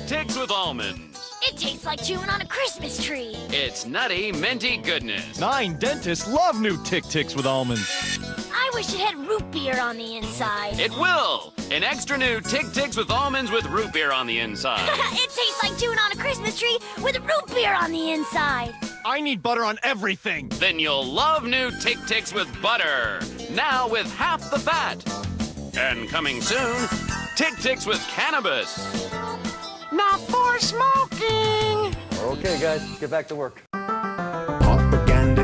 Ticks with almonds. It tastes like chewing on a Christmas tree. It's nutty, minty goodness. 9 dentists love new Ticks with almonds. I wish it had root beer on the inside. It will! An extra new Ticks with almonds with root beer on the inside. It tastes like chewing on a Christmas tree with root beer on the inside. I need butter on everything. Then you'll love new Ticks with butter. Now with half the fat. And coming soon, Ticks with cannabis. Not for smoking! Okay, guys, get back to work.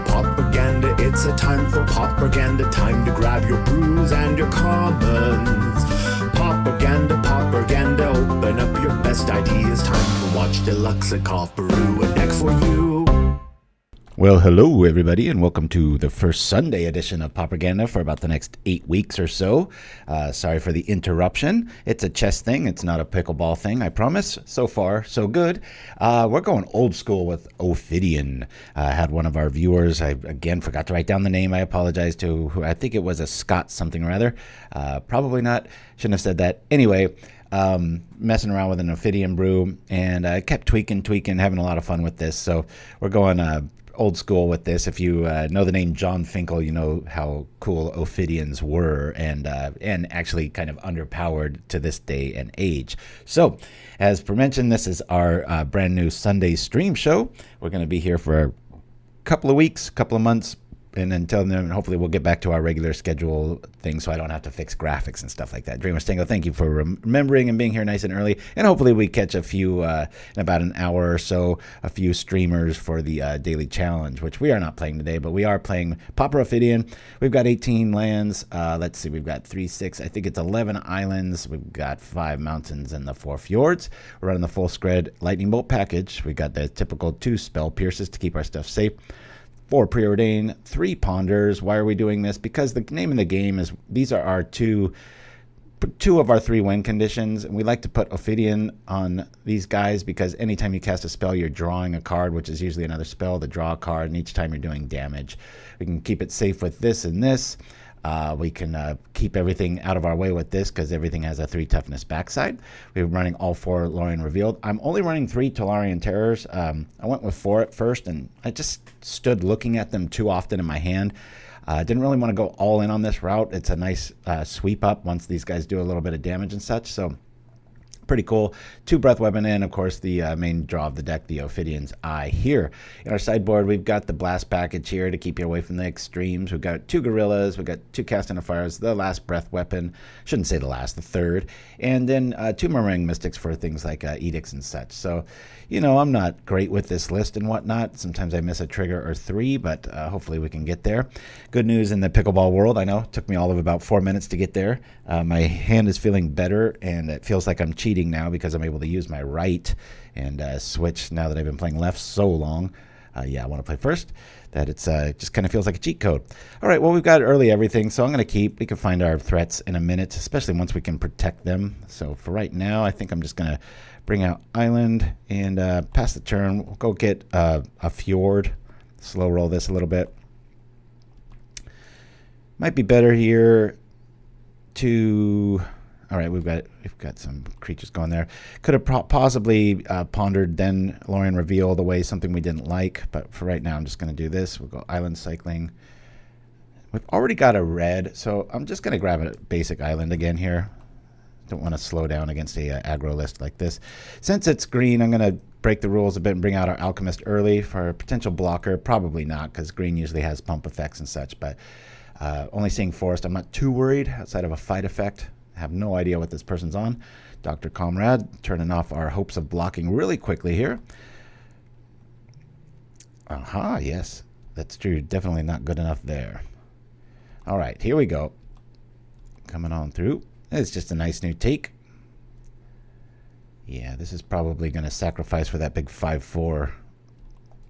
Propaganda, it's a time for propaganda, time to grab your brews and your commons. Propaganda, open up your best ideas, time to watch Deluxe and Brew a deck for you. Well, hello everybody, and welcome to the first Sunday edition of Propaganda for about the next 8 weeks or so. Sorry for the interruption. It's a chess thing. It's not a pickleball thing, I promise. So far, so good. We're going old school with Ophidian. Had one of our viewers, I again forgot to write down the name. I apologize to who. I think it was a Scott something or other. Probably not. Shouldn't have said that. Anyway, messing around with an Ophidian brew, and I kept tweaking, having a lot of fun with this. So we're going old school with this. If you know the name John Finkel, you know how cool Ophidians were, and actually kind of underpowered to this day and age. So, as per mentioned, this is our brand new Sunday stream show. We're going to be here for a couple of weeks, couple of months, and until then, hopefully we'll get back to our regular schedule thing so I don't have to fix graphics and stuff like that. Dreamer Stango, thank you for remembering and being here nice and early. And hopefully we catch a few, in about an hour or so, a few streamers for the daily challenge, which we are not playing today, but we are playing Pauper Ophidian. We've got 18 lands. Let's see, we've got 3, 6, I think it's 11 islands. We've got 5 mountains and the 4 fjords. We're running the full Skred lightning bolt package. We've got the typical 2 spell pierces to keep our stuff safe. 4 Preordain, 3 ponders. Why are we doing this? Because the name of the game is, these are our two of our 3 win conditions, and we like to put Ophidian on these guys because anytime you cast a spell, you're drawing a card, which is usually another spell to draw a card, and each time you're doing damage. We can keep it safe with this and this. We can keep everything out of our way with this because everything has a 3 toughness backside. We're running all 4 Lórien Revealed. I'm only running 3 Tolarian Terrors. I went with 4 at first, and I just stood looking at them too often in my hand. Didn't really want to go all in on this route. It's a nice sweep up once these guys do a little bit of damage and such. So pretty cool. 2 breath weapon, and of course the main draw of the deck, the Ophidian's Eye here. In our sideboard, we've got the blast package here to keep you away from the extremes. We've got 2 gorillas, we've got 2 casting of fires, the last breath weapon, shouldn't say the last, the third, and then 2 murmuring mystics for things like edicts and such. So, you know, I'm not great with this list and whatnot. Sometimes I miss a trigger or 3, but hopefully we can get there. Good news in the pickleball world. I know it took me all of about 4 minutes to get there. My hand is feeling better, and it feels like I'm cheating now because I'm able to use my right and switch now that I've been playing left so long. Yeah, I want to play first. That it's just kind of feels like a cheat code. All right, well, we've got early everything, so I'm going to keep. We can find our threats in a minute, especially once we can protect them. So for right now, I think I'm just going to bring out Island and pass the turn. We'll go get a Fjord. Slow roll this a little bit. Might be better here to... All right, we've got some creatures going there. Could have possibly pondered then Lórien Revealed away something we didn't like, but for right now, I'm just going to do this. We'll go Island Cycling. We've already got a red, so I'm just going to grab a basic island again here. Don't want to slow down against a aggro list like this. Since it's green, I'm going to break the rules a bit and bring out our Alchemist early for a potential blocker. Probably not, because green usually has pump effects and such, but only seeing Forest, I'm not too worried outside of a fight effect. I have no idea what this person's on. Dr. Comrade, turning off our hopes of blocking really quickly here. Aha, yes, that's true. Definitely not good enough there. All right, here we go. Coming on through. It's just a nice new take. Yeah, this is probably going to sacrifice for that big 5/4,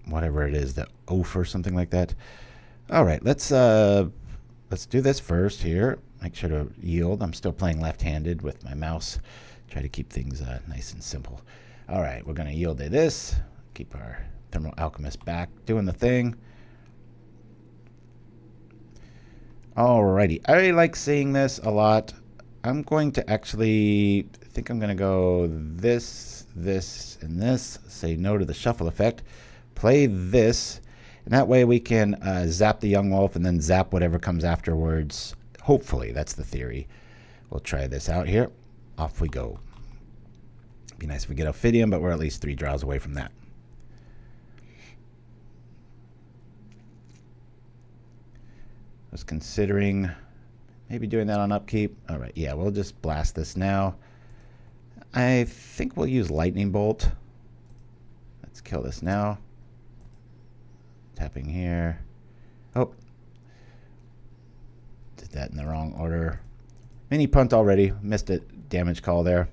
whatever it is, the oaf or something like that. All right, let's do this first here. Make sure to yield. I'm still playing left-handed with my mouse. Try to keep things nice and simple. All right, we're going to yield to this. Keep our Thermo-Alchemist back doing the thing. Alrighty, I like seeing this a lot. I'm going to actually, I think I'm going to go this, this, and this. Say no to the shuffle effect. Play this. And that way we can zap the young wolf and then zap whatever comes afterwards. Hopefully, that's the theory. We'll try this out here. Off we go. Be nice if we get Ophidian, but we're at least 3 draws away from that. I was considering maybe doing that on upkeep. All right, yeah, we'll just blast this now. I think we'll use Lightning Bolt. Let's kill this now. Tapping here. Oh. Did that in the wrong order. Mini punt already. Missed a damage call there.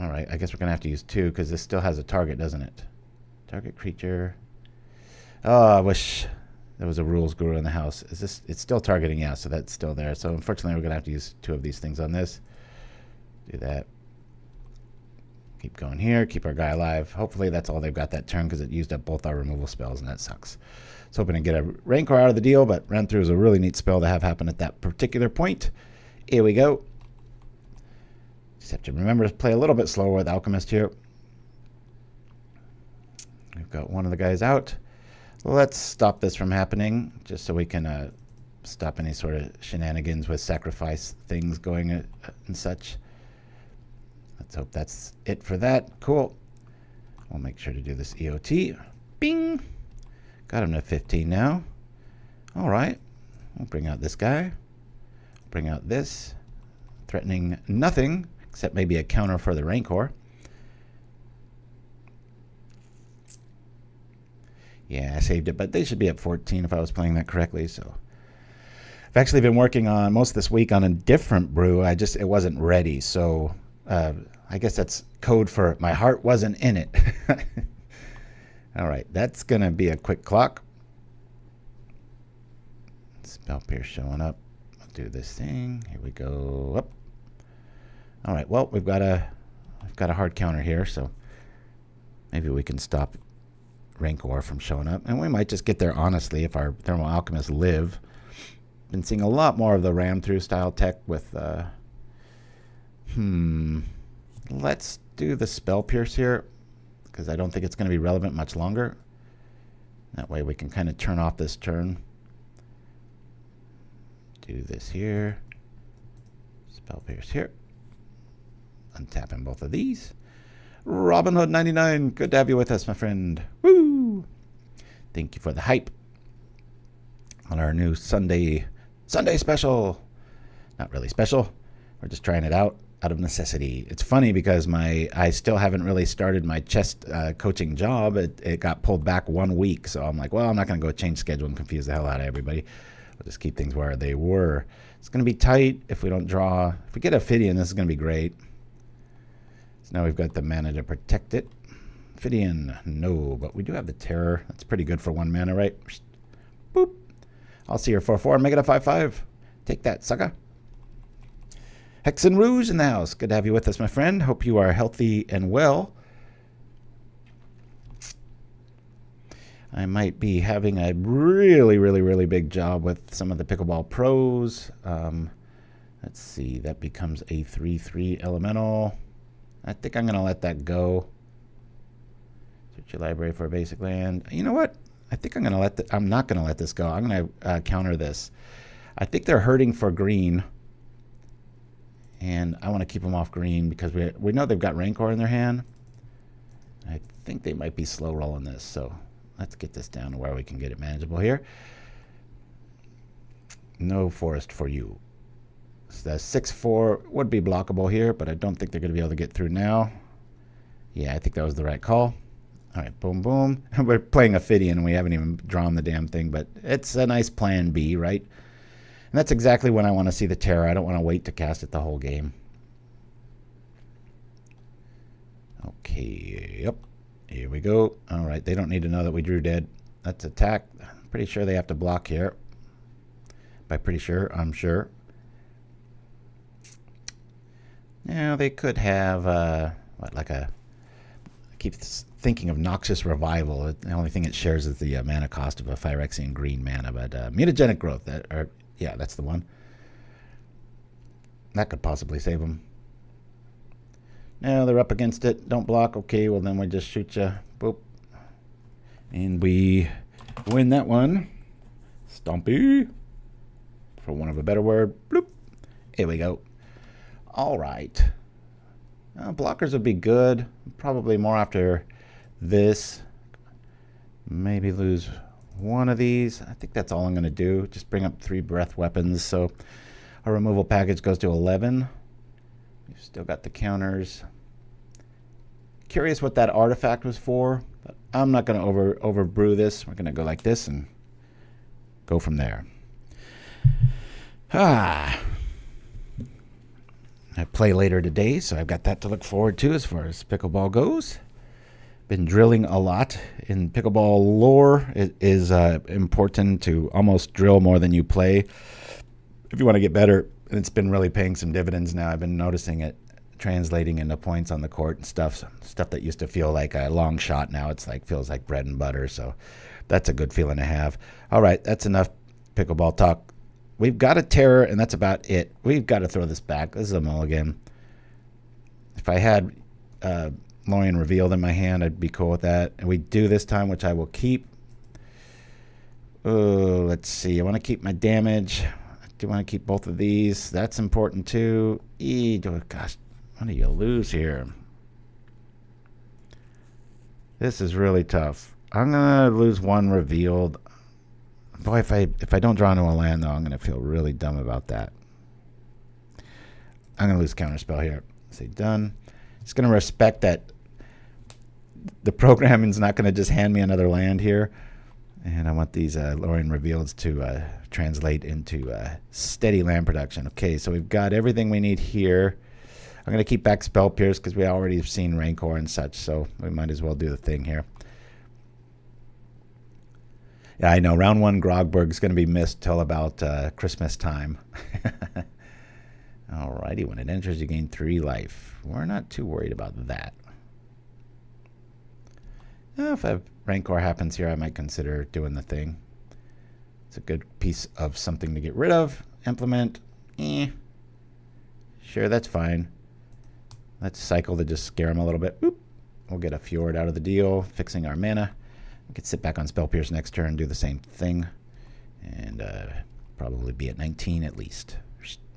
All right, I guess we're going to have to use 2 because this still has a target, doesn't it? Target creature. Oh, I wish there was a rules guru in the house. Is this? It's still targeting, yeah, so that's still there. So unfortunately, we're going to have to use 2 of these things on this. Do that. Keep going here. Keep our guy alive. Hopefully, that's all they've got that turn because it used up both our removal spells, and that sucks. I was hoping to get a Rancor out of the deal, but Run Through is a really neat spell to have happen at that particular point. Here we go. Just have to remember to play a little bit slower with Alchemist here. We've got one of the guys out. Let's stop this from happening, just so we can stop any sort of shenanigans with sacrifice things going and such. Let's hope that's it for that. Cool. We'll make sure to do this EOT. Bing! Got him to 15 now. All right. We'll bring out this guy. Bring out this. Threatening nothing, except maybe a counter for the Rancor. Yeah, I saved it, but they should be at 14 if I was playing that correctly. So I've actually been working on most of this week on a different brew. It wasn't ready. So I guess that's code for my heart wasn't in it. All right, that's going to be a quick clock. Spell Pierce showing up. I'll do this thing. Here we go. Up. All right, well, we've got a hard counter here, so maybe we can stop Rancor from showing up. And we might just get there, honestly, if our Thermo-Alchemists live. Been seeing a lot more of the ram-through style tech with... Let's do the Spell Pierce here, because I don't think it's going to be relevant much longer. That way we can kind of turn off this turn. Do this here. Spell Pierce here. Untapping both of these. Robin Hood 99, good to have you with us, my friend. Woo! Thank you for the hype on our new Sunday special. Not really special. We're just trying it out of necessity. It's funny because I still haven't really started my chess coaching job. It got pulled back 1 week, so I'm like, well, I'm not going to go change schedule and confuse the hell out of everybody. We'll just keep things where they were. It's going to be tight if we don't draw. If we get Ophidian, this is going to be great. So now we've got the mana to protect it. Ophidian, no, but we do have the Terror. That's pretty good for 1 mana, right? Boop. I'll see your 4/4. Make it a 5/5. Take that, sucker. Hexxen Rouge in the house. Good to have you with us, my friend. Hope you are healthy and well. I might be having a really big job with some of the Pickleball Pros. Let's see. That becomes a 3/3 elemental. I think I'm going to let that go. Search your library for a basic land. You know what? I think I'm going to let I'm not going to let this go. I'm going to counter this. I think they're hurting for green. And I want to keep them off green because we know they've got Rancor in their hand. I think they might be slow rolling this. So let's get this down to where we can get it manageable here. No forest for you. So the 6/4 would be blockable here, but I don't think they're going to be able to get through now. Yeah, I think that was the right call. All right, boom, boom. We're playing Ophidian, and we haven't even drawn the damn thing, but it's a nice plan B, right? And that's exactly when I want to see the Terror. I don't want to wait to cast it the whole game. Okay, yep. Here we go. All right, they don't need to know that we drew dead. Let's attack. I'm pretty sure they have to block here. By pretty sure, I'm sure. Now, they could have, I keep thinking of Noxious Revival. The only thing it shares is the mana cost of a Phyrexian green mana, but Mutagenic Growth, yeah, that's the one. That could possibly save them. No, they're up against it. Don't block. Okay, well then we just shoot you. Boop. And we win that one. Stompy. For want of a better word. Bloop. Here we go. All right. Blockers would be good. Probably more after this. Maybe lose one of these. I think that's all I'm going to do. Just bring up 3 breath weapons. So our removal package goes to 11. We've still got the counters. Curious what that artifact was for. But I'm not going to over brew this. We're going to go like this and go from there. I play later today, so I've got that to look forward to as far as pickleball goes. Been drilling a lot in pickleball lore. It is important to almost drill more than you play if you want to get better. And it's been really paying some dividends now. I've been noticing it translating into points on the court and stuff that used to feel like a long shot. Now it's like feels like bread and butter. So that's a good feeling to have. All right, that's enough pickleball talk. We've got a terror, and that's about it. We've got to throw this back. This is a mulligan. If I had Lórien Revealed in my hand, I'd be cool with that. And we do this time, which I will keep. Oh, let's see. I want to keep my damage. I do want to keep both of these. That's important too. Gosh, what do you lose here? This is really tough. I'm going to lose 1 revealed. Boy, if I don't draw into a land, though, I'm going to feel really dumb about that. I'm going to lose Counterspell here. Say done. Just going to respect that the programming's not going to just hand me another land here. And I want these Lórien Revealeds to translate into steady land production. Okay, so we've got everything we need here. I'm going to keep back Spell Pierce because we already have seen Rancor and such, so we might as well do the thing here. Yeah, I know. Round 1 Grogburg's going to be missed till about Christmas time. Alrighty, when it enters, you gain 3 life. We're not too worried about that. If a Rancor happens here, I might consider doing the thing. It's a good piece of something to get rid of. Implement. Sure, that's fine. Let's cycle to just scare him a little bit. Oop. We'll get a Fjord out of the deal, fixing our mana. We could sit back on Spell Pierce next turn, do the same thing, and probably be at 19 at least.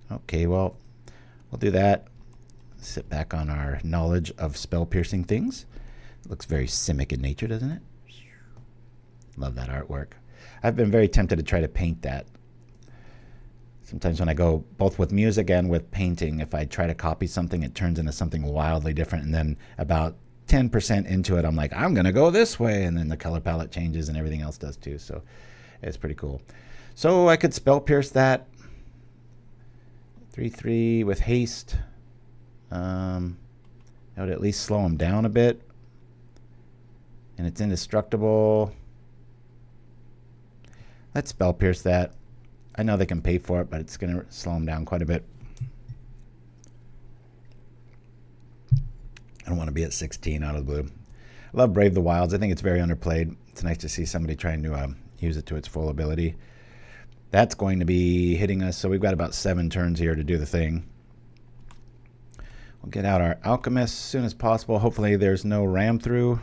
Okay, well, we'll do that. Sit back on our knowledge of spell piercing things. It looks very Simic in nature, doesn't it? Love that artwork. I've been very tempted to try to paint that. Sometimes when I go both with music and with painting, if I try to copy something, it turns into something wildly different, and then about 10% into it, I'm like, I'm going to go this way. And then the color palette changes and everything else does too. So it's pretty cool. So I could Spell Pierce that. 3/3 with haste. That would at least slow him down a bit. And it's indestructible. Let's Spell Pierce that. I know they can pay for it, but it's going to slow him down quite a bit. I don't want to be at 16 out of the blue. I love Brave the Wilds. I think it's very underplayed. It's nice to see somebody trying to use it to its full ability. That's going to be hitting us, so we've got about 7 turns here to do the thing. We'll get out our Alchemist as soon as possible. Hopefully there's no ram through.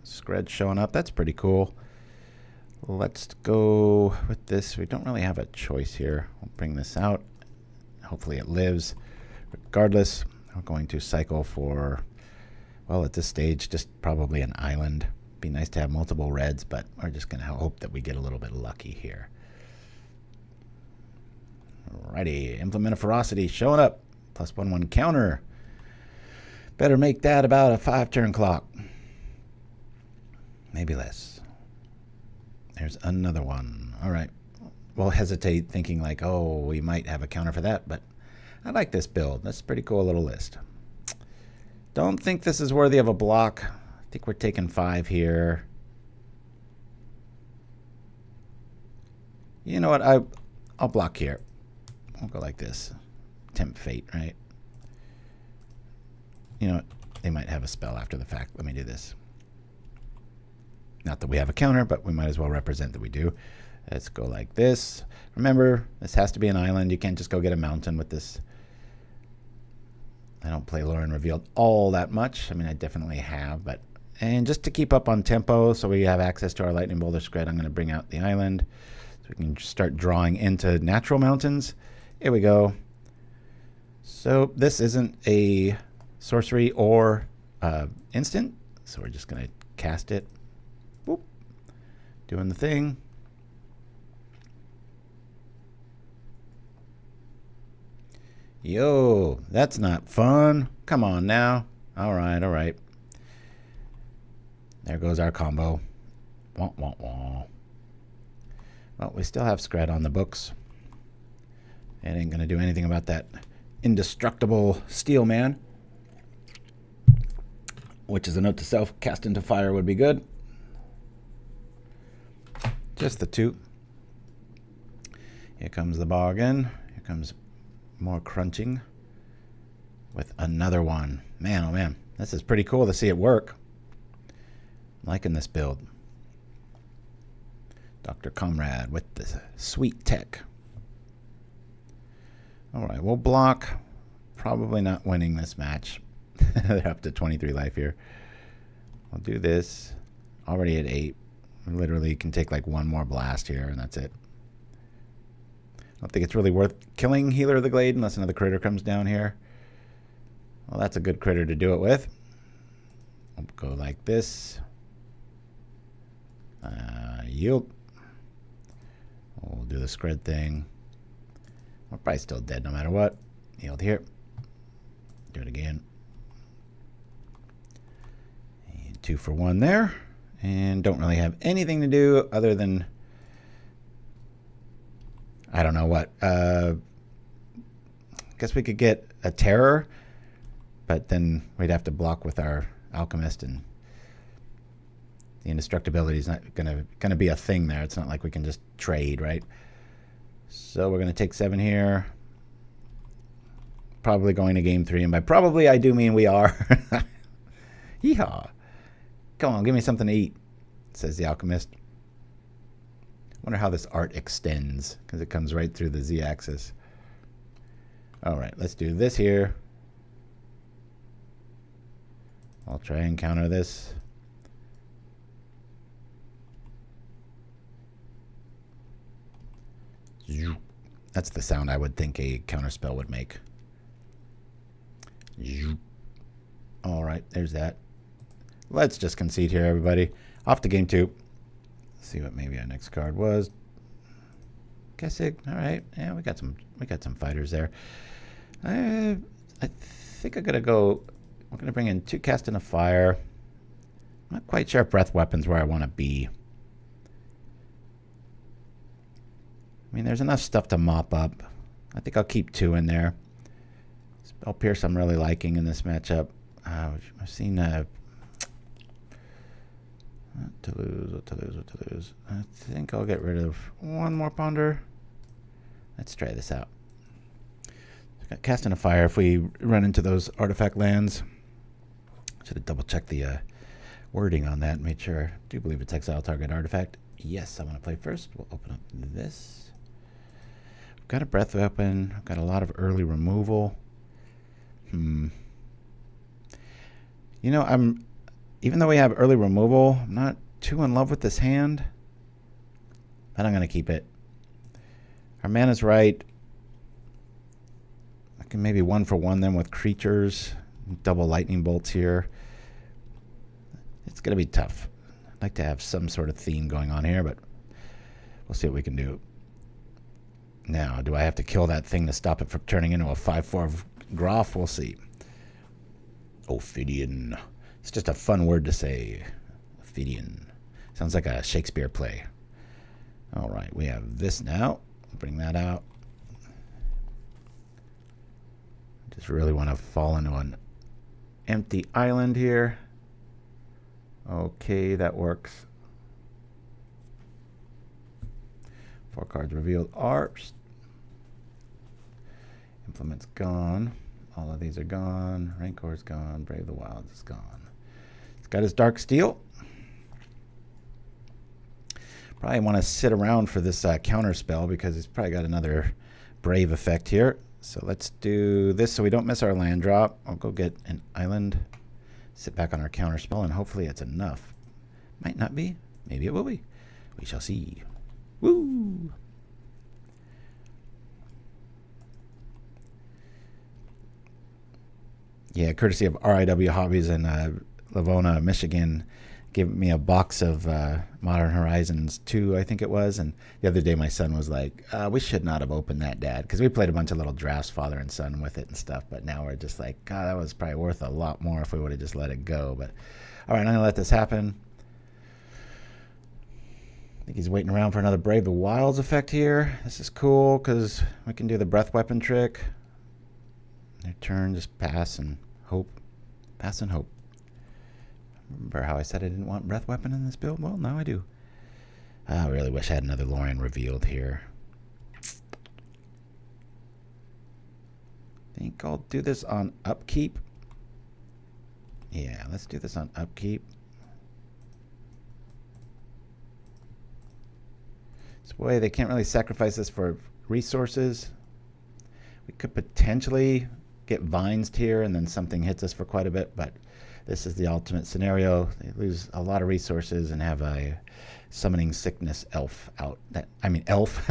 Skred showing up. That's pretty cool. Let's go with this. We don't really have a choice here. We'll bring this out. Hopefully it lives. Regardless, we're going to cycle for, well, at this stage, just probably an island. Be nice to have multiple reds, but we're just going to hope that we get a little bit lucky here. Alrighty, Implement of Ferocity showing up. +1/1 counter. Better make that about a 5-turn clock. Maybe less. There's another one. Alright. We'll hesitate thinking like, oh, we might have a counter for that, but I like this build. That's a pretty cool little list. Don't think this is worthy of a block. I think we're taking 5 here. You know what? I'll block here. I'll go like this. Tempt fate, right? You know what? They might have a spell after the fact. Let me do this. Not that we have a counter, but we might as well represent that we do. Let's go like this. Remember, this has to be an island. You can't just go get a mountain with this. I don't play Lórien Revealed all that much. I mean, I definitely have, but... And just to keep up on tempo, so we have access to our Lightning Bolt or Skred, I'm going to bring out the island so we can start drawing into natural mountains. Here we go. So this isn't a sorcery or instant, so we're just going to cast it. Whoop. Doing the thing. Yo, that's not fun. Come on now. All right, all right. There goes our combo. Wah, wah, wah. Well, we still have Skred on the books. It ain't going to do anything about that indestructible steel man. Which is a note to self. Cast into fire would be good. Just the 2. Here comes the bargain. Here comes more crunching. With another one. Man, oh man. This is pretty cool to see it work. Liking this build. Dr. Comrade with the sweet tech. Alright, we'll block. Probably not winning this match. They're up to 23 life here. I'll do this. Already at 8. Literally can take like one more blast here and that's it. I don't think it's really worth killing Healer of the Glade unless another critter comes down here. Well, that's a good critter to do it with. I'll go like this. Yield. We'll do the Skred thing. We're probably still dead no matter what. Yield here. Do it again. And 2 for 1 there. And don't really have anything to do other than... I don't know what. Guess we could get a Terror. But then we'd have to block with our Alchemist and... The indestructibility is not gonna be a thing there. It's not like we can just trade, right? So we're gonna take 7 here. Probably going to game 3, and by probably I do mean we are. Yeehaw! Come on, give me something to eat, says the Alchemist. Wonder how this art extends because it comes right through the Z-axis. All right, let's do this here. I'll try and counter this. That's the sound I would think a counterspell would make. All right, there's that. Let's just concede here, everybody. Off to game 2. Let's see what maybe our next card was. Kessig. All right, yeah, we got some fighters there. I think I'm gonna go. We're gonna bring in 2 cast into fire. I'm not quite sure if breath weapons where I want to be. I mean, there's enough stuff to mop up. I think I'll keep 2 in there. Spell Pierce I'm really liking in this matchup. I've seen what to lose. I think I'll get rid of 1 more Ponder. Let's try this out. Got Cast into Fire if we run into those artifact lands. Should have double checked the wording on that and made sure. I do believe it's exile target artifact. Yes, I want to play first. We'll open up this. Got a breath weapon. I've got a lot of early removal. You know, even though we have early removal, I'm not too in love with this hand. But I'm going to keep it. Our mana's right. I can maybe 1 for 1 them with creatures. Double lightning bolts here. It's going to be tough. I'd like to have some sort of theme going on here, but we'll see what we can do. Now, do I have to kill that thing to stop it from turning into a 5/4 Groff? We'll see. Ophidian. It's just a fun word to say. Ophidian. Sounds like a Shakespeare play. All right, we have this now. Bring that out. Just really want to fall into an empty island here. Okay, that works. 4 cards revealed are. Implement's gone. All of these are gone. Rancor's gone. Brave the Wilds is gone. He's got his Dark Steel. Probably want to sit around for this counter spell because he's probably got another Brave effect here. So let's do this so we don't miss our land drop. I'll go get an island, sit back on our counterspell, and hopefully it's enough. Might not be. Maybe it will be. We shall see. Woo! Yeah, courtesy of RIW Hobbies in Lavona, Michigan, gave me a box of Modern Horizons 2, I think it was. And the other day my son was like, we should not have opened that, Dad. Because we played a bunch of little drafts, father and son, with it and stuff. But now we're just like, God, that was probably worth a lot more if we would have just let it go. But all right, I'm going to let this happen. I think he's waiting around for another Brave the Wilds effect here. This is cool because we can do the breath weapon trick. Their turn, just pass and hope. Pass and hope. Remember how I said I didn't want breath weapon in this build? Well, now I do. I really wish I had another Lórien Revealed here. I think I'll do this on upkeep. Yeah, let's do this on upkeep. This way they can't really sacrifice this for resources. We could potentially get vines here and then something hits us for quite a bit, but this is the ultimate scenario. They lose a lot of resources and have a summoning sickness elf out. Elf.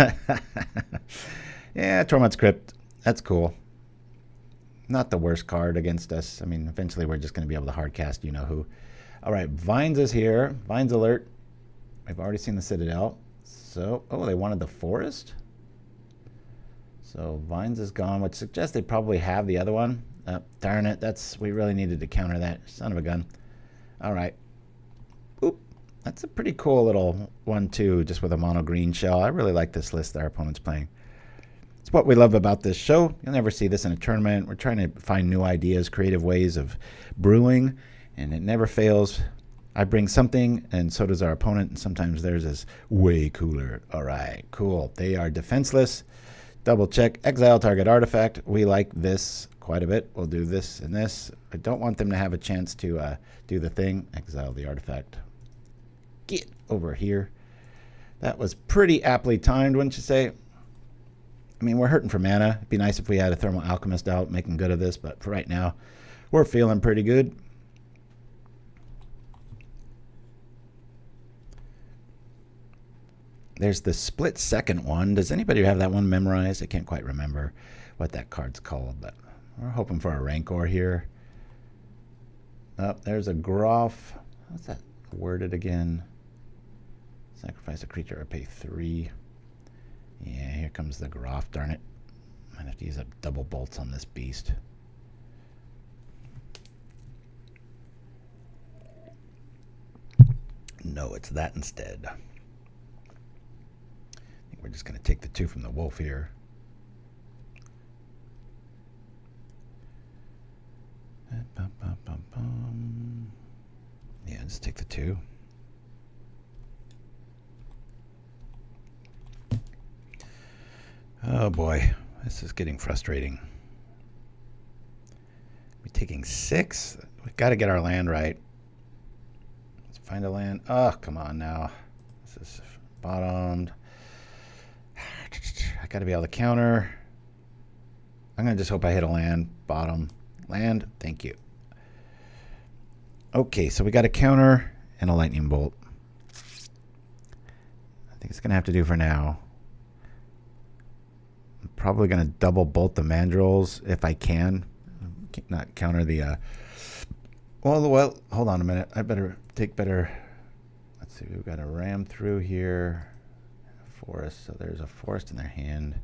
Yeah, Tormod's Crypt. That's cool. Not the worst card against us. I mean, eventually we're just going to be able to hardcast you know who. All right, Vines is here. Vines alert. I've already seen the Citadel. So, oh, they wanted the forest? So Vines is gone, which suggests they probably have the other one. Darn it, we really needed to counter that. Son of a gun. All right. Oop, that's a pretty cool little one too, just with a mono green shell. I really like this list that our opponent's playing. It's what we love about this show. You'll never see this in a tournament. We're trying to find new ideas, creative ways of brewing, and it never fails. I bring something, and so does our opponent, and sometimes theirs is way cooler. All right, cool. They are defenseless. Double check, exile target artifact. We like this quite a bit. We'll do this and this. I don't want them to have a chance to do the thing. Exile the artifact. Get over here. That was pretty aptly timed, wouldn't you say? I mean, we're hurting for mana. It'd be nice if we had a Thermo-Alchemist out making good of this, but for right now, we're feeling pretty good. There's the split second one. Does anybody have that one memorized? I can't quite remember what that card's called, but we're hoping for a Rancor here. Oh, there's a Groff. What's that worded again? Sacrifice a creature or pay 3. Yeah, here comes the Groff, darn it. Might have to use up double bolts on this beast. No, it's that instead. We're just going to take the 2 from the wolf here. Yeah, just take the 2. Oh boy, this is getting frustrating. We're taking 6. We've got to get our land right. Let's find a land. Oh, come on now. This is bottomed. I got to be able to counter. I'm going to just hope I hit a land. Bottom. Land. Thank you. Okay, so we got a counter and a lightning bolt. I think it's going to have to do for now. I'm probably going to double bolt the mandrills if I can. Not counter the... well, hold on a minute. I better take better... Let's see. We've got a ram through here. Forest, so there's a forest in their hand.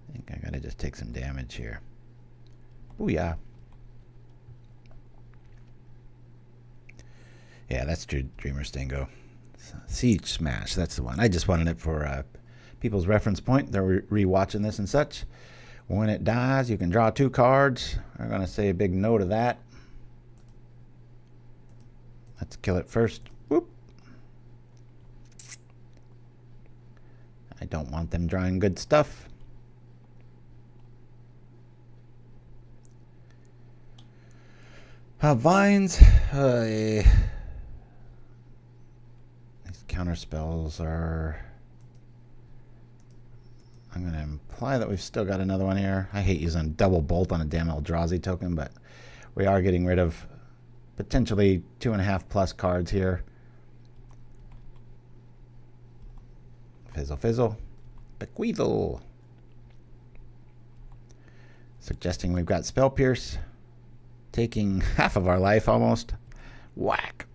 I think I gotta just take some damage here. Booyah. Yeah, that's Dreamer Stingo. Siege Smash, that's the one. I just wanted it for people's reference point. They're re-watching this and such. When it dies, you can draw 2 cards. We're going to say a big no to that. Let's kill it first. Whoop. I don't want them drawing good stuff. Vines. Counterspells are... I'm going to imply that we've still got another one here. I hate using double bolt on a damn Eldrazi token, but we are getting rid of potentially 2.5 plus cards here. Fizzle, fizzle. Bequeathal. Suggesting we've got Spell Pierce. Taking half of our life almost. Whack.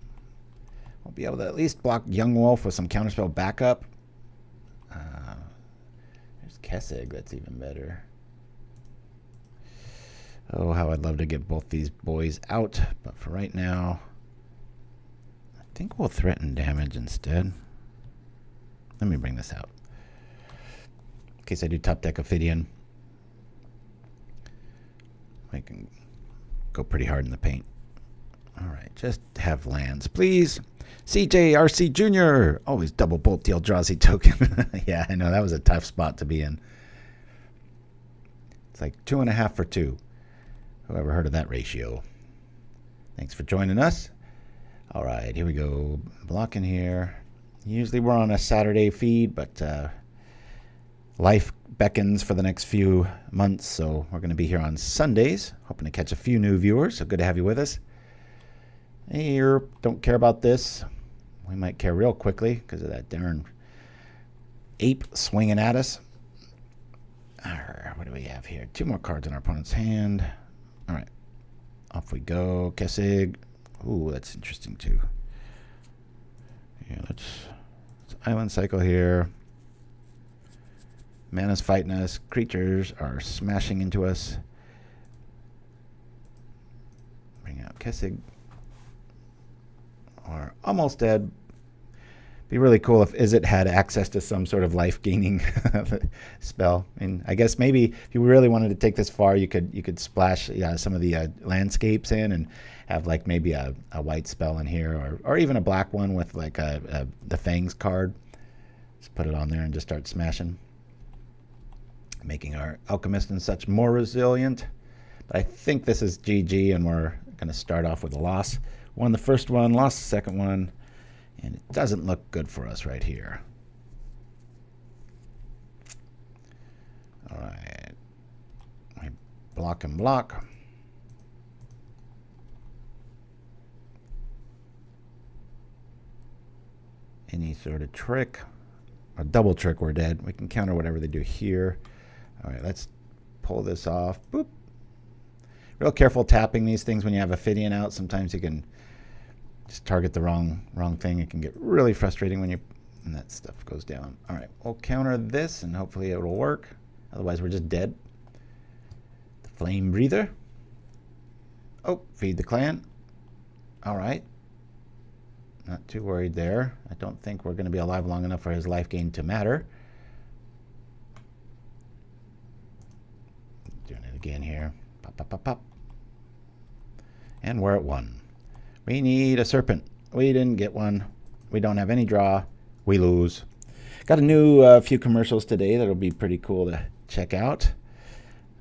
We'll be able to at least block Young Wolf with some Counterspell backup. There's Kessig, that's even better. Oh, how I'd love to get both these boys out. But for right now, I think we'll threaten damage instead. Let me bring this out. In case I do top deck Ophidian, I can go pretty hard in the paint. All right, just have lands, please. CJRC Jr. Always double bolt the Eldrazi token. Yeah, I know, that was a tough spot to be in. It's like 2.5 for 2. Whoever heard of that ratio? Thanks for joining us. All right, here we go. Blocking here. Usually we're on a Saturday feed, but life beckons for the next few months, so we're going to be here on Sundays. Hoping to catch a few new viewers, so good to have you with us. Hey, don't care about this. We might care real quickly because of that darn ape swinging at us. What do we have here? 2 more cards in our opponent's hand. All right, off we go. Kessig. Ooh, that's interesting too. Yeah, let's island cycle here. Mana's fighting us. Creatures are smashing into us. Bring out Kessig. Or almost dead. Be really cool if Izzet had access to some sort of life-gaining spell. I mean, I guess maybe if you really wanted to take this far, you could splash some of the landscapes in and have like maybe a white spell in here, or even a black one with like the Fangs card. Just put it on there and just start smashing, making our Alchemist and such more resilient. But I think this is GG, and we're going to start off with a loss. Won the first one, lost the second one, and it doesn't look good for us right here. All right. We block and block. Any sort of trick. A double trick, we're dead. We can counter whatever they do here. All right, let's pull this off. Boop. Real careful tapping these things when you have Ophidian out. Sometimes you can just target the wrong thing. It can get really frustrating when that stuff goes down. All right, we'll counter this and hopefully it will work. Otherwise, we're just dead. The Flame Breather. Oh, feed the clan. All right. Not too worried there. I don't think we're going to be alive long enough for his life gain to matter. Doing it again here. Pop, pop, pop, pop. And we're at 1. We need a Serpent. We didn't get one. We don't have any draw. We lose. Got a new few commercials today that'll be pretty cool to check out.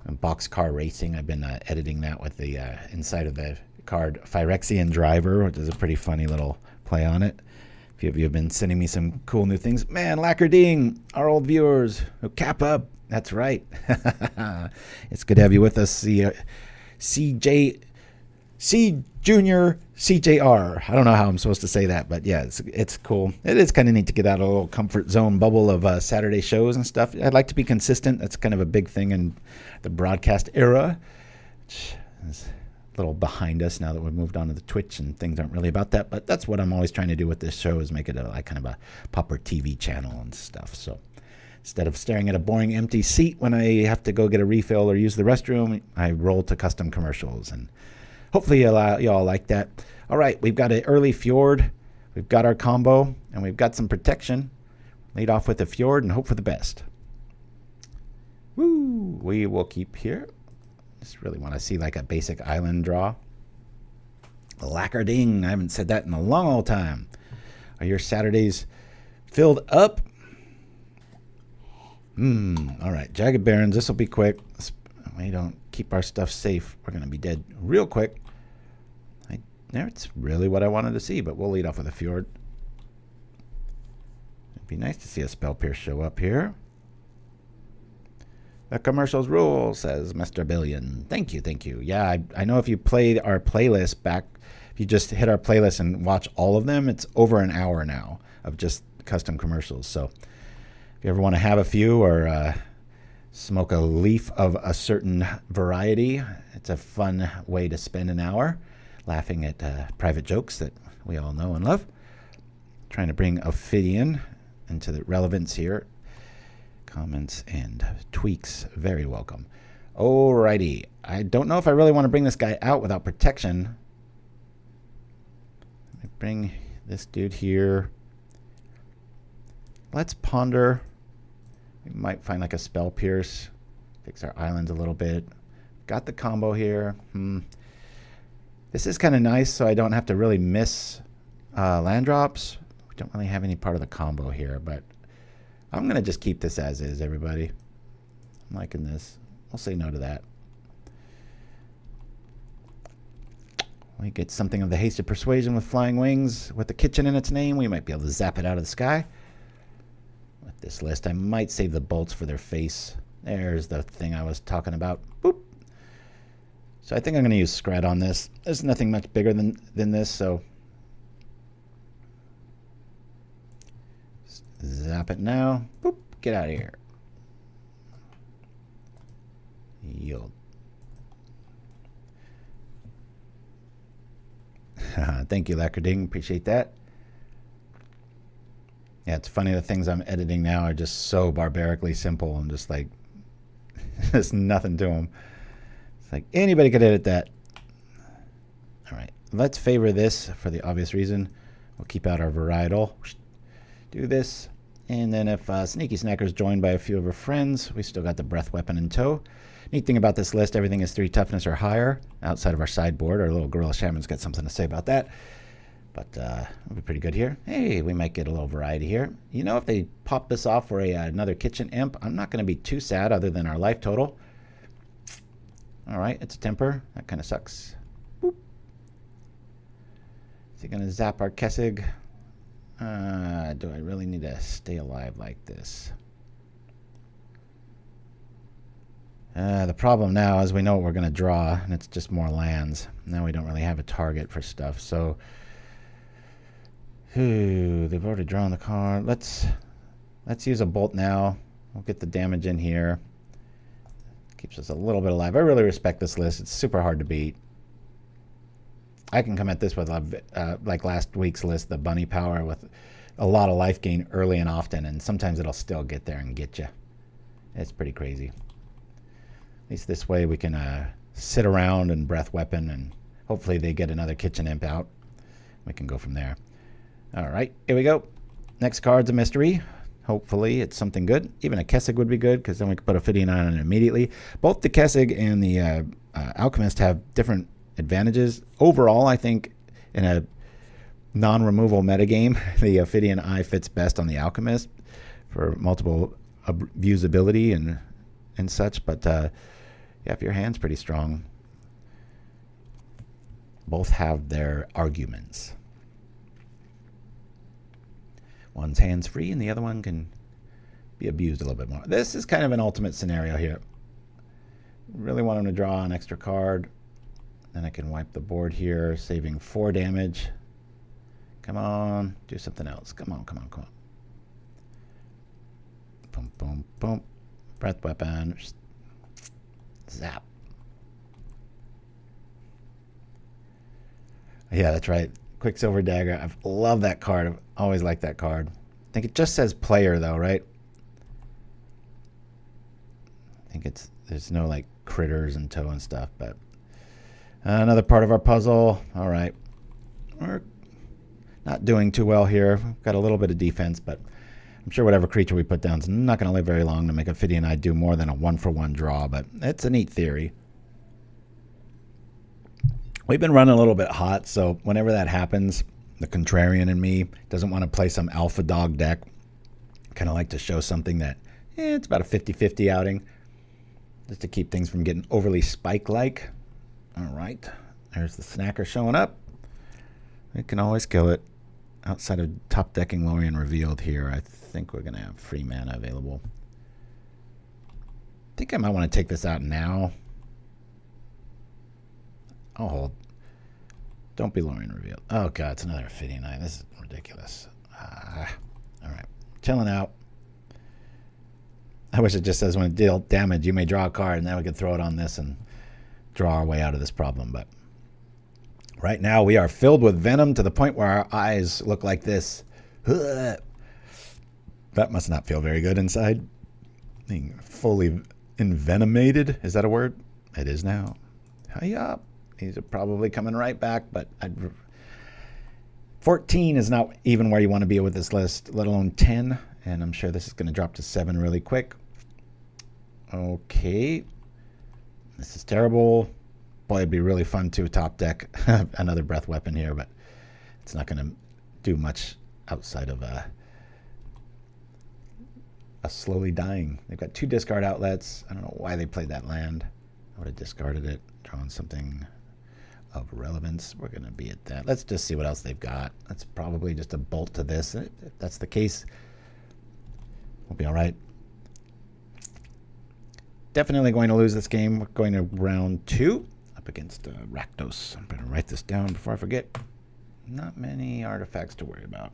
Boxcar Racing. I've been editing that with the inside of the card Phyrexian Driver, which is a pretty funny little play on it. A few of you have been sending me some cool new things. Man, Lackerding, our old viewers who cap up. That's right. It's good to have you with us. C Junior CJR. I don't know how I'm supposed to say that, but yeah, it's cool. It is kind of neat to get out of a little comfort zone bubble of Saturday shows and stuff. I'd like to be consistent. That's kind of a big thing in the broadcast era, which is a little behind us now that we've moved on to the Twitch and things aren't really about that. But that's what I'm always trying to do with this show, is make it like kind of a Pauper TV channel and stuff. So instead of staring at a boring empty seat when I have to go get a refill or use the restroom, I roll to custom commercials, and hopefully you all like that. All right, we've got an early Fjord. We've got our combo, and we've got some protection. Lead off with the Fjord and hope for the best. Woo! We will keep here. Just really want to see like a basic island draw. Lackerding. I haven't said that in a long old time. Are your Saturdays filled up? All right, Jagged Barrens. This will be quick. We don't keep our stuff safe, we're going to be dead real quick. That's really what I wanted to see, but we'll lead off with a Fjord. Be nice to see a Spell Pierce show up here. The commercials rule, says Mr. Billion. Thank you, thank you. Yeah, I know if you play our playlist back, if you just hit our playlist and watch all of them, it's over an hour now of just custom commercials. So if you ever want to have a few or smoke a leaf of a certain variety, it's a fun way to spend an hour laughing at private jokes that we all know and love. Trying to bring Ophidian into the relevance here. Comments and tweaks, very welcome. Alrighty, I don't know if I really want to bring this guy out without protection. Let me bring this dude here. Let's ponder. We might find like a Spell Pierce. Fix our islands a little bit. Got the combo here. This is kind of nice, so I don't have to really miss land drops. We don't really have any part of the combo here, but I'm going to just keep this as is, everybody. I'm liking this. We'll say no to that. We get something of the Hasted Persuasion with Flying Wings. With the kitchen in its name, we might be able to zap it out of the sky. With this list, I might save the bolts for their face. There's the thing I was talking about. Boop. So I think I'm going to use Skred on this. There's nothing much bigger than this, so zap it now. Boop. Get out of here. Yield. Thank you, Lacarding. Appreciate that. Yeah, it's funny. The things I'm editing now are just so barbarically simple. I'm just like, there's nothing to them. It's like anybody could edit that. All right. Let's favor this for the obvious reason. We'll keep out our varietal. Do this. And then if Sneaky Snacker's joined by a few of her friends, we still got the Breath Weapon in tow. Neat thing about this list, everything is 3 toughness or higher outside of our sideboard. Our little Gorilla Shaman's got something to say about that. But it'll be pretty good here. Hey, we might get a little variety here. You know, if they pop this off for another kitchen imp, I'm not going to be too sad other than our life total. All right, it's a temper. That kind of sucks. Boop. Is he going to zap our Kessig? Do I really need to stay alive like this? The problem now is we know what we're going to draw, and it's just more lands. Now we don't really have a target for stuff, so they've already drawn the card. Let's use a bolt now. We'll get the damage in here. Keeps us a little bit alive. I really respect this list. It's super hard to beat. I can come at this with like last week's list, the bunny power, with a lot of life gain early and often, and sometimes it'll still get there and get you. It's pretty crazy. At least this way we can sit around and breath weapon, and hopefully they get another kitchen imp out. We can go from there. All right, here we go. Next card's a mystery. Hopefully it's something good. Even a Kessig would be good, because then we could put Ophidian Eye on it immediately. Both the Kessig and the Alchemist have different advantages. Overall, I think in a non-removal metagame, the Ophidian Eye fits best on the Alchemist for multiple usability and such. But yeah, if your hand's pretty strong, both have their arguments. One's hands free and the other one can be abused a little bit more. This is kind of an ultimate scenario here. Really want him to draw an extra card. Then I can wipe the board here, saving 4 damage. Come on, do something else. Come on, come on, come on. Boom, boom, boom. Breath weapon. Zap. Yeah, that's right. Quicksilver Dagger. I love that card. I've always liked that card. I think it just says player though, right? I think there's no like critters and toe and stuff, but another part of our puzzle. All right. We're not doing too well here. We've got a little bit of defense, but I'm sure whatever creature we put down is not going to live very long to make Ophidian Eye do more than a 1-for-1 draw, but it's a neat theory. We've been running a little bit hot, so whenever that happens, the contrarian in me doesn't want to play some alpha dog deck. Kind of like to show something that it's about a 50-50 outing, just to keep things from getting overly spike-like. All right, there's the snacker showing up. We can always kill it. outside of top decking Lórien Revealed here, I think we're going to have free mana available. I think I might want to take this out now. I'll hold. Don't be Lórien Revealed. Oh, God, it's another Ophidian Eye. This is ridiculous. All right. Chilling out. I wish it just says when it deals damage, you may draw a card, and then we could throw it on this and draw our way out of this problem. But right now, we are filled with venom to the point where our eyes look like this. That must not feel very good inside. Being fully envenomated. Is that a word? It is now. Hiya. These are probably coming right back, but 14 is not even where you want to be with this list, let alone 10. And I'm sure this is going to drop to 7 really quick. Okay. This is terrible. Boy, it'd be really fun to top deck another breath weapon here, but it's not going to do much outside of a slowly dying. They've got 2 discard outlets. I don't know why they played that land. I would have discarded it, drawn something of relevance. We're going to be at that. Let's just see what else they've got. That's probably just a bolt to this. If that's the case, we'll be all right. Definitely going to lose this game. We're going to round 2 up against Rakdos. I'm going to write this down before I forget. Not many artifacts to worry about.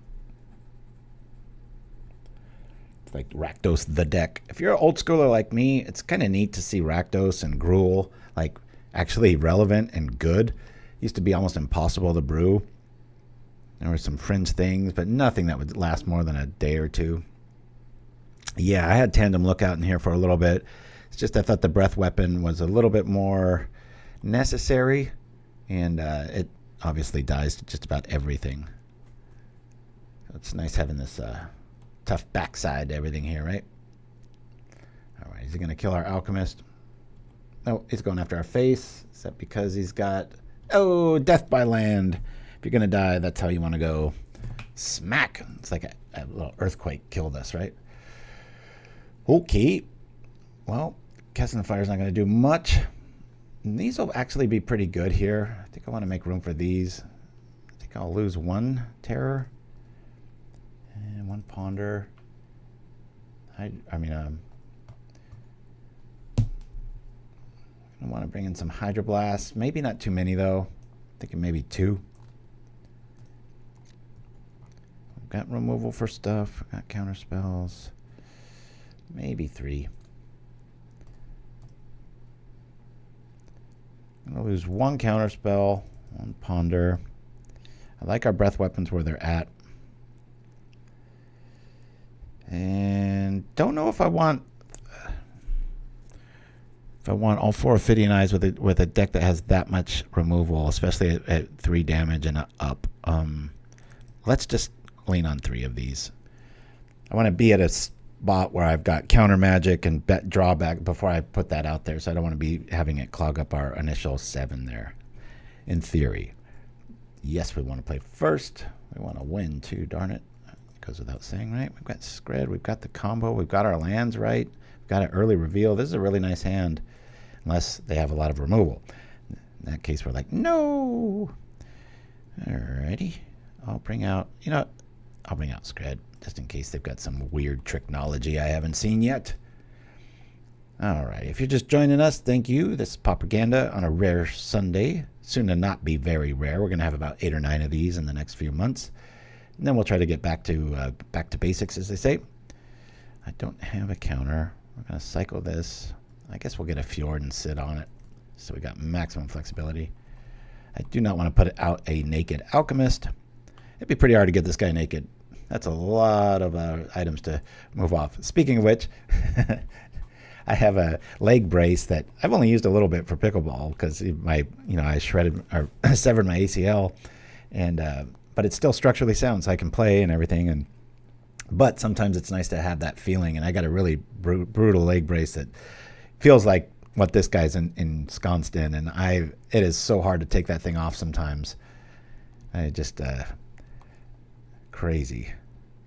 It's like Rakdos the deck. If you're an old schooler like me, it's kind of neat to see Rakdos and Gruul like actually relevant and good. Used to be almost impossible to brew. There were some fringe things, but nothing that would last more than a day or 2. Yeah, I had Tandem Lookout in here for a little bit. It's just I thought the breath weapon was a little bit more necessary, and it obviously dies to just about everything. So it's nice having this tough backside to everything here, right? All right, is he going to kill our Alchemist? No, he's going after our face. Is that because he's got... Oh, death by land. If you're going to die, that's how you want to go. Smack. It's like a little earthquake killed us, right? Okay. Well, Casting the Fire is not going to do much. And these will actually be pretty good here. I think I want to make room for these. I think I'll lose 1 Terror. And 1 Ponder. I want to bring in some Hydroblast. Maybe not too many, though. I'm thinking maybe 2. We've got removal for stuff. We've got counterspells. Maybe 3. I'm going to lose 1 counterspell, 1 ponder. I like our breath weapons where they're at. And don't know if I want all 4 Ophidian Eyes with a deck that has that much removal, especially at 3 damage and up. Let's just lean on 3 of these. I want to be at a spot where I've got counter magic and drawback before I put that out there, so I don't want to be having it clog up our initial 7 there. In theory, yes, we want to play first. We want to win too. Darn it, goes without saying, right? We've got Skred, we've got the combo, we've got our lands right. Got an early reveal. This is a really nice hand, unless they have a lot of removal. In that case, we're like, no. Alrighty. I'll bring out Skred, just in case they've got some weird tricknology I haven't seen yet. Alright, if you're just joining us, thank you. This is PauperGanda on a rare Sunday. Soon to not be very rare. We're going to have about 8 or 9 of these in the next few months. And then we'll try to get back to basics, as they say. I don't have a counter. We're going to cycle this. I guess we'll get a Fjord and sit on it. So we got maximum flexibility. I do not want to put out a naked Alchemist. It'd be pretty hard to get this guy naked. That's a lot of items to move off. Speaking of which, I have a leg brace that I've only used a little bit for pickleball because I shredded or severed my ACL, and but it's still structurally sound, so I can play and everything. But sometimes it's nice to have that feeling, and I got a really brutal leg brace that feels like what this guy's ensconced in, and it is so hard to take that thing off sometimes. I just crazy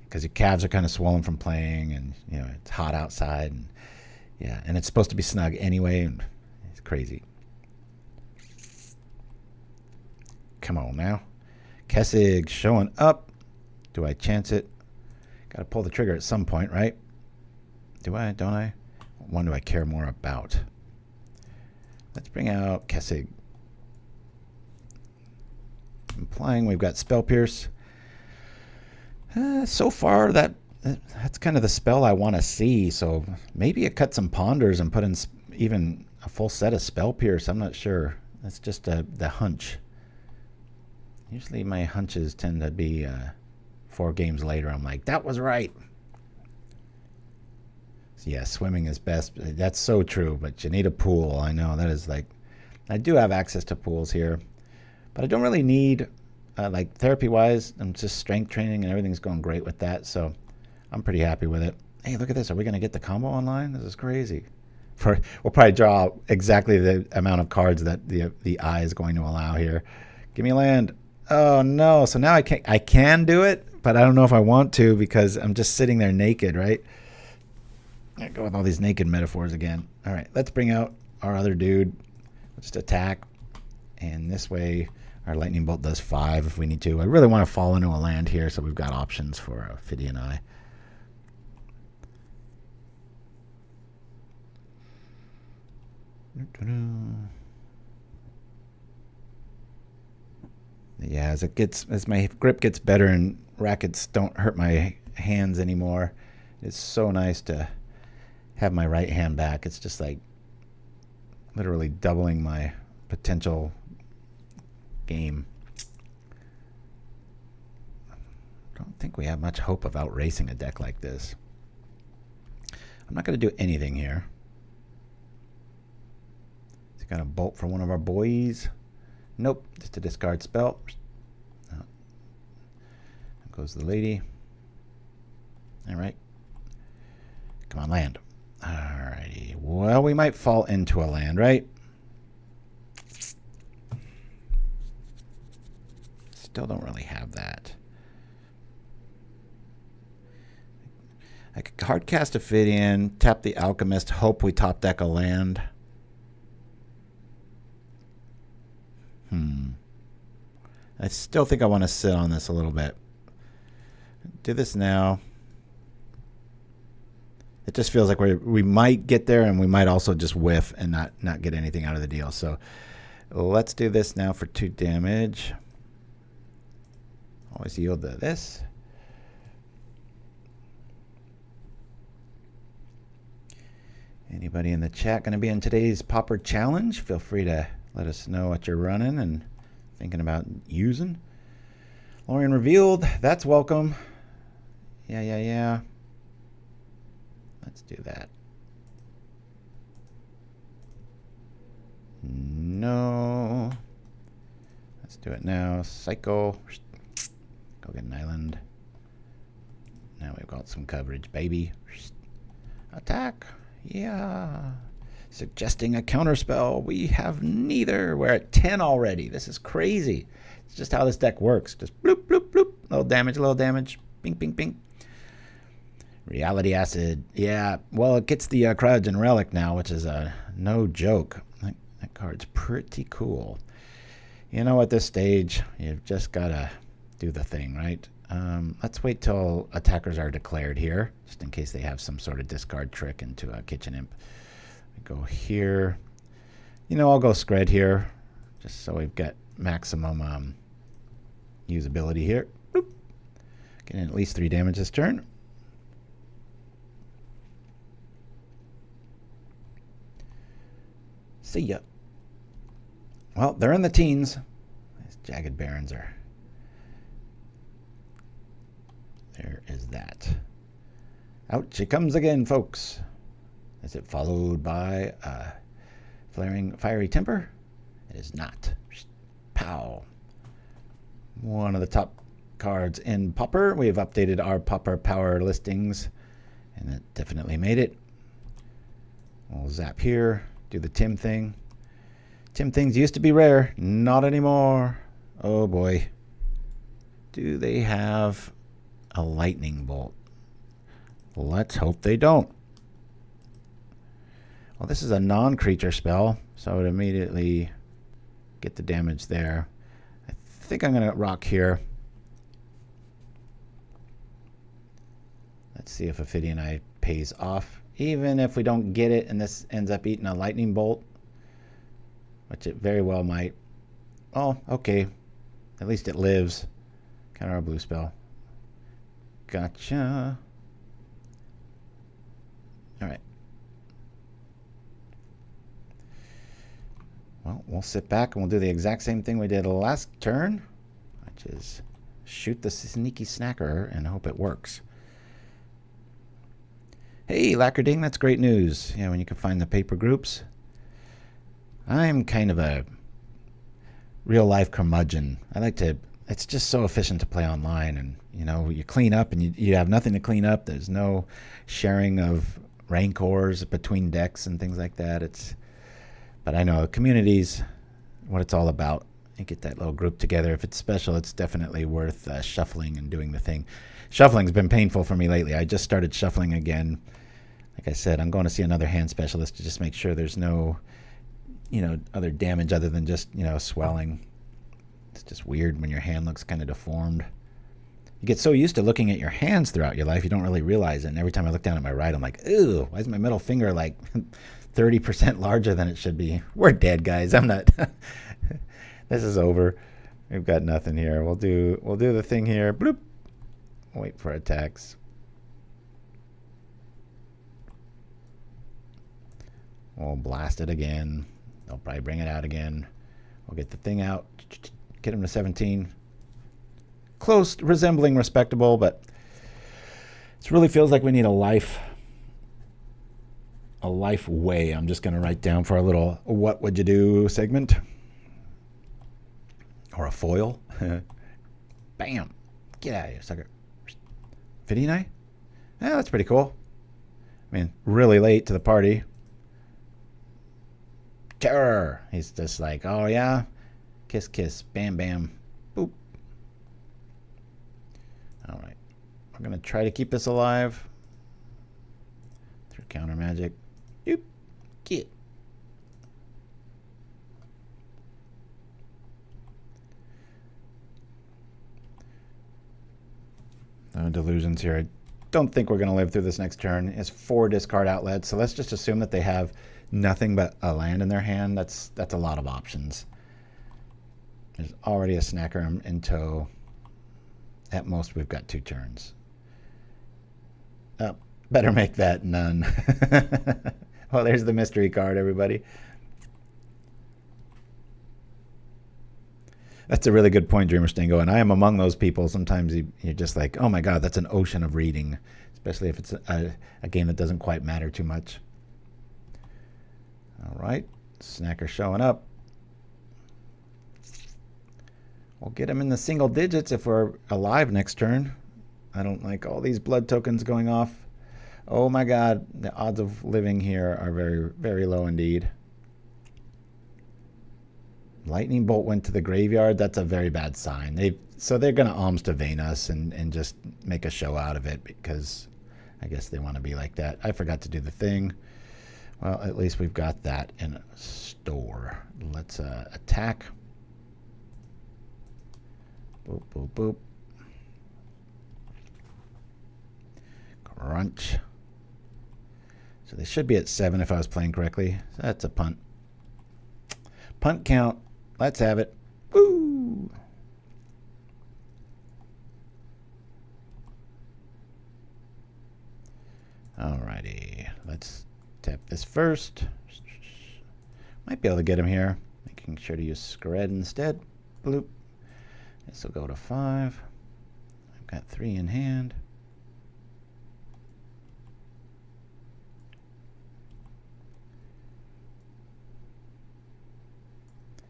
because your calves are kind of swollen from playing, and it's hot outside, and and it's supposed to be snug anyway, and it's crazy. Come on now, Kessig showing up. Do I chance it? Got to pull the trigger at some point, right? Do I? Don't I? One do I care more about? Let's bring out Kessig. Implying we've got Spell Pierce. So far, that's kind of the spell I want to see. So maybe it cut some Ponders and put in even a full set of Spell Pierce. I'm not sure. That's just the hunch. Usually my hunches tend to be 4 games later. I'm like, that was right. So yeah, swimming is best. That's so true, but you need a pool. I know that is like, I do have access to pools here, but I don't really need, like therapy-wise, I'm just strength training and everything's going great with that. So I'm pretty happy with it. Hey, look at this. Are we going to get the combo online? This is crazy. We'll probably draw exactly the amount of cards that the eye is going to allow here. Give me a land. Oh no! So now I can do it, but I don't know if I want to because I'm just sitting there naked, right? I go with all these naked metaphors again. All right, let's bring out our other dude. We'll just attack, and this way our lightning bolt does 5 if we need to. I really want to fall into a land here, so we've got options for Ophidian Eye. Yeah, as my grip gets better and rackets don't hurt my hands anymore, it's so nice to have my right hand back. It's just like literally doubling my potential game. I don't think we have much hope of outracing a deck like this. I'm not going to do anything here. Is it going to bolt for one of our boys? Nope, just a discard spell. Oh. There goes the lady. All right. Come on, land. Alrighty. Well, we might fall into a land, right? Still don't really have that. I could hard cast Ophidian, tap the Alchemist, hope we top deck a land. I still think I want to sit on this a little bit. Do this now. It just feels like we might get there, and we might also just whiff and not get anything out of the deal. So let's do this now for 2 damage. Always yield to this. Anybody in the chat going to be in today's Pauper challenge? Feel free to let us know what you're running and thinking about using. Lórien Revealed, that's welcome. Yeah. Let's do that. No. Let's do it now. Cycle. Go get an island. Now we've got some coverage, baby. Attack. Yeah. Suggesting a counterspell. We have neither. We're at 10 already. This is crazy. It's just how this deck works. Just bloop, bloop, bloop. Little damage. Bing, bing, bing. Reality Acid. Yeah, well, it gets the Cryogen Relic now, which is no joke. That card's pretty cool. You know, at this stage, you've just got to do the thing, right? Let's wait till attackers are declared here, just in case they have some sort of discard trick into a Kitchen Imp. We go here. You know, I'll go Skred here, just so we've got maximum usability here. Boop. Getting at least 3 damage this turn. See ya. Well, they're in the teens. These Jagged Barons are. There is that. Out she comes again, folks. Is it followed by a flaring fiery temper? It is not. Pow. One of the top cards in Pauper. We've updated our Pauper power listings, and it definitely made it. We'll zap here. Do the Tim thing. Tim things used to be rare. Not anymore. Oh boy. Do they have a lightning bolt? Let's hope they don't. Well, this is a non-creature spell, so I would immediately get the damage there. I think I'm going to rock here. Let's see if Ophidian Eye pays off. Even if we don't get it and this ends up eating a lightning bolt, which it very well might. Oh, okay. At least it lives. Counter our blue spell. Gotcha. Alright. Well, we'll sit back and we'll do the exact same thing we did last turn, which is shoot the sneaky snacker and hope it works. Hey, Lackerding, that's great news. Yeah, when you can find the paper groups. I'm kind of a real-life curmudgeon. I like to... It's just so efficient to play online, and, you know, you clean up and you have nothing to clean up. There's no sharing of rancors between decks and things like that. But I know community's what it's all about. You get that little group together. If it's special, it's definitely worth shuffling and doing the thing. Shuffling's been painful for me lately. I just started shuffling again. Like I said, I'm going to see another hand specialist to just make sure there's no, you know, other damage other than just, you know, swelling. It's just weird when your hand looks kind of deformed. You get so used to looking at your hands throughout your life, you don't really realize it. And every time I look down at my right, I'm like, ew, why is my middle finger like 30% larger than it should be? We're dead, guys. I'm not. This is over. We've got nothing here. We'll do the thing here. Bloop. Wait for attacks. We'll blast it again. They'll probably bring it out again. We'll get the thing out. Get him to 17. Close, resembling respectable, but it really feels like we need a life way. I'm just going to write down for a little what would you do segment. Or a foil. Bam. Get out of here, sucker. Ophidian Eye? Yeah, that's pretty cool. I mean, really late to the party. Terror. He's just like, oh yeah. Kiss, kiss. Bam, bam. Boop. All right. We're going to try to keep this alive. Through counter magic. Doop. Get. No delusions here. I don't think we're going to live through this next turn. It's 4 discard outlets, so let's just assume that they have nothing but a land in their hand. That's a lot of options. There's already a snacker in tow. At most, we've got 2 turns. Better make that none. Well, there's the mystery card, everybody. That's a really good point, Dreamer Stingo, and I am among those people. Sometimes you're just like, oh my god, that's an ocean of reading, especially if it's a game that doesn't quite matter too much. All right, snacker showing up. We'll get him in the single digits if we're alive next turn. I don't like all these blood tokens going off. Oh my god, the odds of living here are very, very low indeed. Lightning bolt went to the graveyard. That's a very bad sign. So they're going to alms to vein us and just make a show out of it because I guess they want to be like that. I forgot to do the thing. Well, at least we've got that in store. Let's attack. Boop, boop, boop. Crunch. So they should be at 7 if I was playing correctly. So that's a punt. Punt count. Let's have it. Woo! Alrighty. Let's tap this first. Might be able to get him here. Making sure to use Skred instead. Bloop. This will go to 5. I've got 3 in hand.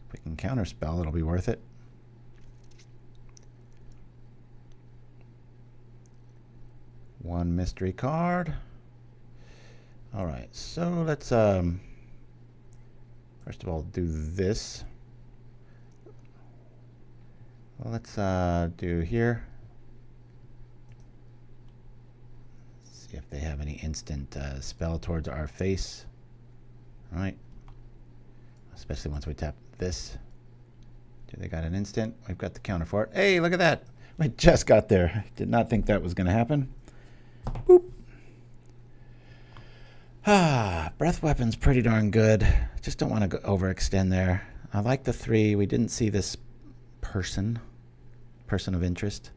If we can counterspell, it'll be worth it. One mystery card. All right, so let's first of all do this. Well, let's do here. See if they have any instant spell towards our face. All right. Especially once we tap this. Do they got an instant? We've got the counter for it. Hey, look at that. We just got there. Did not think that was going to happen. Boop. Breath weapon's pretty darn good. Just don't want to overextend there. I like the 3. We didn't see this person of interest.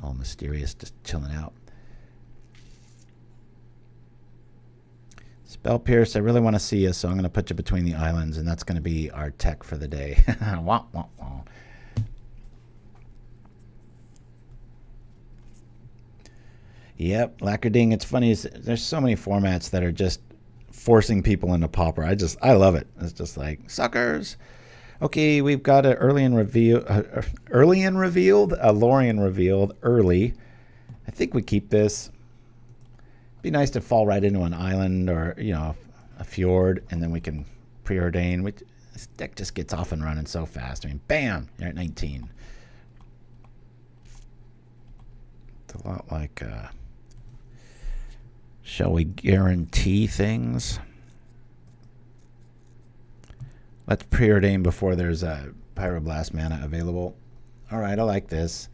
All mysterious, just chilling out. Spell Pierce, I really want to see you, so I'm going to put you between the islands, and that's going to be our tech for the day. Wah, wah, wah. Yep, Lacarding. It's funny. There's so many formats that are just forcing people into Pauper. I love it. It's just like, suckers. Okay, we've got a Lórien Revealed early. I think we keep this. Be nice to fall right into an island or, you know, a fjord, and then we can Preordain. This deck just gets off and running so fast. I mean, bam, you're at 19. It's a lot like, shall we guarantee things? Let's Preordain before there's a Pyroblast mana available. All right, I like this.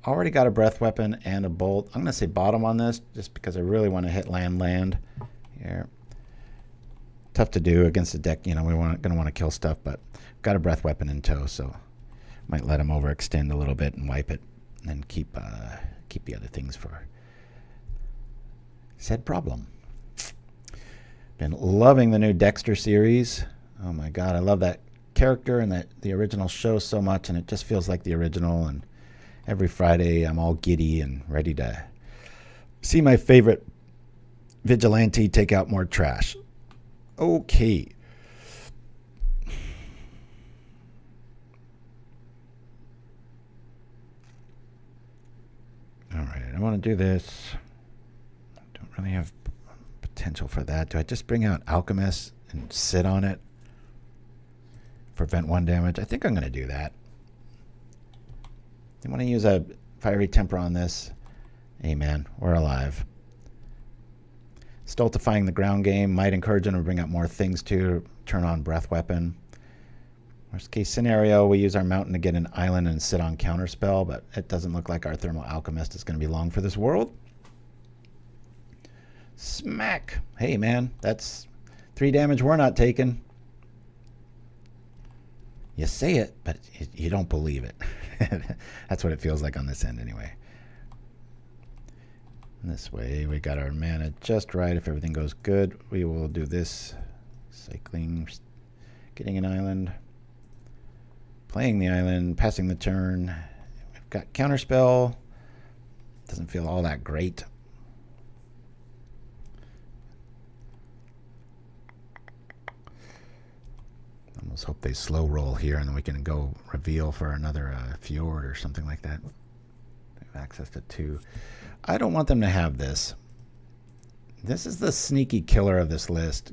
Already got a breath weapon and a bolt. I'm going to say bottom on this just because I really want to hit land here. Tough to do against the deck. You know, we're going to want to kill stuff, but got a breath weapon in tow, so might let him overextend a little bit and wipe it, and then keep the other things for said problem. Been loving the new Dexter series. Oh my god, I love that character and the original show so much, and it just feels like the original. And every Friday I'm all giddy and ready to see my favorite vigilante take out more trash. Okay. All right, I want to do this. I don't really have potential for that. Do I just bring out Alchemist and sit on it? Prevent 1 damage? I think I'm going to do that. I want to use a Fiery Temper on this. Hey man, we're alive. Stultifying the ground game. Might encourage him to bring out more things too. Turn on Breath Weapon. Worst case scenario, we use our mountain to get an island and sit on Counterspell, but it doesn't look like our Thermo-Alchemist is going to be long for this world. Smack. Hey man, that's 3 damage we're not taking. You say it, but you don't believe it. That's what it feels like on this end anyway. This way we got our mana just right. If everything goes good, we will do this. Cycling, getting an island, playing the island, passing the turn. We've got Counterspell. Doesn't feel all that great. Almost hope they slow roll here, and then we can go reveal for another fjord or something like that. They have access to 2. I don't want them to have this. This is the sneaky killer of this list.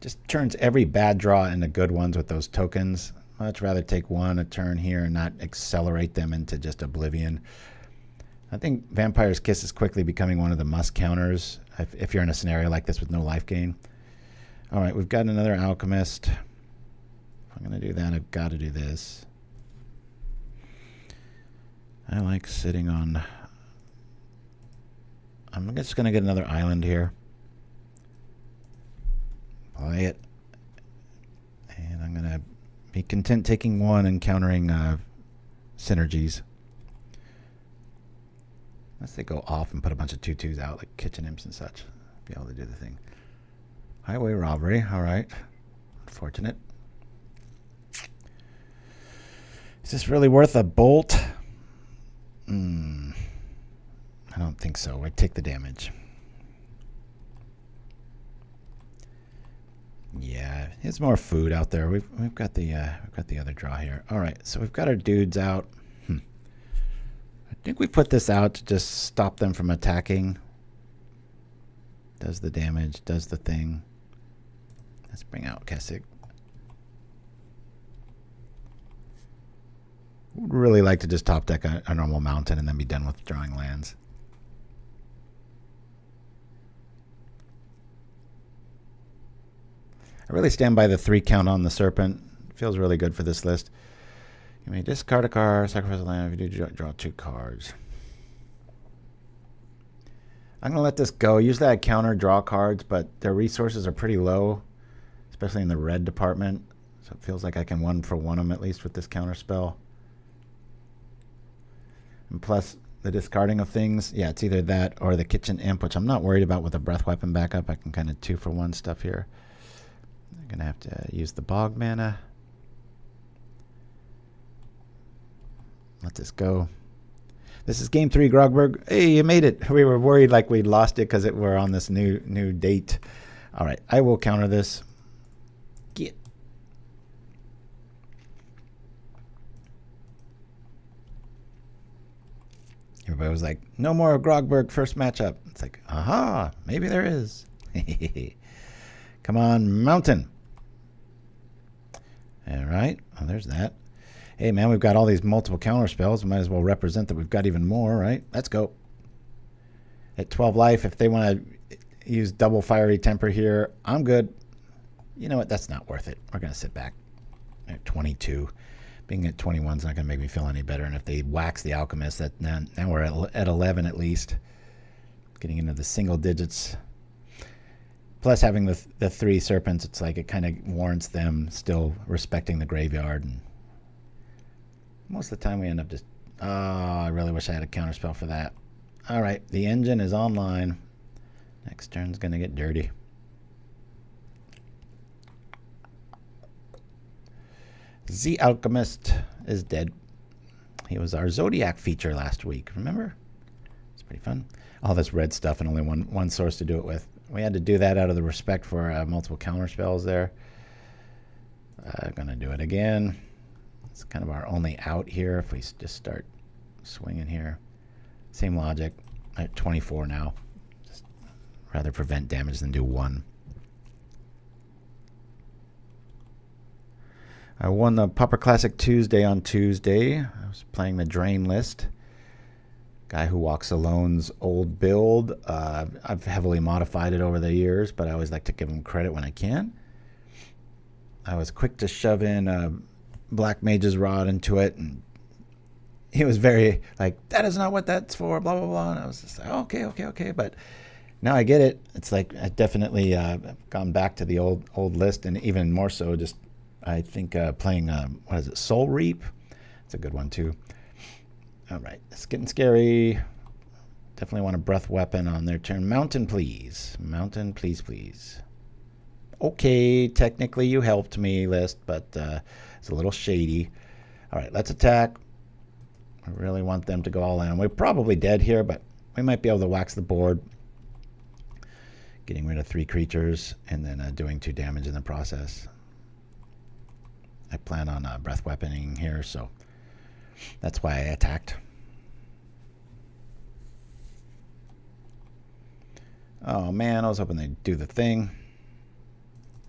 Just turns every bad draw into good ones with those tokens. Much rather take 1 a turn here and not accelerate them into just oblivion. I think Vampire's Kiss is quickly becoming one of the must counters if you're in a scenario like this with no life gain. All right, we've got another Alchemist. If I'm going to do that, I've got to do this. I like sitting on... I'm just going to get another island here. Play it. And I'm going to be content taking 1 and countering synergies. Unless they go off and put a bunch of 2/2s out, like kitchen imps and such. Be able to do the thing. Highway robbery. All right. Unfortunate. Is this really worth a bolt? I don't think so. I take the damage. Yeah, it's more food out there. We've got the other draw here. All right, so we've got our dudes out. I think we put this out to just stop them from attacking. Does the damage, does the thing. Let's bring out Kessig. Would really like to just top deck a normal mountain and then be done with drawing lands. I really stand by the 3 count on the Serpent. Feels really good for this list. You may discard a card, sacrifice a land if you do draw 2 cards. I'm going to let this go. Usually I counter draw cards, but their resources are pretty low, especially in the red department. So it feels like I can 1-for-1 them at least with this counterspell. And plus, the discarding of things, yeah, it's either that or the kitchen imp, which I'm not worried about with a breath weapon backup. I can kind of 2-for-1 stuff here. I'm going to have to use the bog mana. Let this go. This is game 3, Grogberg. Hey, you made it. We were worried like we lost it because we're on this new date. All right, I will counter this. Get. Everybody was like, no more Grogberg first matchup. It's like, aha, maybe there is. Come on, Mountain. All right, oh, there's that. Hey, man, we've got all these multiple counter spells. Might as well represent that we've got even more, right? Let's go. At 12 life, if they want to use double fiery temper here, I'm good. You know what? That's not worth it. We're going to sit back at 22. Being at 21 is not going to make me feel any better. And if they wax the Alchemist, that now we're at 11 at least. Getting into the single digits. Plus having the 3 serpents, it's like it kind of warrants them still respecting the graveyard. And most of the time we end up just, oh, I really wish I had a counterspell for that. All right, the engine is online. Next turn's going to get dirty. The Alchemist is dead. He was our Zodiac feature last week, remember? It's pretty fun. All this red stuff and only one source to do it with. We had to do that out of the respect for multiple counterspells there. Going to do it again. It's kind of our only out here if we just start swinging here. Same logic. I'm at 24 now. Just rather prevent damage than do 1. I won the Pauper Classic Tuesday on Tuesday. I was playing the Drain list. Guy Who Walks Alone's old build. I've heavily modified it over the years, but I always like to give him credit when I can. I was quick to shove in Black Mage's Rod into it, and he was very like, that is not what that's for, blah, blah, blah. And I was just like, okay. But now I get it. It's like I definitely gone back to the old list, and even more so just, I think, playing, what is it, Soul Reap? It's a good one, too. All right, it's getting scary. Definitely want a breath weapon on their turn. Mountain, please. Mountain, please, please. Okay, technically you helped me, list, but it's a little shady. All right, let's attack. I really want them to go all in. We're probably dead here, but we might be able to wax the board. Getting rid of 3 creatures and then doing 2 damage in the process. I plan on breath weaponing here, so that's why I attacked. Oh man, I was hoping they'd do the thing.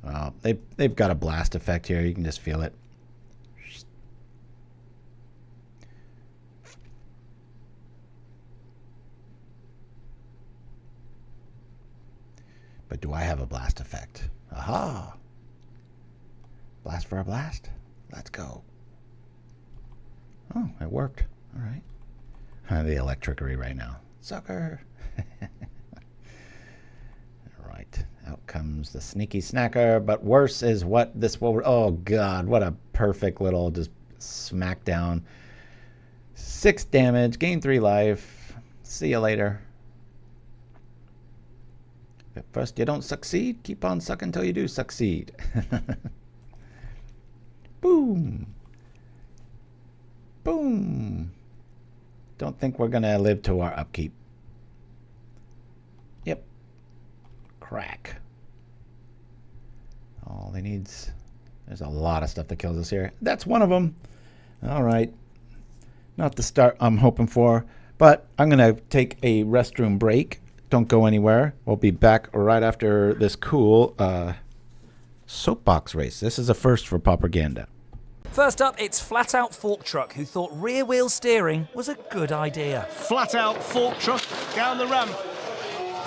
Well, they've got a blast effect here. You can just feel it. But do I have a blast effect? Aha! Blast for a blast? Let's go. Oh, it worked. All right. The electricity right now. Sucker! All right. Out comes the sneaky snacker, but worse is what this will... Oh, God. What a perfect little just smack down. 6 damage. Gain 3 life. See you later. If at first you don't succeed, keep on sucking until you do succeed. Boom. Boom. Don't think we're going to live to our upkeep. Yep. Crack. All they need's... There's a lot of stuff that kills us here. That's one of them. All right. Not the start I'm hoping for, but I'm going to take a restroom break. Don't go anywhere. We'll be back right after this cool soapbox race. This is a first for PauperGanda. First up, it's Flat Out Fork Truck, who thought rear wheel steering was a good idea. Flat out fork truck down the ramp.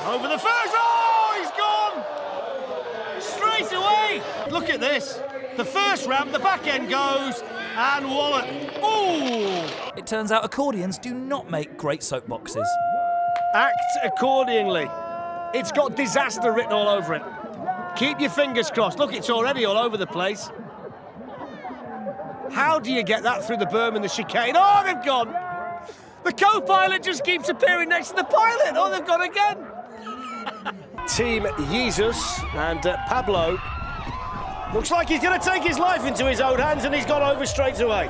Over the first. Oh, he's gone! Straight away! Look at this. The first ramp, the back end goes, and wallet. Ooh! It turns out accordions do not make great soapboxes. Act accordingly. It's got disaster written all over it. Keep your fingers crossed. Look, it's already all over the place. How do you get that through the berm and the chicane? Oh, they've gone. The co-pilot just keeps appearing next to the pilot. Oh, they've gone again. Team Jesus and Pablo. Looks like he's going to take his life into his own hands, and he's gone over straight away.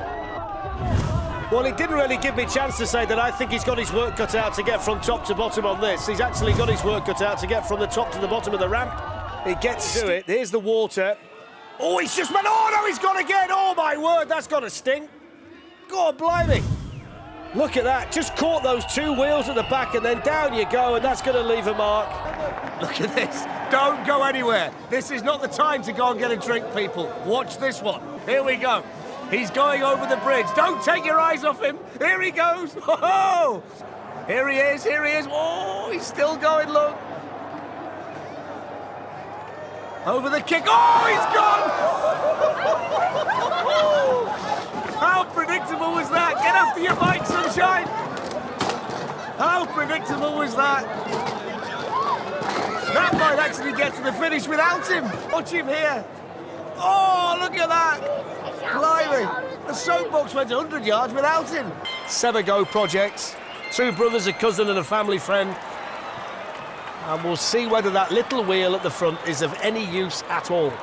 Well, it didn't really give me a chance to say that I think he's got his work cut out to get from top to bottom on this. He's actually got his work cut out to get from the top to the bottom of the ramp. He gets to it. Here's the water. Oh, he's just went. Oh, no, he's gone again. Oh, my word, that's got to sting. God, blimey. Look at that. Just caught those two wheels at the back, and then down you go, and that's going to leave a mark. Look at this. Don't go anywhere. This is not the time to go and get a drink, people. Watch this one. Here we go. He's going over the bridge. Don't take your eyes off him. Here he goes. Oh, here he is. Here he is. Oh, he's still going, look. Over the kick. Oh, he's gone. How predictable was that? Get after your bike, sunshine. How predictable was that? That might actually get to the finish without him. Watch him here. Oh, look at that. Blimey. The soapbox went 100 yards without him. Severgo projects. Two brothers, a cousin and a family friend. And we'll see whether that little wheel at the front is of any use at all.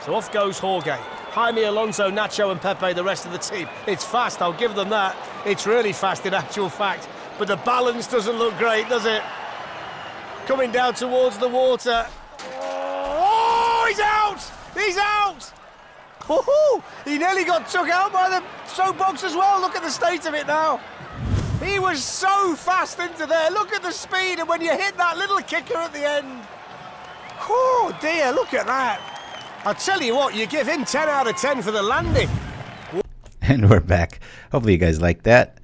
So off goes Jorge. Jaime, Alonso, Nacho and Pepe, the rest of the team. It's fast, I'll give them that. It's really fast in actual fact. But the balance doesn't look great, does it? Coming down towards the water. Oh, he's out! He's out! Oh, he nearly got took out by the soapbox as well. Look at the state of it now. He was so fast into there. Look at the speed, and when you hit that little kicker at the end. Oh dear, look at that. I'll tell you what, you give him 10 out of 10 for the landing. And we're back. Hopefully you guys like that.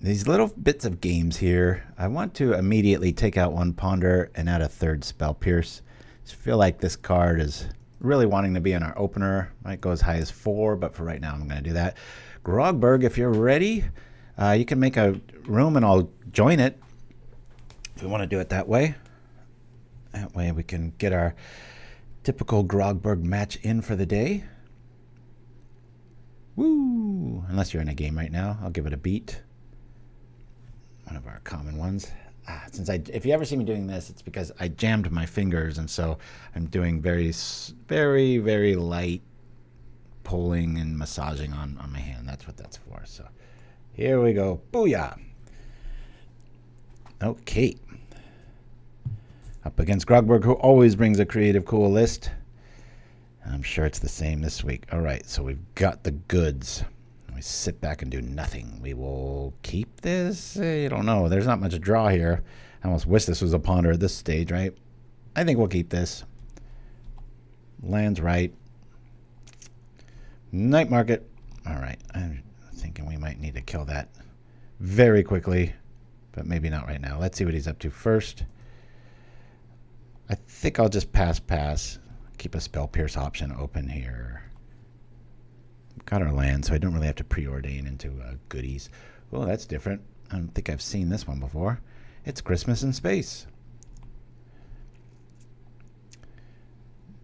These little bits of games here. I want to immediately take out one Ponder and add a third Spell Pierce. I feel like this card is really wanting to be in our opener. Might go as high as 4, but for right now I'm going to do that. Grogberg, if you're ready, you can make a room and I'll join it if we want to do it that way. That way we can get our typical Grogberg match in for the day. Woo! Unless you're in a game right now, I'll give it a beat. One of our common ones. If you ever see me doing this, it's because I jammed my fingers, and so I'm doing very, very light pulling and massaging on my hand. That's what that's for. So here we go. Booyah! Okay. Up against Grogberg, who always brings a creative, cool list. I'm sure it's the same this week. All right, so we've got the goods. We sit back and do nothing. We will keep this. I don't know. There's not much draw here. I almost wish this was a Ponder at this stage, right? I think we'll keep this. Lands right. Night market. All right. I'm thinking we might need to kill that very quickly, but maybe not right now. Let's see what he's up to first. I think I'll just pass. Keep a Spell Pierce option open here. Got our land, so I don't really have to preordain into goodies. Oh, that's different. I don't think I've seen this one before. It's Christmas in Space.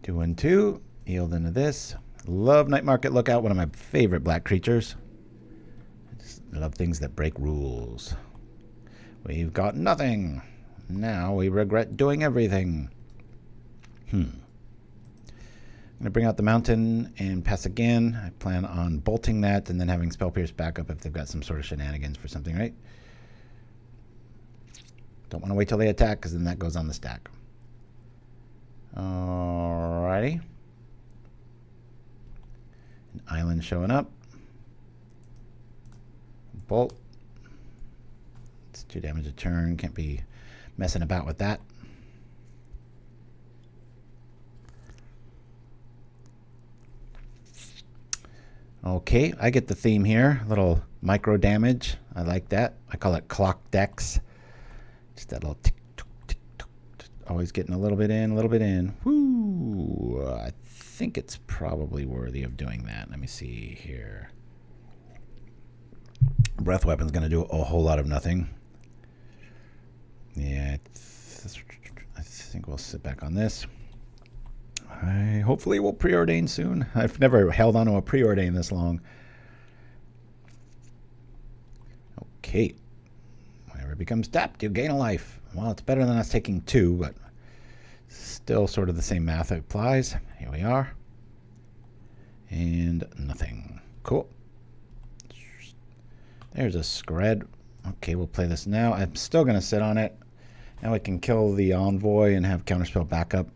2/2. Yield into this. Love Night Market Lookout, one of my favorite black creatures. I just love things that break rules. We've got nothing. Now we regret doing everything. I'm going to bring out the mountain and pass again. I plan on bolting that and then having Spell Pierce back up if they've got some sort of shenanigans for something, right? Don't want to wait till they attack because then that goes on the stack. Alrighty. An island showing up. Bolt. It's 2 damage a turn. Can't be messing about with that. Okay, I get the theme here. A little micro damage. I like that. I call it clock decks. Just that little tick, tick, tick, tick, tick. Always getting a little bit in, a little bit in. Woo! I think it's probably worthy of doing that. Let me see here. Breath Weapon's going to do a whole lot of nothing. Yeah, I think we'll sit back on this. Hopefully we'll preordain soon. I've never held on to a preordain this long. Okay. Whenever it becomes tapped, you gain a life. Well, it's better than us taking 2, but still sort of the same math applies. Here we are. And nothing. Cool. There's a Skred. Okay, we'll play this now. I'm still going to sit on it. Now I can kill the Envoy and have Counterspell backup.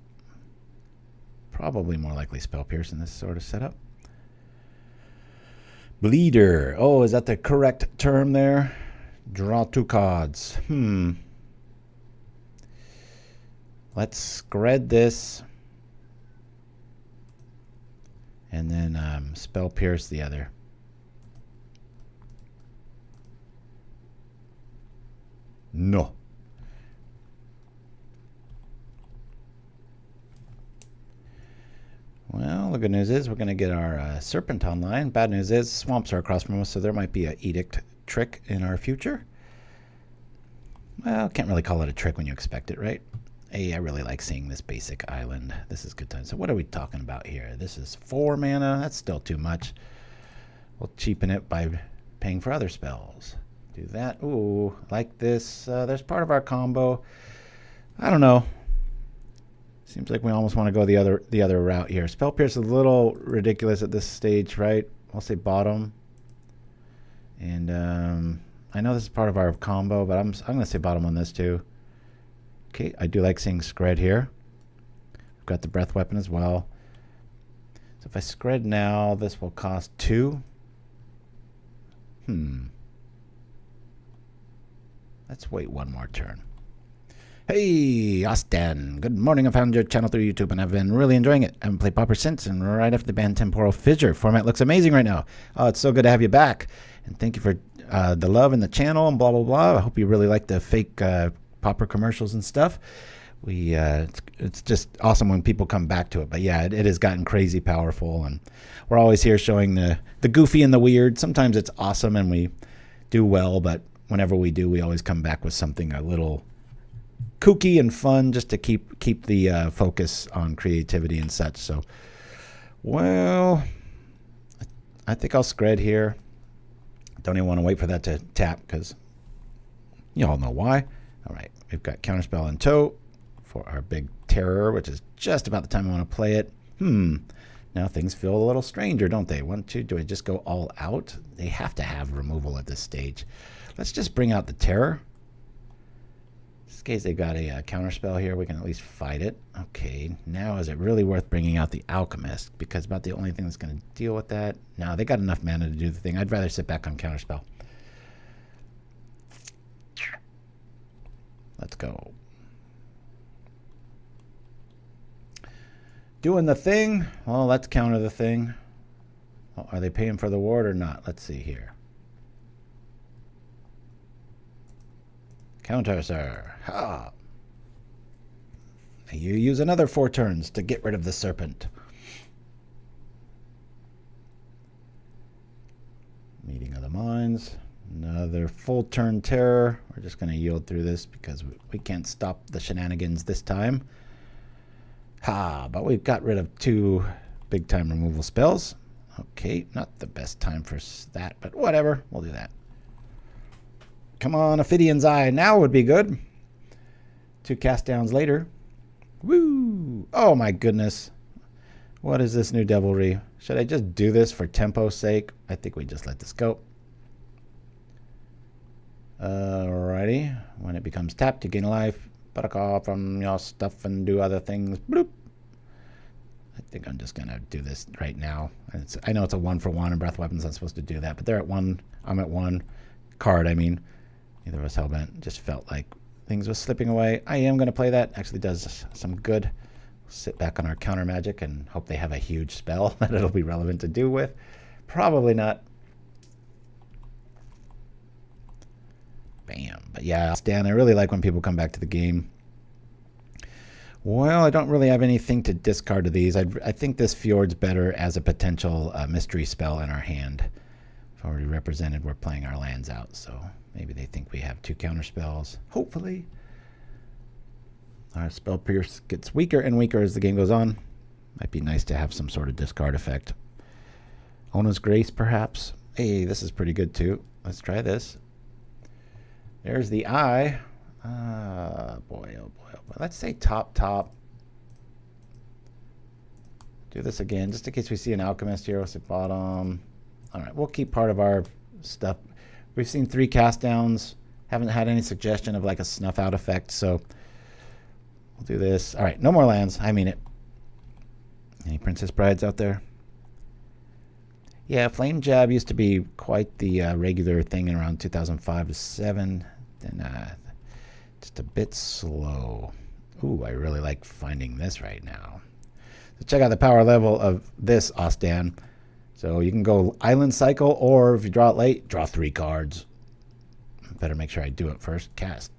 Probably more likely Spell Pierce in this sort of setup. Bleeder. Oh, is that the correct term there? Draw 2 cards. Let's Skred this. And then Spell Pierce the other. No. Well, the good news is we're going to get our Serpent online. Bad news is swamps are across from us, so there might be an Edict trick in our future. Well, can't really call it a trick when you expect it, right? Hey, I really like seeing this basic island. This is good time. So what are we talking about here? This is 4 mana. That's still too much. We'll cheapen it by paying for other spells. Do that. Ooh, like this. There's part of our combo. I don't know. Seems like we almost want to go the other route here. Spell Pierce is a little ridiculous at this stage, right? I'll say bottom. And I know this is part of our combo, but I'm going to say bottom on this too. Okay, I do like seeing Skred here. We've got the breath weapon as well. So if I Skred now, this will cost 2. Let's wait one more turn. Hey, Austin. Good morning. I found your channel through YouTube, and I've been really enjoying it. I haven't played Pauper since, and right after the ban Temporal Fissure. Format looks amazing right now. Oh, it's so good to have you back. And thank you for the love in the channel and blah, blah, blah. I hope you really like the fake Pauper commercials and stuff. It's just awesome when people come back to it. But yeah, it has gotten crazy powerful, and we're always here showing the goofy and the weird. Sometimes it's awesome and we do well, but whenever we do, we always come back with something a little kooky and fun, just to keep the focus on creativity and such. So, well, I think I'll Skred here. Don't even want to wait for that to tap, because you all know why. All right, we've got Counterspell in tow for our big terror, which is just about the time I want to play it. Now things feel a little stranger, don't they? Do I just go all out? They have to have removal at this stage. Let's just bring out the terror. In this case, they got a counterspell here. We can at least fight it. Okay, now is it really worth bringing out the Alchemist? Because about the only thing that's going to deal with that. No, they got enough mana to do the thing. I'd rather sit back on counterspell. Let's go. Doing the thing. Well, let's counter the thing. Oh, are they paying for the ward or not? Let's see here. Counter, sir. Ha! You use another 4 turns to get rid of the serpent. Meeting of the Minds. Another full turn terror. We're just going to yield through this because we can't stop the shenanigans this time. Ha! But we've got rid of 2 big time removal spells. Okay, not the best time for that, but whatever. We'll do that. Come on, Ophidian's Eye. Now would be good. 2 cast downs later. Woo! Oh my goodness. What is this new devilry? Should I just do this for tempo's sake? I think we just let this go. Alrighty. When it becomes tapped, you gain a life. Back off from your stuff and do other things. Bloop. I think I'm just going to do this right now. I know it's a 1-for-1 and breath weapons. I'm supposed to do that, but they're at 1. I'm at 1 card, I mean. Neither of us hellbent. Just felt like things were slipping away. I am going to play that. Actually does some good. Sit back on our counter magic and hope they have a huge spell that it'll be relevant to do with. Probably not. Bam. But yeah, Stan, I really like when people come back to the game. Well, I don't really have anything to discard to these. I think this Fjord's better as a potential mystery spell in our hand. I've already represented we're playing our lands out, so maybe they think we have 2 counter spells. Hopefully. Our Spell Pierce gets weaker and weaker as the game goes on. Might be nice to have some sort of discard effect. Ona's Grace, perhaps. Hey, this is pretty good too. Let's try this. There's the eye. Boy, oh boy, oh boy. Let's say top. Do this again, just in case we see an Alchemist here. We'll say bottom. All right, we'll keep part of our stuff. We've seen 3 cast downs. Haven't had any suggestion of like a snuff out effect, so we'll do this. All right, no more lands. I mean it. Any Princess Brides out there? Yeah, Flame Jab used to be quite the regular thing in around 2005 to 7. Then just a bit slow. Ooh, I really like finding this right now. So check out the power level of this Ostan. So you can go Island Cycle, or if you draw it late, draw 3 cards. Better make sure I do it first. Cast.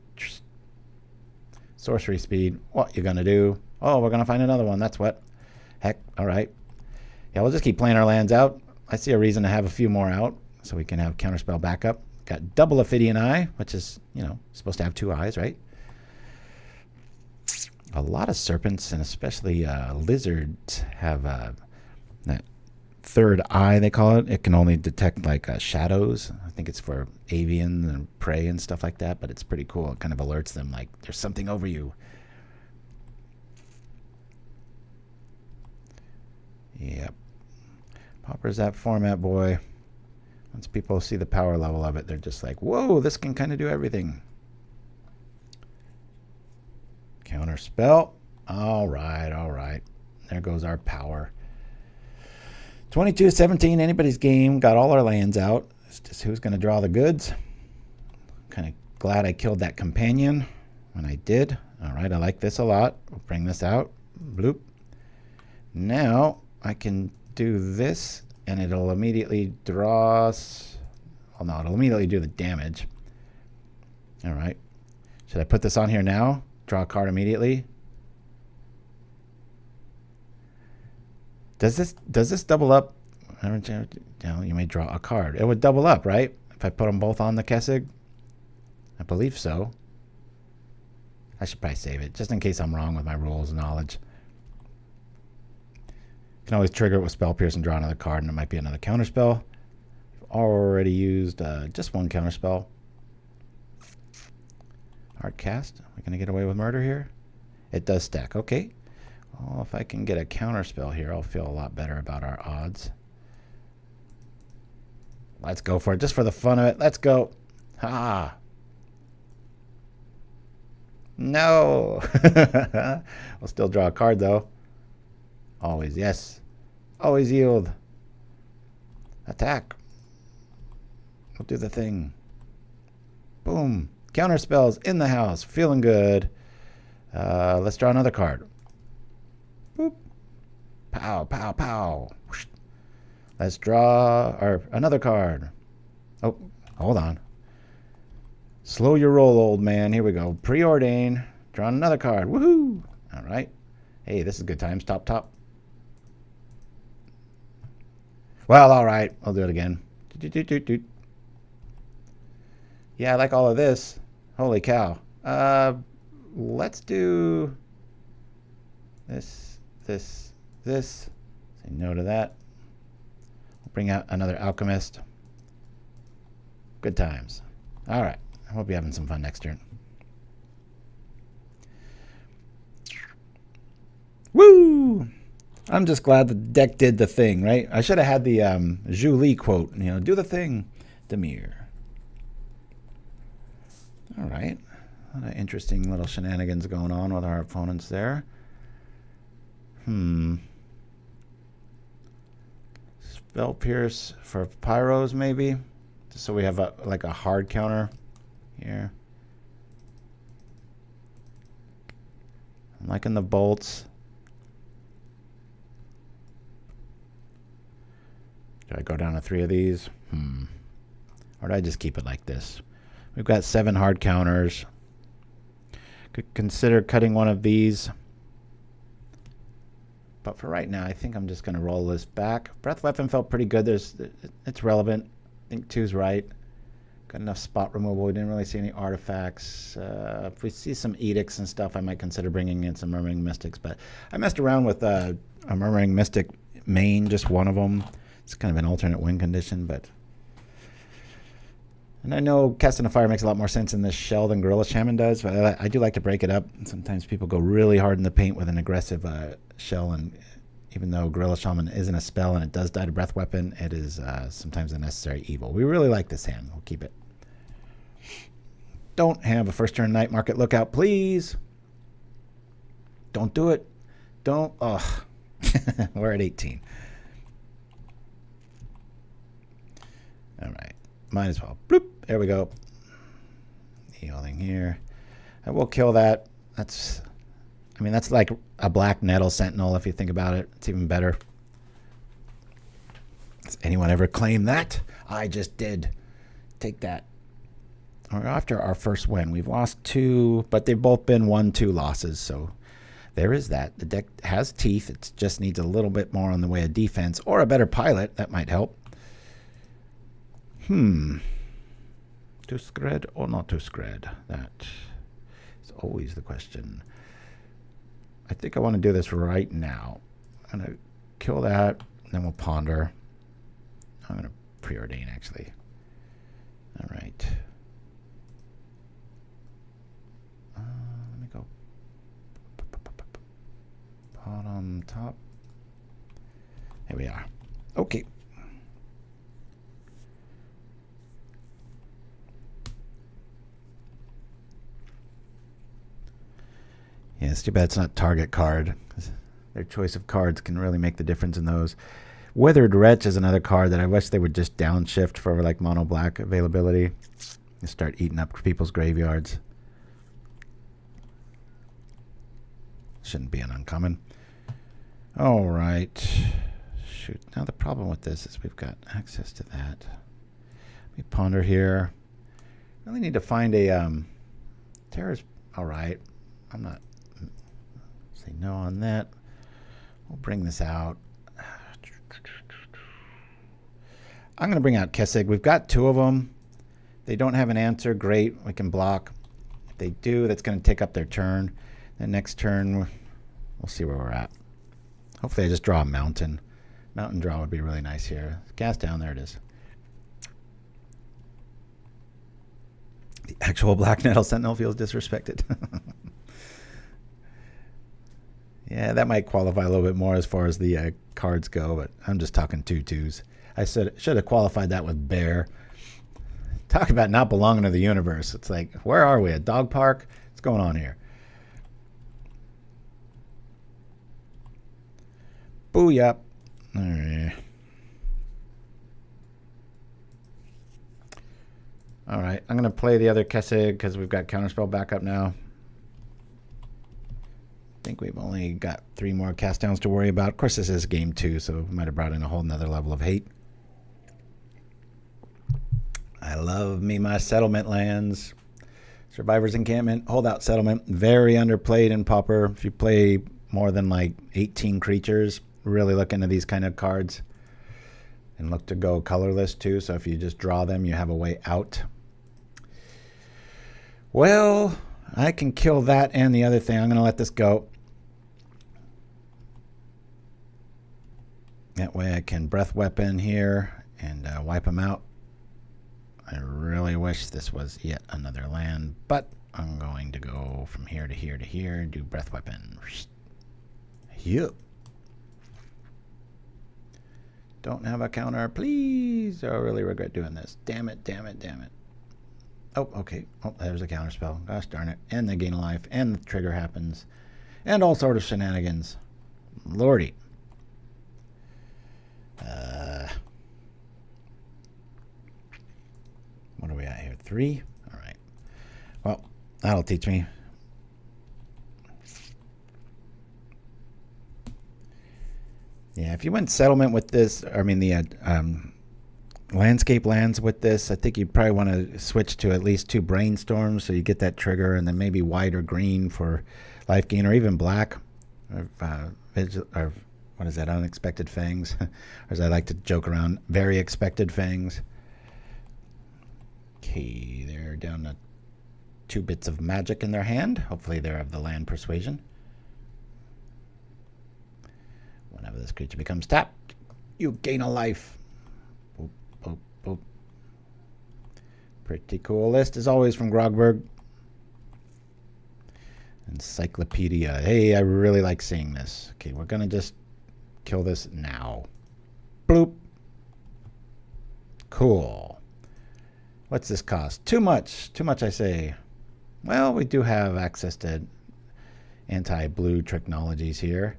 Sorcery speed. What you gonna do? Oh, we're gonna find another one. That's what. Heck, all right. Yeah, we'll just keep playing our lands out. I see a reason to have a few more out so we can have Counterspell backup. Got double Ophidian Eye, which is, you know, supposed to have 2 eyes, right? A lot of serpents, and especially lizards, have that 3rd eye, they call it. It can only detect like shadows. I think it's for avian and prey and stuff like that, but it's pretty cool. It kind of alerts them like there's something over you. Yep. Pauper's that format, boy. Once people see the power level of it, they're just like, whoa, this can kind of do everything. Counterspell. All right. There goes our power. 22-17, anybody's game. Got all our lands out. It's just who's going to draw the goods. Kind of glad I killed that companion when I did. All right, I like this a lot. We'll bring this out. Bloop. Now I can do this, and it'll immediately draw us. Well, no, it'll immediately do the damage. All right. Should I put this on here now? Draw a card immediately. Does this double up? You may draw a card. It would double up, right? If I put them both on the Kessig? I believe so. I should probably save it, just in case I'm wrong with my rules knowledge. Can always trigger it with Spell Pierce and draw another card, and it might be another Counterspell. I've already used just 1 Counterspell. Hard cast. Are we going to get away with murder here? It does stack. Okay. Well, if I can get a Counterspell here, I'll feel a lot better about our odds. Let's go for it, just for the fun of it. Let's go. Ha! No! We'll still draw a card, though. Always, yes. Always yield. Attack. We'll do the thing. Boom. Counterspells in the house. Feeling good. Let's draw another card. Boop. Pow, pow, pow. Whoosh. Let's draw another card. Oh, hold on. Slow your roll, old man. Here we go. Preordain. Drawing another card. Woohoo! All right. Hey, this is good times. Top. Well, all right. I'll do it again. Yeah, I like all of this. Holy cow. Let's do this. Say no to that. We'll bring out another Alchemist. Good times. All right. We'll be having some fun next turn. Woo! I'm just glad the deck did the thing, right? I should have had the Julie quote, do the thing, Demir. All right. A lot of interesting little shenanigans going on with our opponents there. Spell Pierce for Pyros, maybe? Just so we have like a hard counter here. I'm liking the bolts. Do I go down to 3 of these? Or do I just keep it like this? We've got 7 hard counters. Could consider cutting one of these. But for right now, I think I'm just going to roll this back. Breath Weapon felt pretty good. It's relevant. I think 2's right. Got enough spot removal. We didn't really see any artifacts. If we see some edicts and stuff, I might consider bringing in some Murmuring Mystics. But I messed around with a Murmuring Mystic main, just one of them. It's kind of an alternate win condition, but... And I know Casting a Fire makes a lot more sense in this shell than Gorilla Shaman does, but I do like to break it up. Sometimes people go really hard in the paint with an aggressive shell, and even though Gorilla Shaman isn't a spell and it does die to Breath Weapon, it is sometimes a necessary evil. We really like this hand. We'll keep it. Don't have a first turn night market lookout, please. Don't do it. Don't. Ugh. We're at 18. All right. Might as well. Bloop. There we go. Healing here. I will kill that. That's... I mean, that's like a black nettle sentinel if you think about it. It's even better. Does anyone ever claim that? I just did. Take that. We're after our first win. We've lost 2, but they've both been 1-2 losses, so there is that. The deck has teeth. It just needs a little bit more on the way of defense or a better pilot. That might help. To Skred or not to Skred? That is always the question. I think I want to do this right now. I'm going to kill that, and then we'll ponder. I'm going to preordain, actually. All right. Let me go bottom, top. Here we are. Okay. Yeah, it's too bad it's not target card. Their choice of cards can really make the difference in those. Withered Wretch is another card that I wish they would just downshift for like mono black availability. And start eating up people's graveyards. Shouldn't be an uncommon. All right. Shoot. Now the problem with this is we've got access to that. We ponder here. Really need to find a Terror's all right. I'm not say no on that. We'll bring this out. I'm going to bring out Kessig. We've got 2 of them. They don't have an answer. Great. We can block. If they do, that's going to take up their turn. Then next turn, we'll see where we're at. Hopefully I just draw a mountain. Mountain draw would be really nice here. Cast down. There it is. The actual Black Nettle Sentinel feels disrespected. Yeah, that might qualify a little bit more as far as the cards go, but I'm just talking 2/2s. I should have qualified that with Bear. Talk about not belonging to the universe. It's like, where are we? A dog park? What's going on here? Booyah. All right. All right. I'm going to play the other Kessig because we've got Counterspell back up now. I think we've only got 3 more cast downs to worry about. Of course, this is game 2, so we might have brought in a whole nother level of hate. I love me my settlement lands. Survivor's Encampment, Holdout Settlement, very underplayed in Pauper. If you play more than like 18 creatures, really look into these kind of cards. And look to go colorless too, so if you just draw them, you have a way out. Well, I can kill that and the other thing. I'm going to let this go. That way I can Breath Weapon here and wipe them out. I really wish this was yet another land, but I'm going to go from here to here to here, do Breath Weapon. Yep. Don't have a counter, please. I really regret doing this. Damn it, damn it, damn it. Oh, okay. Oh, there's a counter spell. Gosh darn it. And they gain a life, and the trigger happens. And all sort of shenanigans. Lordy. What are we at here? 3? All right. Well, that'll teach me. Yeah, if you went settlement with this, I mean the landscape lands with this, I think you'd probably want to switch to at least 2 brainstorms so you get that trigger, and then maybe white or green for life gain, or even black, or what is that, unexpected fangs, or as I like to joke around, very expected fangs. Okay, they're down to 2 bits of magic in their hand. Hopefully they're of the land persuasion. Whenever this creature becomes tapped, you gain a life. Boop, boop, boop. Pretty cool list as always from Grogberg. Encyclopedia. Hey, I really like seeing this. Okay, we're going to just kill this now. Bloop. Cool. What's this cost? Too much. Too much, I say. Well, we do have access to anti-blue technologies here.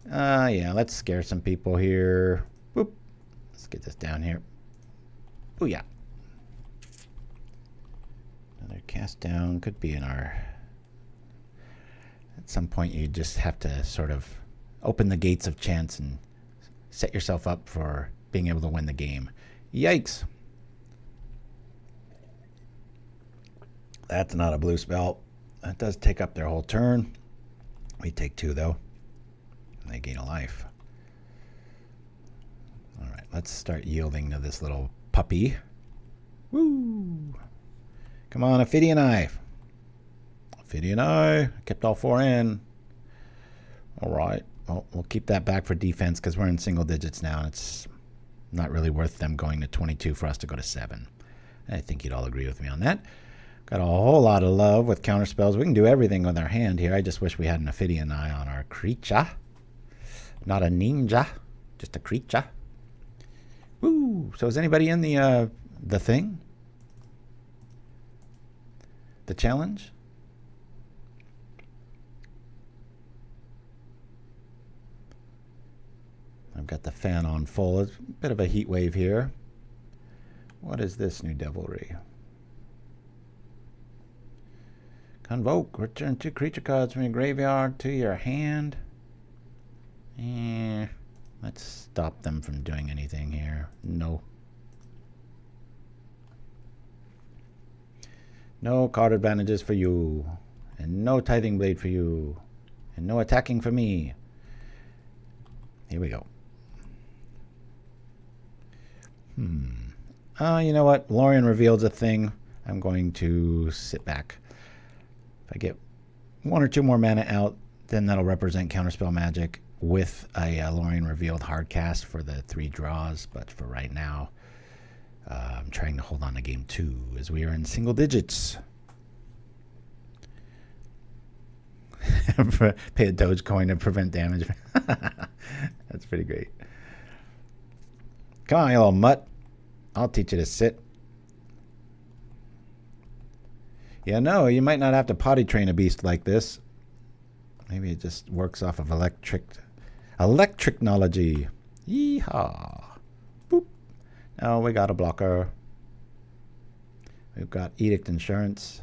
Yeah, let's scare some people here. Boop. Let's get this down here. Oh, yeah. Another cast down. Could be in our... At some point, you just have to sort of open the gates of chance and set yourself up for being able to win the game. Yikes. That's not a blue spell. That does take up their whole turn. We take 2, though. And they gain a life. All right, let's start yielding to this little puppy. Woo! Come on, Ophidian Eye. Ophidian Eye. Kept all 4 in. All right. Well, we'll keep that back for defense because we're in single digits now, and it's not really worth them going to 22 for us to go to 7. I think you'd all agree with me on that. Got a whole lot of love with counterspells. We can do everything with our hand here. I just wish we had an Ophidian Eye on our creature. Not a ninja, just a creature. Woo! So is anybody in the thing? The challenge? I've got the fan on full. It's a bit of a heat wave here. What is this new devilry? Convoke. Return 2 creature cards from your graveyard to your hand. Let's stop them from doing anything here. No. No card advantages for you. And no Tithing Blade for you. And no attacking for me. Here we go. You know what? Lórien Revealed's a thing. I'm going to sit back. If I get 1 or 2 more mana out, then that'll represent Counterspell Magic with a Lórien Revealed hard cast for the 3 draws. But for right now, I'm trying to hold on to game 2 as we are in single digits. Pay a Dogecoin to prevent damage. That's pretty great. Come on, you little mutt. I'll teach you to sit. Yeah, no, you might not have to potty train a beast like this. Maybe it just works off of electricnology. Yeehaw. Boop. No, we got a blocker. We've got Edict Insurance.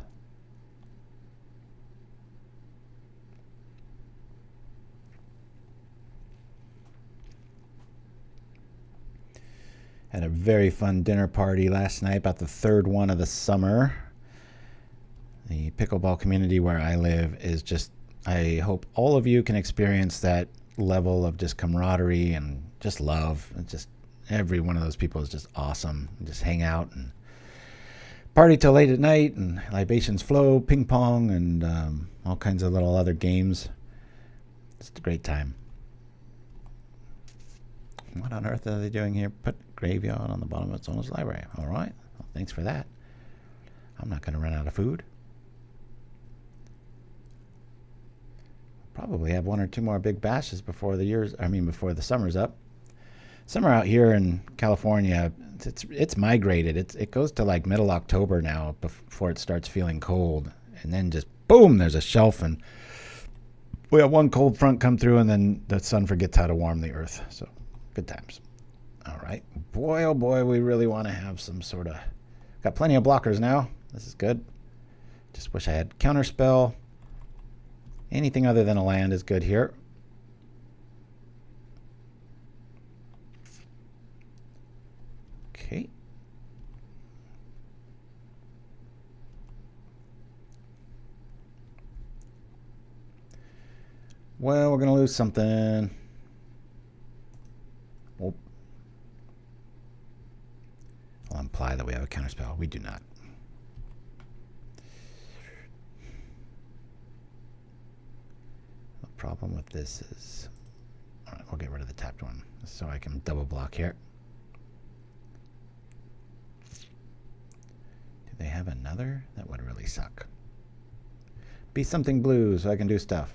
Had a very fun dinner party last night, about the 3rd one of the summer. The pickleball community where I live is just, I hope all of you can experience that level of just camaraderie and just love. It's just, every one of those people is just awesome. Just hang out and party till late at night, and libations flow, ping pong, and all kinds of little other games. It's a great time. What on earth are they doing here? Put graveyard on the bottom of its own library. All right. Well, thanks for that. I'm not going to run out of food. Probably have 1 or 2 more big bashes before before the summer's up. Summer out here in California, it's migrated. It goes to like middle October now before it starts feeling cold, and then just boom, there's a shelf, and we have one cold front come through, and then the sun forgets how to warm the earth. So good times. All right, boy, oh boy, we really want to have some sort of. Got plenty of blockers now. This is good. Just wish I had counterspell. Anything other than a land is good here. Okay. Well, we're going to lose something. Oh. I'll apply that we have a counterspell. We do not. The problem with this is... Alright, we'll get rid of the tapped one so I can double block here. Do they have another? That would really suck. Be something blue so I can do stuff.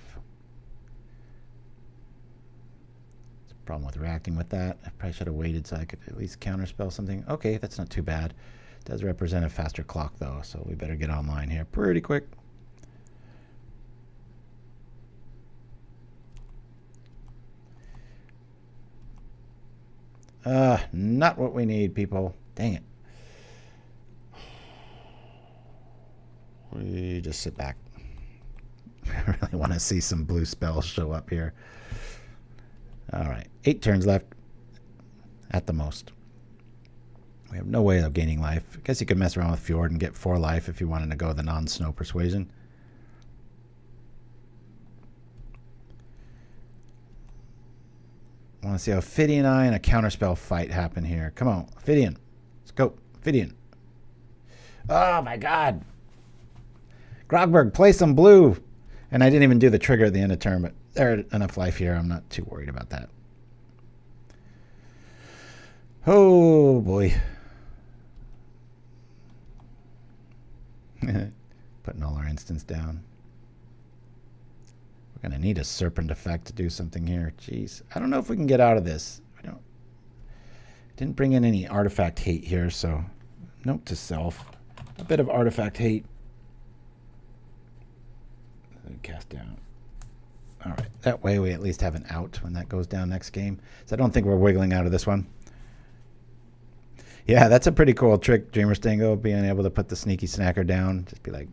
There's a problem with reacting with that. I probably should have waited so I could at least counterspell something. Okay, that's not too bad. It does represent a faster clock though, so we better get online here pretty quick. Not what we need, people. Dang it. We just sit back. I really want to see some blue spells show up here. Alright, 8 turns left at the most. We have no way of gaining life. I guess you could mess around with Fjord and get 4 life if you wanted to go the non-snow persuasion. I want to see a Ophidian Eye and a Counterspell fight happen here. Come on, Ophidian. Let's go, Ophidian. Oh my god. Grogberg, play some blue. And I didn't even do the trigger at the end of turn, but there's enough life here. I'm not too worried about that. Oh boy. Putting all our instants down. We're going to need a serpent effect to do something here. Jeez. I don't know if we can get out of this. Didn't bring in any artifact hate here, so note to self. A bit of artifact hate. Cast down. Alright, that way we at least have an out when that goes down next game. So I don't think we're wiggling out of this one. Yeah, that's a pretty cool trick, Dreamer Stingo, being able to put the sneaky snacker down. Just be like,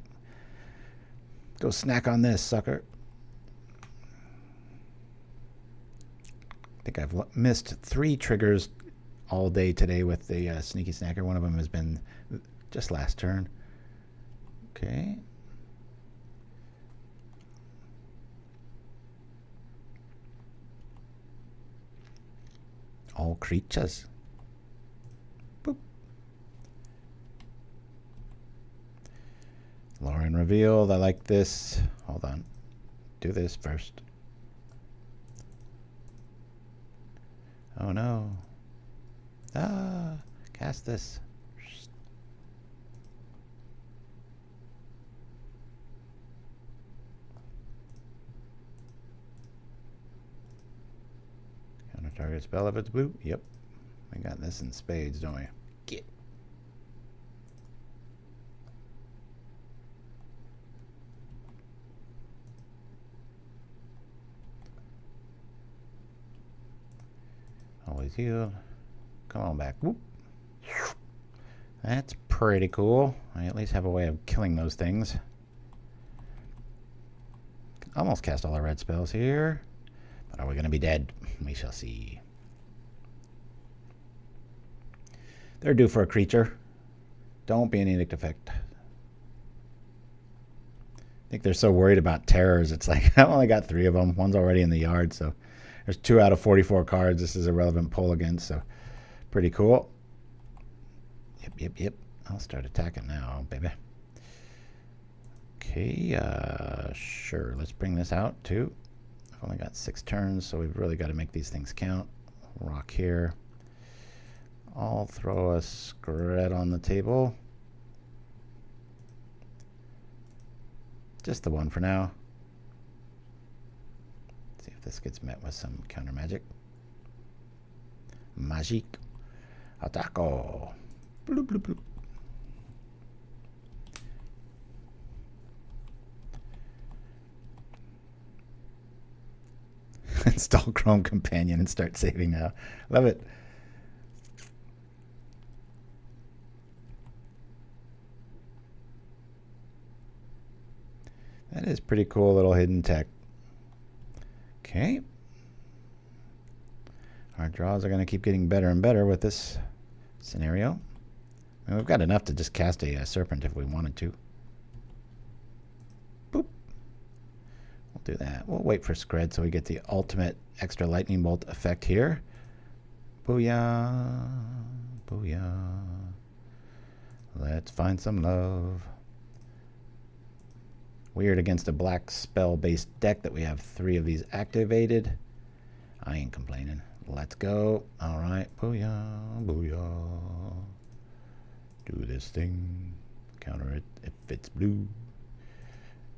go snack on this, sucker. I think I've missed 3 triggers all day today with the sneaky snacker. One of them has been just last turn. Okay. All creatures. Boop. Lórien Revealed. I like this. Hold on. Do this first. Oh no. Ah, cast this. Counter target spell if it's blue. Yep. We got this in spades, don't we? Get. Always heal. Come on back. Whoop. That's pretty cool. I at least have a way of killing those things. Almost cast all our red spells here. But are we going to be dead? We shall see. They're due for a creature. Don't be an edict effect. I think they're so worried about terrors. It's like, I've only got 3 of them. One's already in the yard, so there's 2 out of 44 cards this is a relevant pull against, so pretty cool. Yep. I'll start attacking now, baby. Okay, sure. Let's bring this out, too. I've only got 6 turns, so we've really got to make these things count. Rock here. I'll throw a Skred on the table. Just the one for now. See if this gets met with some counter magic. Magic. Attacco. Bloop, bloop, bloop. Install Chrome Companion and start saving now. Love it. That is pretty cool little hidden tech. Okay. Our draws are going to keep getting better and better with this scenario. And we've got enough to just cast a serpent if we wanted to. Boop. We'll do that. We'll wait for Skred so we get the ultimate extra lightning bolt effect here. Booyah. Booyah. Let's find some love. Weird against a black spell-based deck that we have 3 of these activated. I ain't complaining. Let's go. All right. Booyah, booyah. Do this thing. Counter it if it's blue.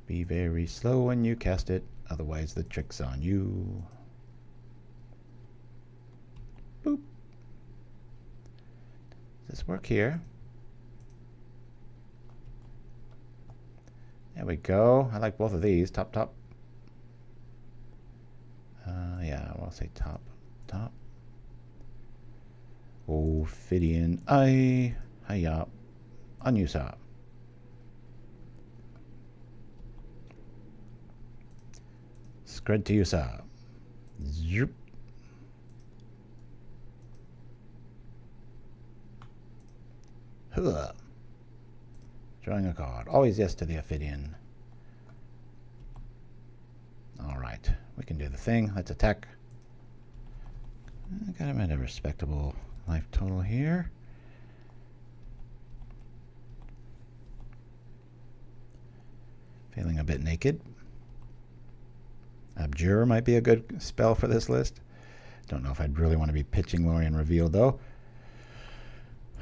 Be very slow when you cast it. Otherwise, the trick's on you. Boop. Does this work here? There we go. I like both of these. Top, top. Yeah, I'll say top, top. Ophidian Eye. Hiya. Unusa. Skred to Usa. Zoop. Huh. Drawing a card. Always yes to the Ophidian. Alright. We can do the thing. Let's attack. I got him at a respectable life total here. Feeling a bit naked. Abjure might be a good spell for this list. Don't know if I'd really want to be pitching Lórien Revealed though.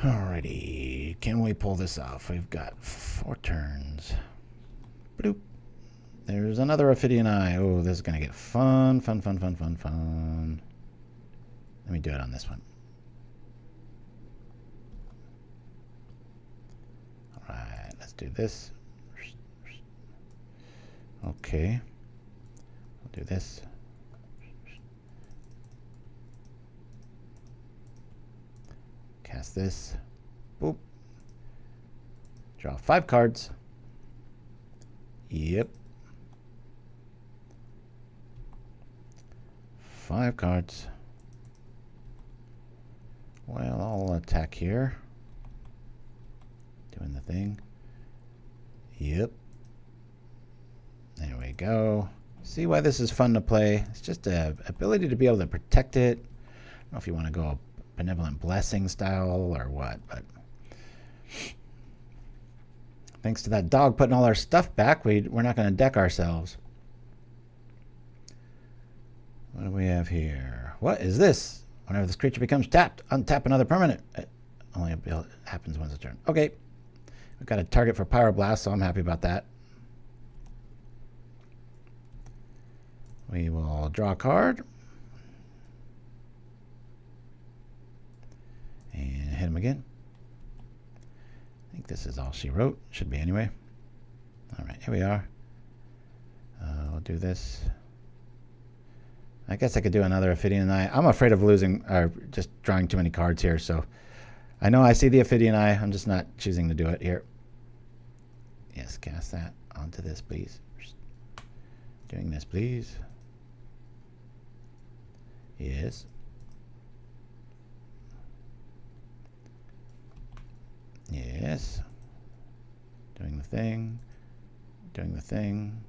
Alrighty, can we pull this off? We've got 4 turns. Bloop. There's another Ophidian Eye. Oh, this is going to get fun, fun, fun, fun, fun, fun. Let me do it on this one. Alright, let's do this. Okay. We'll do this. Cast this. Boop. Draw 5 cards. Yep. 5 cards. Well, I'll attack here. Doing the thing. Yep. There we go. See why this is fun to play? It's just the ability to be able to protect it. I don't know if you want to go a Benevolent Blessing style or what, but thanks to that dog putting all our stuff back, we're not going to deck ourselves. What do we have here? What is this? Whenever this creature becomes tapped, untap another permanent. It only happens once a turn. Okay. We've got a target for Pyroblast, so I'm happy about that. We will draw a card. And hit him again. I think this is all she wrote. Should be anyway. Alright, here we are. We'll do this. I guess I could do another Ophidian Eye. I'm afraid of losing, or just drawing too many cards here, so I know I see the Ophidian Eye. I'm just not choosing to do it here. Yes, cast that onto this, please. Doing this, please. Yes. Yes. Doing the thing. Doing the thing.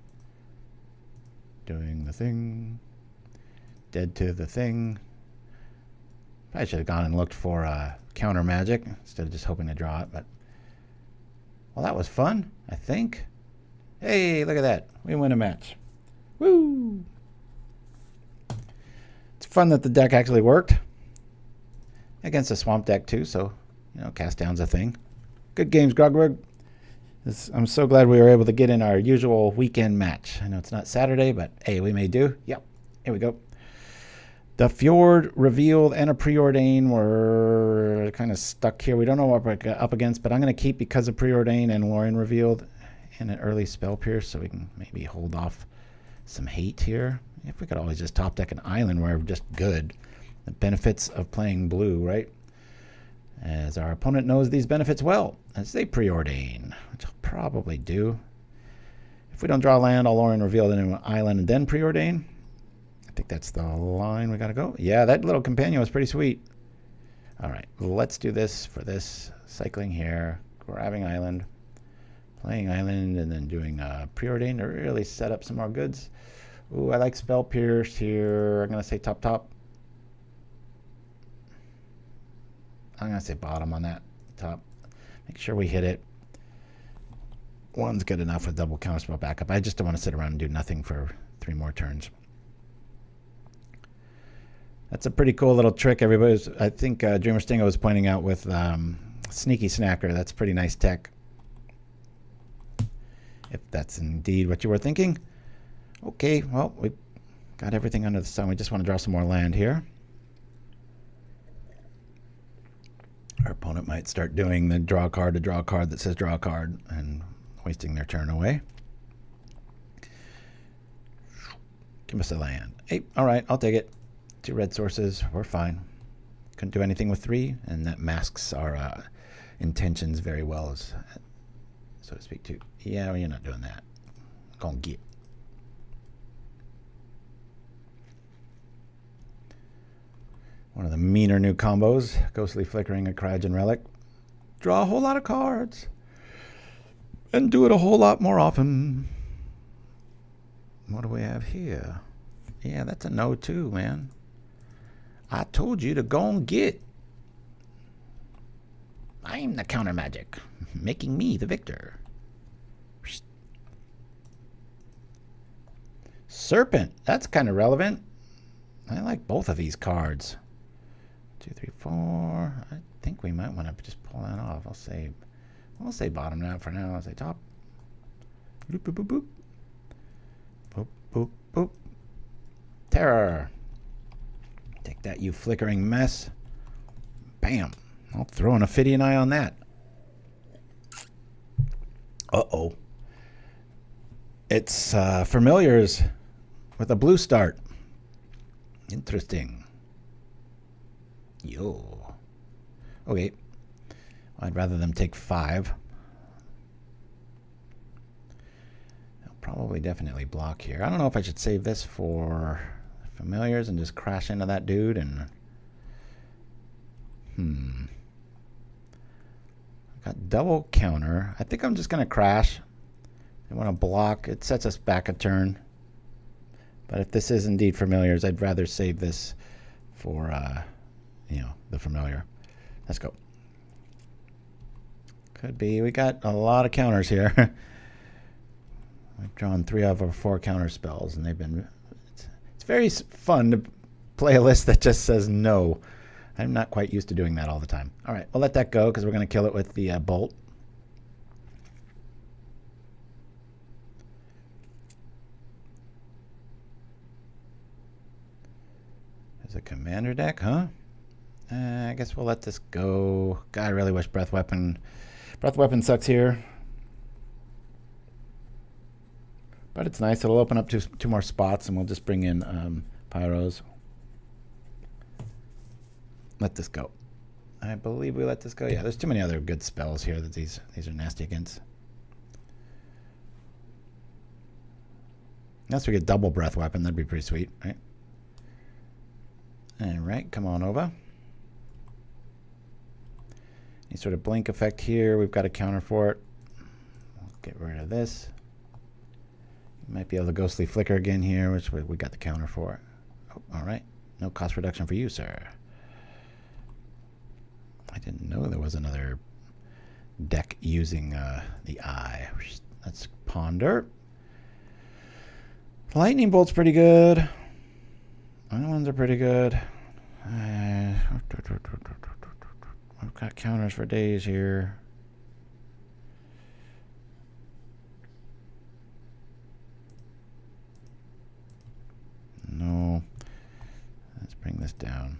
Doing the thing. Dead to the thing. Probably should have gone and looked for counter magic instead of just hoping to draw it, but well, that was fun, I think. Hey, look at that. We win a match. Woo! It's fun that the deck actually worked. Against a swamp deck too, so you know, cast down's a thing. Good games, Grogberg. I'm so glad we were able to get in our usual weekend match. I know it's not Saturday, but hey, we may do. Yep, here we go. The Fjord, Revealed, and a Preordain were kind of stuck here. We don't know what we're up against, but I'm going to keep because of Preordain and Lórien Revealed and an early Spell Pierce, so we can maybe hold off some hate here. If we could always just top deck an island where we're just good. The benefits of playing blue, right? As our opponent knows these benefits well, as they Preordain, which I'll probably do. If we don't draw land, I'll Lórien Revealed into an island and then Preordain. I think that's the line we got to go. Yeah, that little companion was pretty sweet. All right, let's do this for this. Cycling here, grabbing island, playing island, and then doing Preordain to really set up some more goods. Ooh, I like Spell Pierce here. I'm going to say top, top. I'm going to say bottom on that top. Make sure we hit it. One's good enough with double counterspell backup. I just don't want to sit around and do nothing for 3 more turns. That's a pretty cool little trick, everybody. I think Dreamer Stingo was pointing out with Sneaky Snacker. That's pretty nice tech. If that's indeed what you were thinking. Okay, well, we got everything under the sun. We just want to draw some more land here. Our opponent might start doing the draw a card to draw a card that says draw a card and wasting their turn away. Give us a land. Hey, all right, I'll take it. 2 red sources, we're fine. Couldn't do anything with 3, and that masks our intentions very well, so to speak, too. Yeah, well, you're not doing that. Gonna get. One of the meaner new combos, Ghostly Flickering, a Cryogen Relic. Draw a whole lot of cards. And do it a whole lot more often. What do we have here? Yeah, that's a no too, man. I told you to go and get. I'm the counter magic, making me the victor. Serpent, that's kind of relevant. I like both of these cards. 2, 3, 4. I think we might want to just pull that off. I'll say bottom now for now. I'll say top. Boop, boop, boop, boop. Boop, boop, boop. Terror. Take that, you flickering mess. Bam. I'll throw an Ophidian Eye on that. Uh-oh. It's familiars with a blue start. Interesting. Yo. Okay. I'd rather them take 5. I'll probably definitely block here. I don't know if I should save this for familiars and just crash into that dude and... Got double counter. I think I'm just going to crash. I want to block. It sets us back a turn. But if this is indeed familiars, I'd rather save this for, you know, the familiar. Let's go. Could be. We got a lot of counters here. We've drawn 3 out of our 4 counter spells, and they've been... It's very fun to play a list that just says no. I'm not quite used to doing that all the time. All right, we'll let that go because we're going to kill it with the bolt. There's a commander deck, huh? I guess we'll let this go. God, I really wish Breath Weapon sucks here. But it's nice. It'll open up 2 more spots, and we'll just bring in Pyros. Let this go. I believe we let this go. Yeah, there's too many other good spells here that these are nasty against. Unless we get double Breath Weapon, that'd be pretty sweet, right? All right, come on over. Any sort of blink effect here. We've got a counter for it. We'll get rid of this. Might be able to Ghostly Flicker again here, which we got the counter for. Oh, all right. No cost reduction for you, sir. I didn't know there was another deck using the eye. Let's ponder. Lightning Bolt's pretty good. Other ones are pretty good. I've got counters for days here. No. Let's bring this down.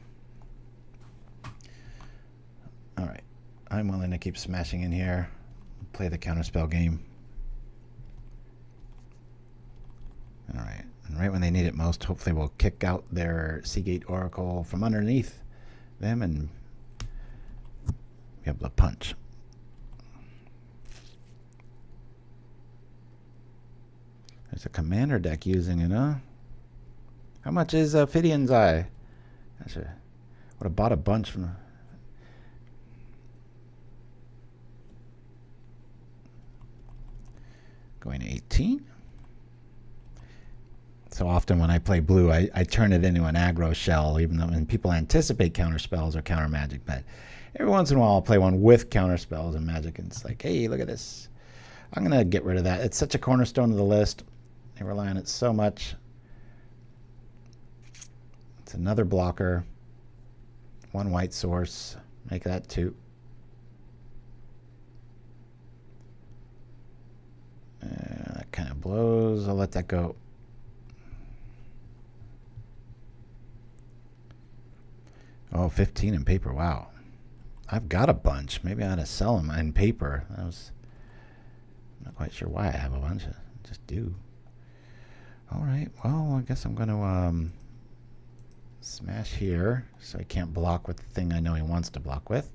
All right. I'm willing to keep smashing in here. Play the counterspell game. All right. And right when they need it most, hopefully we'll kick out their Seagate Oracle from underneath them and be able to punch. There's a commander deck using it, huh? How much is Ophidian's Eye? Would have bought a bunch from... Going to 18. So often when I play blue, I turn it into an aggro shell, even though when people anticipate counter spells or counter magic. But every once in a while, I'll play one with counter spells and magic, and it's like, hey, look at this. I'm going to get rid of that. It's such a cornerstone of the list. I rely on it so much. It's another blocker. One white source. Make that 2. That kind of blows. I'll let that go. Oh, 15 in paper. Wow. I've got a bunch. Maybe I ought to sell them in paper. I'm not quite sure why I have a bunch. I just do. All right. Well, I guess I'm going to smash here so I can't block with the thing I know he wants to block with.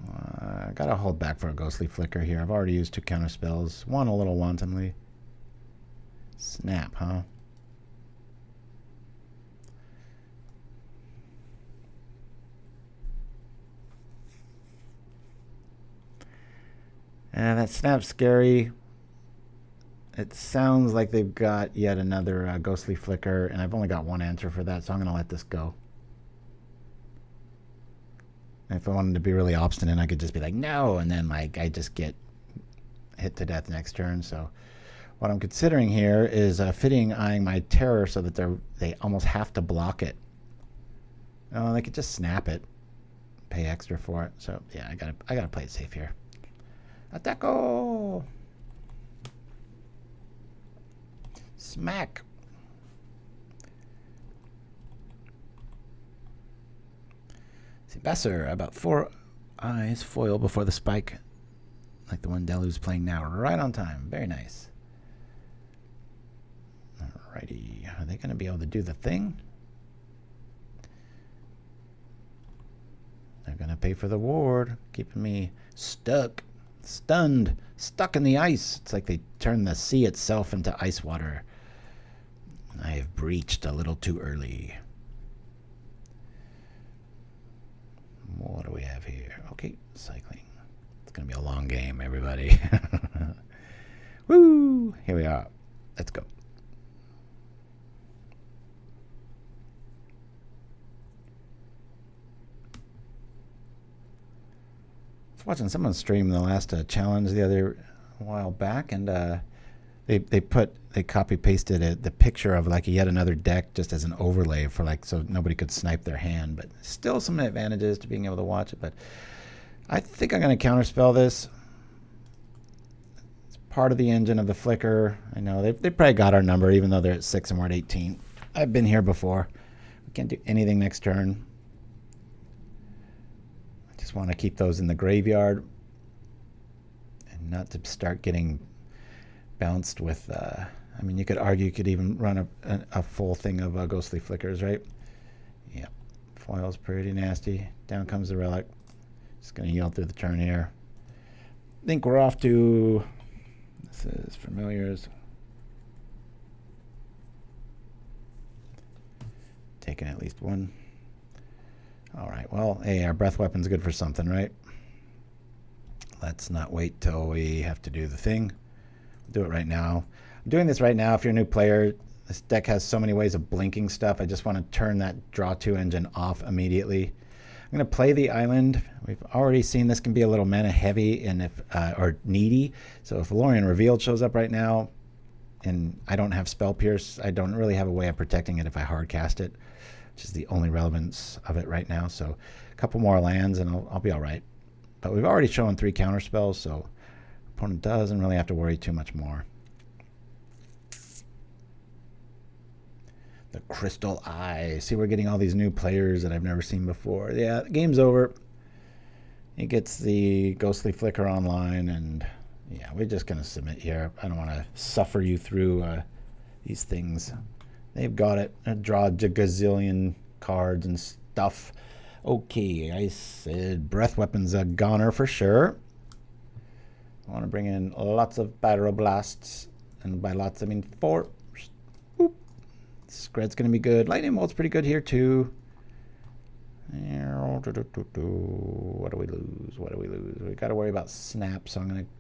I gotta hold back for a Ghostly Flicker here. I've already used 2 counter spells. One a little wantonly. Snap, huh? That snap's scary. It sounds like they've got yet another Ghostly Flicker, and I've only got one answer for that, so I'm going to let this go. If I wanted to be really obstinate, I could just be like, no, and then like I just get hit to death next turn. So what I'm considering here is Ophidian Eyeing my Terror so that they almost have to block it. Oh, they could just snap it, pay extra for it. So yeah, I gotta play it safe here. Attacko! Smack! See, Besser, about 4 eyes foil before the spike, like the one Delu's playing now, right on time. Very nice. Alrighty, are they going to be able to do the thing? They're going to pay for the ward, keeping me stuck, stunned, stuck in the ice. It's like they turned the sea itself into ice water. I have breached a little too early. What do we have here? Okay, cycling. It's going to be a long game, everybody. Woo! Here we are. Let's go. I was watching someone stream the last challenge the other while back, and they copy pasted the picture of like yet another deck just as an overlay for like so nobody could snipe their hand, but still some advantages to being able to watch it. But I think I'm going to counterspell this. It's part of the engine of the flicker. I know they probably got our number even though they're at 6 and we're at 18. I've been here before. We can't do anything next turn. I just want to keep those in the graveyard and not to start getting bounced with I mean, you could argue you could even run a full thing of Ghostly Flickers, right? Yeah. Foil's pretty nasty. Down comes the relic. Just going to yield through the turn here. I think we're off to... This is Familiars. Taking at least one. All right. Well, hey, our breath weapon's good for something, right? Let's not wait till we have to do the thing. Do it right now. I'm doing this right now. If you're a new player, this deck has so many ways of blinking stuff. I just want to turn that draw 2 engine off immediately. I'm going to play the island. We've already seen this can be a little mana heavy and if or needy. So if Lórien Revealed shows up right now and I don't have Spell Pierce, I don't really have a way of protecting it if I hard cast it, which is the only relevance of it right now. So a couple more lands and I'll be all right. But we've already shown 3 counter spells, so opponent doesn't really have to worry too much more. The Crystal Eye. See, we're getting all these new players that I've never seen before. Yeah, the game's over. He gets the Ghostly Flicker online, and yeah, we're just going to submit here. I don't want to suffer you through these things. They've got it. I draw a gazillion cards and stuff. Okay, I said Breath Weapon's a goner for sure. I want to bring in lots of Pyroblasts, and by lots I mean 4. Boop. Skred's going to be good. Lightning Bolt's pretty good here too. What do we lose? What do we lose? We got to worry about snap, so I'm going to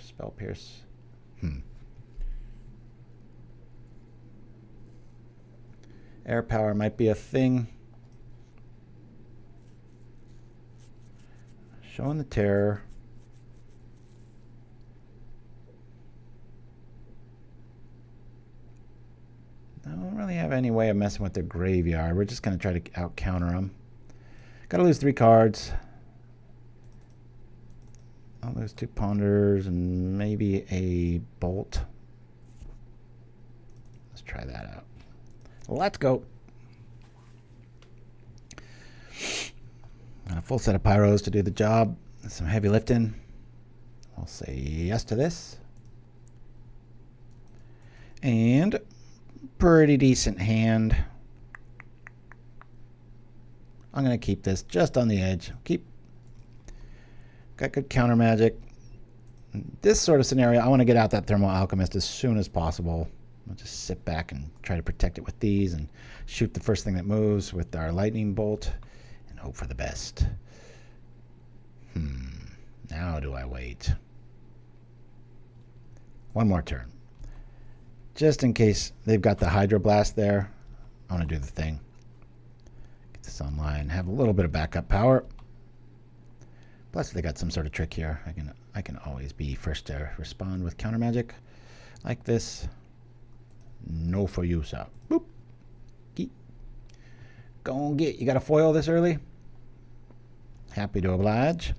spell pierce. Air power might be a thing. Showing the terror. I don't really have any way of messing with their graveyard. We're just going to try to out-counter them. Got to lose 3 cards. I'll lose 2 ponders and maybe a bolt. Let's try that out. Let's go. A full set of pyros to do the job. Some heavy lifting. I'll say yes to this. And pretty decent hand. I'm going to keep this just on the edge. Got good counter magic. This sort of scenario, I want to get out that Thermo-Alchemist as soon as possible. I'll just sit back and try to protect it with these and shoot the first thing that moves with our lightning bolt and hope for the best. Now do I wait? One more turn. Just in case they've got the Hydroblast there, I want to do the thing. Get this online, have a little bit of backup power. Plus they got some sort of trick here. I can always be first to respond with counter magic like this. No for you, sir. Boop. Geek. Go on, get. You got a foil this early? Happy to oblige.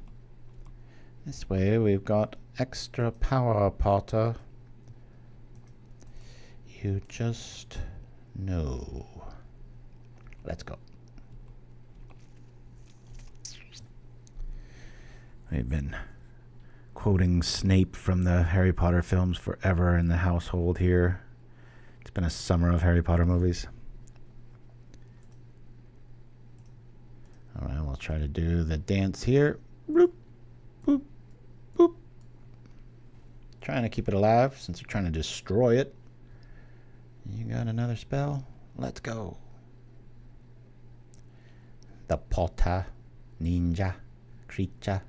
This way we've got extra power, Potter. You just know. Let's go. We've been quoting Snape from the Harry Potter films forever in the household here. It's been a summer of Harry Potter movies. All right, we'll try to do the dance here. Boop, boop, boop. Trying to keep it alive since we're trying to destroy it. You got another spell? Let's go. The Potter, Ninja, Creature,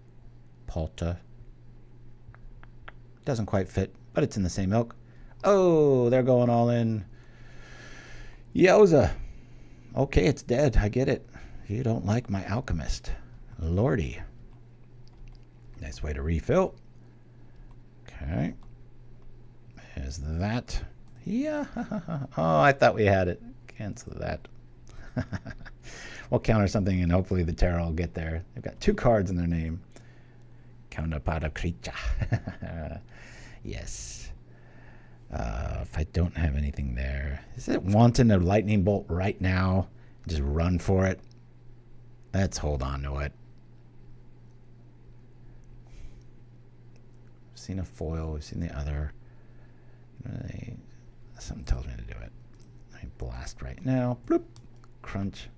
Potter. Doesn't quite fit, but it's in the same ilk. Oh, they're going all in. Yowza. Okay, it's dead. I get it. You don't like my alchemist. Lordy. Nice way to refill. Okay. There's that. Yeah. Oh, I thought we had it. Cancel that. We'll counter something and hopefully the Terror will get there. They've got 2 cards in their name. Counterpart creature. Yes. If I don't have anything there. Is it wanting a lightning bolt right now? Just run for it. Let's hold on to it. We've seen a foil. We've seen the other. Something tells me to do it. Let me blast right now. Bloop. Crunch.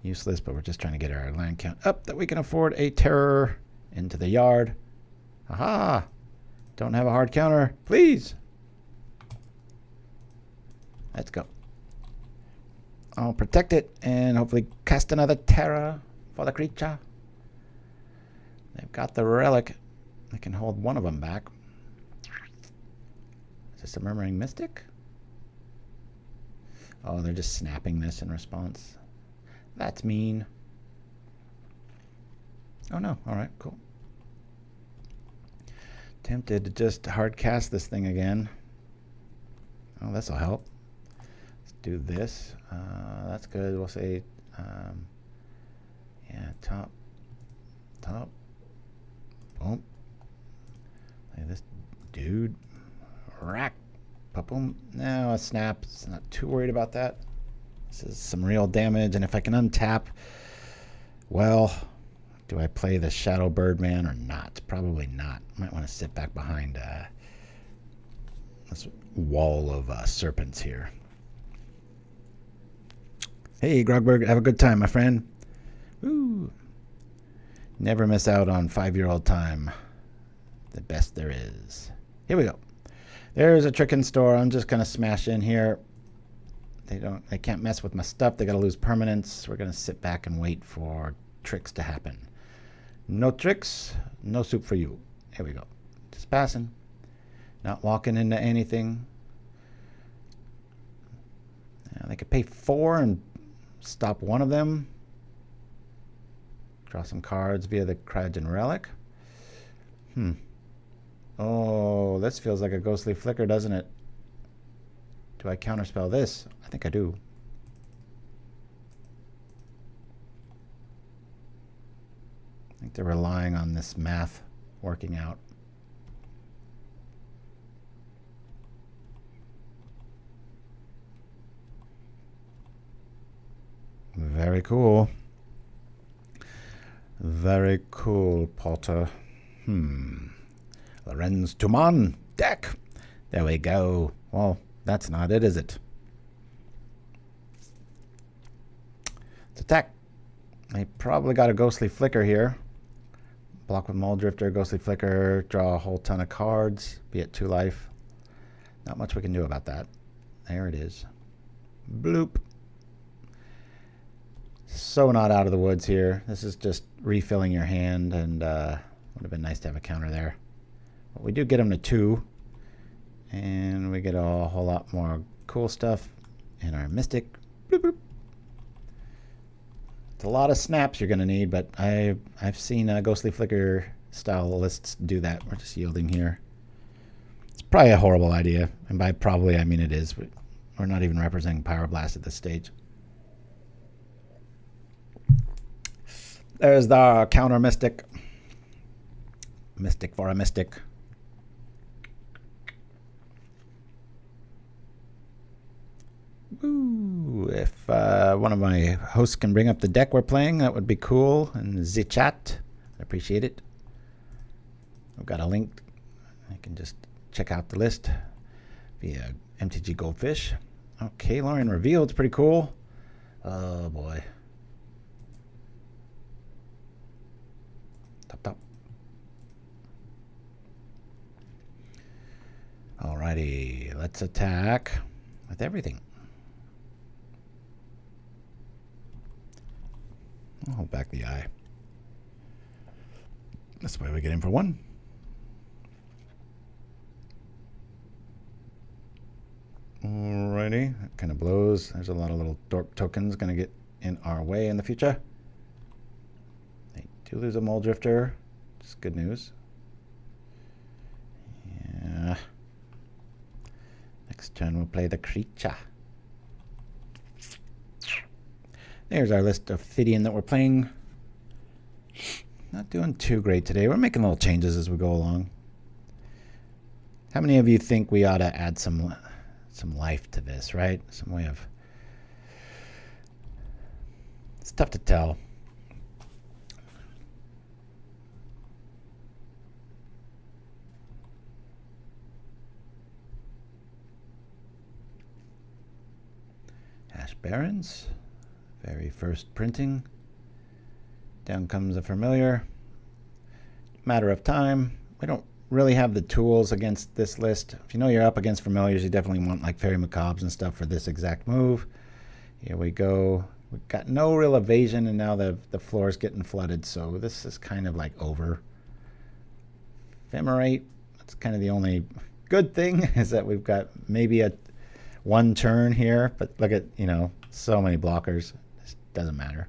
Useless, but we're just trying to get our land count up that we can afford a terror into the yard. Aha! Don't have a hard counter. Please! Let's go. I'll protect it and hopefully cast another terror for the creature. They've got the relic. They can hold one of them back. Is this a Murmuring Mystic? Oh, they're just snapping this in response. That's mean. Oh no, alright, cool. Tempted to just hard cast this thing again. Oh, this'll help. Let's do this. That's good. We'll say, yeah, top. Boom. Look at this dude. Rack. Boom. Now a snap. It's not too worried about that. This is some real damage, and if I can untap, well, do I play the Shadow Birdman or not? Probably not. Might want to sit back behind this wall of serpents here. Hey, Grogberg, have a good time, my friend. Woo. Never miss out on 5-year-old time. The best there is. Here we go. There's a trick in store. I'm just going to smash in here. They can't mess with my stuff. They gotta lose permanence. We're gonna sit back and wait for tricks to happen. No tricks, no soup for you. Here we go. Just passing. Not walking into anything. They could pay 4 and stop one of them. Draw some cards via the Cryogen Relic. Oh, this feels like a ghostly flicker, doesn't it? Do I counterspell this? I think I do. I think they're relying on this math working out. Very cool. Very cool, Potter. Lorenz Tuman, deck. There we go. Well, that's not it, is it? Let's attack. I probably got a ghostly flicker here. Block with Mold Drifter, ghostly flicker, draw a whole ton of cards, be at 2 life. Not much we can do about that. There it is. Bloop. So not out of the woods here. This is just refilling your hand, and would have been nice to have a counter there. But we do get him to 2, and we get a whole lot more cool stuff in our Mystic. Bloop, bloop. It's a lot of snaps you're going to need, but I've seen Ghostly Flicker style lists do that. We're just yielding here. It's probably a horrible idea, and by probably I mean it is. But we're not even representing Pyroblast at this stage. There's the counter Mystic. Mystic for a Mystic. Ooh, if one of my hosts can bring up the deck we're playing, that would be cool. And the chat, I appreciate it. I've got a link. I can just check out the list via MTG Goldfish. Okay, Lórien Revealed. It's pretty cool. Oh boy. Top. Alrighty, let's attack with everything. I'll hold back the eye. This way we get in for 1. Alrighty, that kind of blows. There's a lot of little dork tokens going to get in our way in the future. They do lose a Mold Drifter, which is good news. Yeah. Next turn we'll play the creature. There's our list of Ophidian that we're playing. Not doing too great today. We're making little changes as we go along. How many of you think we ought to add some life to this, right? Some way of... It's tough to tell. Ash Barrens. Very first printing. Down comes a familiar. Matter of time. We don't really have the tools against this list. If you know you're up against familiars, you definitely want like Fairy Macabres and stuff for this exact move. Here we go. We've got no real evasion, and now the floor is getting flooded, so this is kind of like over. Ephemerate. That's kind of the only good thing, is that we've got maybe a 1 turn here, but look at, you know, so many blockers. Doesn't matter.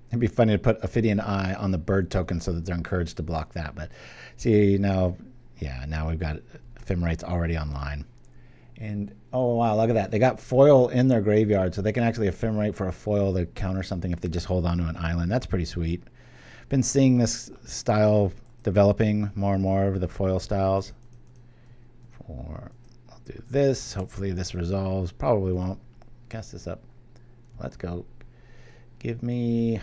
It'd be funny to put Ophidian Eye on the bird token so that they're encouraged to block that. But see, now, yeah, now we've got Ephemerates already online. And, oh, wow, look at that. They got foil in their graveyard, so they can actually Ephemerate for a foil to counter something if they just hold on to an island. That's pretty sweet. Been seeing this style developing more and more of the foil styles. I'll do this. Hopefully this resolves. Probably won't. Cast this up. Let's go. Give me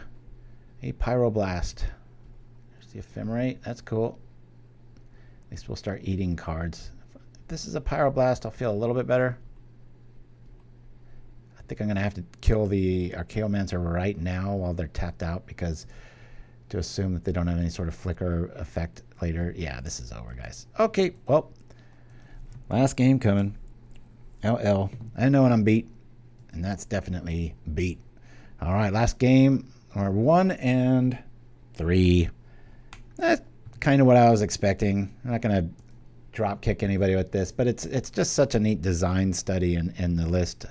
a Pyroblast. There's the Ephemerate. That's cool. At least we'll start eating cards. If this is a Pyroblast, I'll feel a little bit better. I think I'm going to have to kill the Archaeomancer right now while they're tapped out, because to assume that they don't have any sort of flicker effect later. Yeah, this is over, guys. Okay, well, last game coming. LL. I know when I'm beat, and that's definitely beat. All right, last game. We're 1 and 3. That's kind of what I was expecting. I'm not going to drop kick anybody with this, but it's just such a neat design study in the list.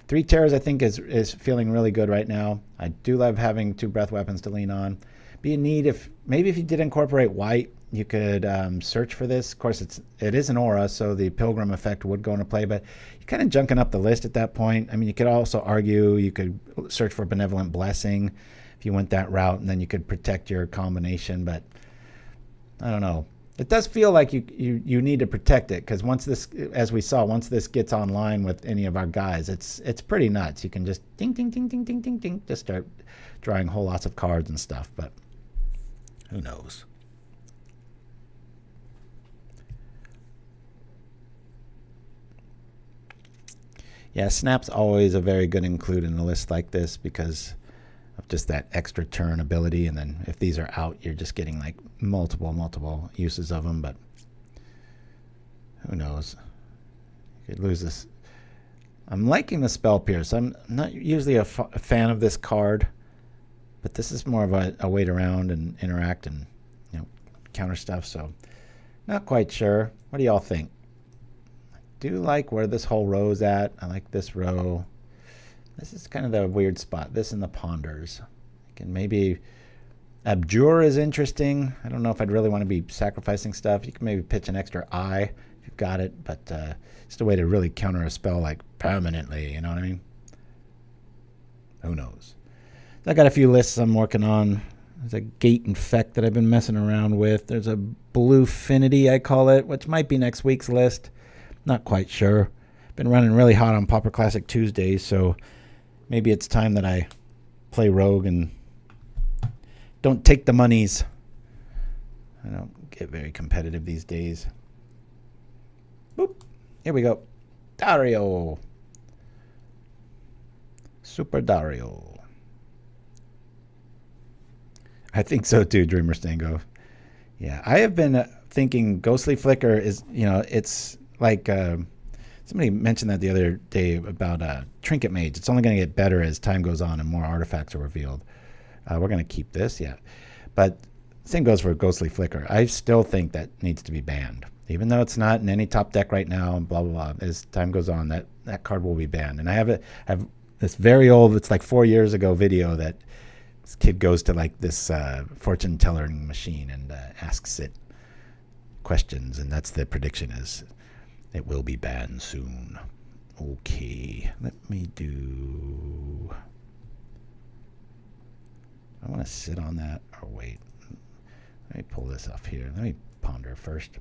3 Terrors I think is feeling really good right now. I do love having 2 breath weapons to lean on. Be neat if maybe if you did incorporate white, you could search for this. Of course, it is an aura, so the Pilgrim effect would go into play, but you're kind of junking up the list at that point. I mean, you could also argue you could search for Benevolent Blessing if you went that route, and then you could protect your combination, but I don't know. It does feel like you need to protect it, because once this, as we saw, once this gets online with any of our guys, it's pretty nuts. You can just ding, ding, ding, ding, ding, ding, ding, just start drawing whole lots of cards and stuff, but who knows? Yeah, Snap's always a very good include in a list like this because of just that extra turn ability, and then if these are out, you're just getting like multiple uses of them, but who knows? You could lose this. I'm liking the Spell Pierce. I'm not usually a fan of this card, but this is more of a wait around and interact and, you know, counter stuff, so not quite sure. What do y'all think? I do like where this whole row is at. I like this row. This is kind of the weird spot. This and the Ponders. And maybe Abjure is interesting. I don't know if I'd really want to be sacrificing stuff. You can maybe pitch an extra eye if you've got it, but it's a way to really counter a spell like permanently, you know what I mean? Who knows? I got a few lists I'm working on. There's a Gate Infect that I've been messing around with. There's a Bluefinity, I call it, which might be next week's list. Not quite sure. Been running really hot on Pauper Classic Tuesdays, so maybe it's time that I play Rogue and don't take the monies. I don't get very competitive these days. Boop. Here we go. Dario. Super Dario. I think so too, Dreamer Stango. Yeah, I have been thinking Ghostly Flicker is, you know, it's like somebody mentioned that the other day about Trinket Mage. It's only going to get better as time goes on and more artifacts are revealed. We're going to keep this, yeah. But same goes for Ghostly Flicker. I still think that needs to be banned. Even though it's not in any top deck right now and blah, blah, blah. As time goes on, that card will be banned. And I have this very old, it's like 4 years ago video that this kid goes to like this fortune telling machine and asks it questions. And that's the prediction is it will be banned soon. Okay, let me do... I want to sit on that or wait. Let me pull this up here. Let me ponder first.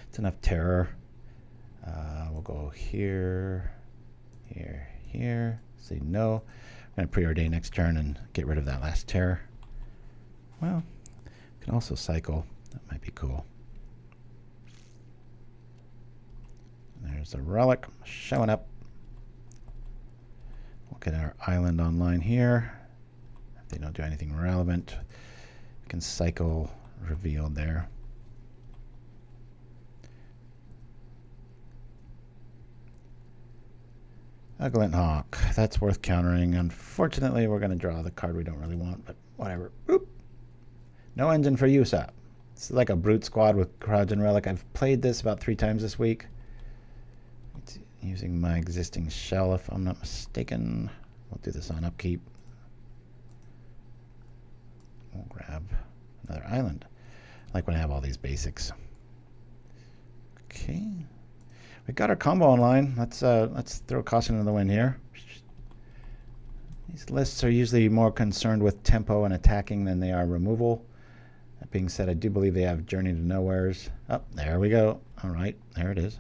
It's enough terror. We'll go here, here, here. Say no. I'm going to preordain next turn and get rid of that last terror. Well, can also cycle. That might be cool. There's a relic showing up. We'll get our island online here. If they don't do anything relevant, we can cycle Revealed there. A Glint Hawk. That's worth countering. Unfortunately, we're going to draw the card we don't really want, but whatever. Oop. No engine for USAP. It's like a brute squad with Crowd and Relic. I've played this about 3 times this week. It's using my existing shell, if I'm not mistaken. We'll do this on upkeep. We'll grab another island. I like when I have all these basics. Okay. We got our combo online. Let's throw caution to the wind here. These lists are usually more concerned with tempo and attacking than they are removal. That being said, I do believe they have Journey to Nowheres. Oh, there we go. All right, there it is.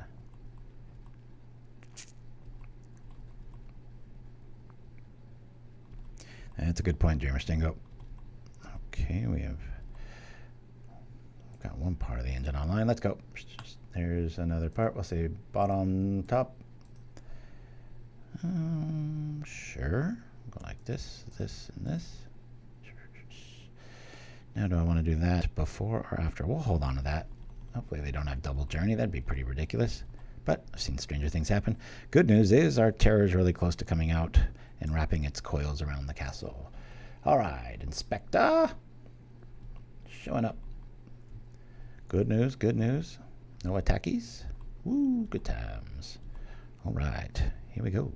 That's a good point, Dreamer Stingo. Okay, we've got one part of the engine online. Let's go. There's another part. We'll say bottom, top. Sure. Go like this, this, and this. Now, do I want to do that before or after? We'll hold on to that. Hopefully they don't have double journey. That'd be pretty ridiculous. But I've seen stranger things happen. Good news is our terror is really close to coming out and wrapping its coils around the castle. All right, Inspector. Showing up. Good news, good news. No attackies? Woo, good times. All right, here we go.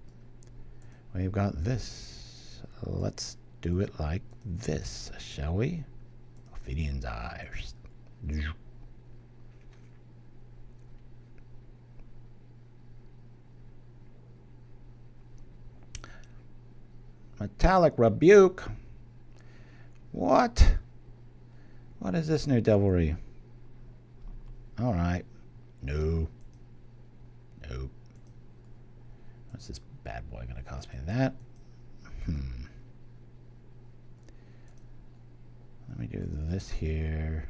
We've got this. Let's do it like this, shall we? Ophidian Eye. Metallic Rebuke. What? What is this new devilry? All right. No. Nope. What's this bad boy going to cost me? That? Let me do this here.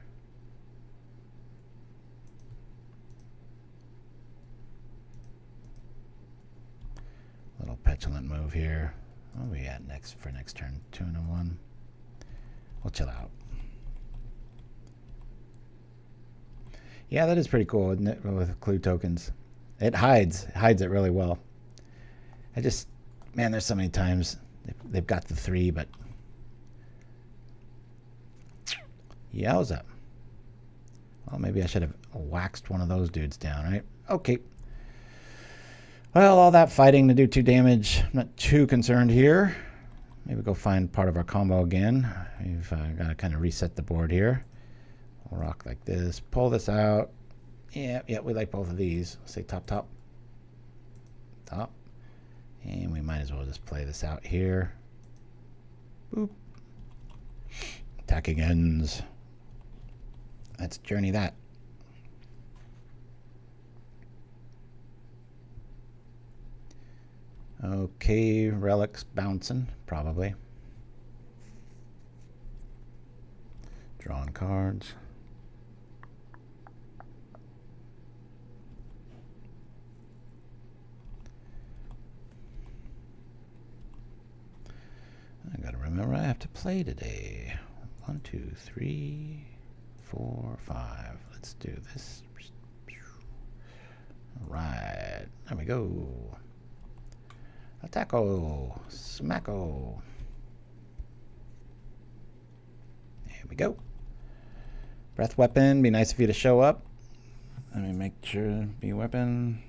Little petulant move here. What are we at next for next turn? 2 and a 1. We'll chill out. Yeah, that is pretty cool, isn't it? With clue tokens. It hides it really well. I just, man, there's so many times they've got the 3, but yowza. Well, maybe I should have waxed one of those dudes down, right? Okay. Well, all that fighting to do 2 damage. I'm not too concerned here. Maybe go find part of our combo again. We've got to kind of reset the board here. We'll rock like this. Pull this out. Yeah, we like both of these. Say top, top. Top. And we might as well just play this out here. Boop. Attacking ends. Let's journey that. Okay, relics bouncing, probably. Drawing cards. I gotta remember I have to play today. 1, 2, 3, 4, 5. Let's do this. All right, there we go. Attacko, smacko. There we go. Breath weapon, be nice of you to show up. Let me make sure, be weapon.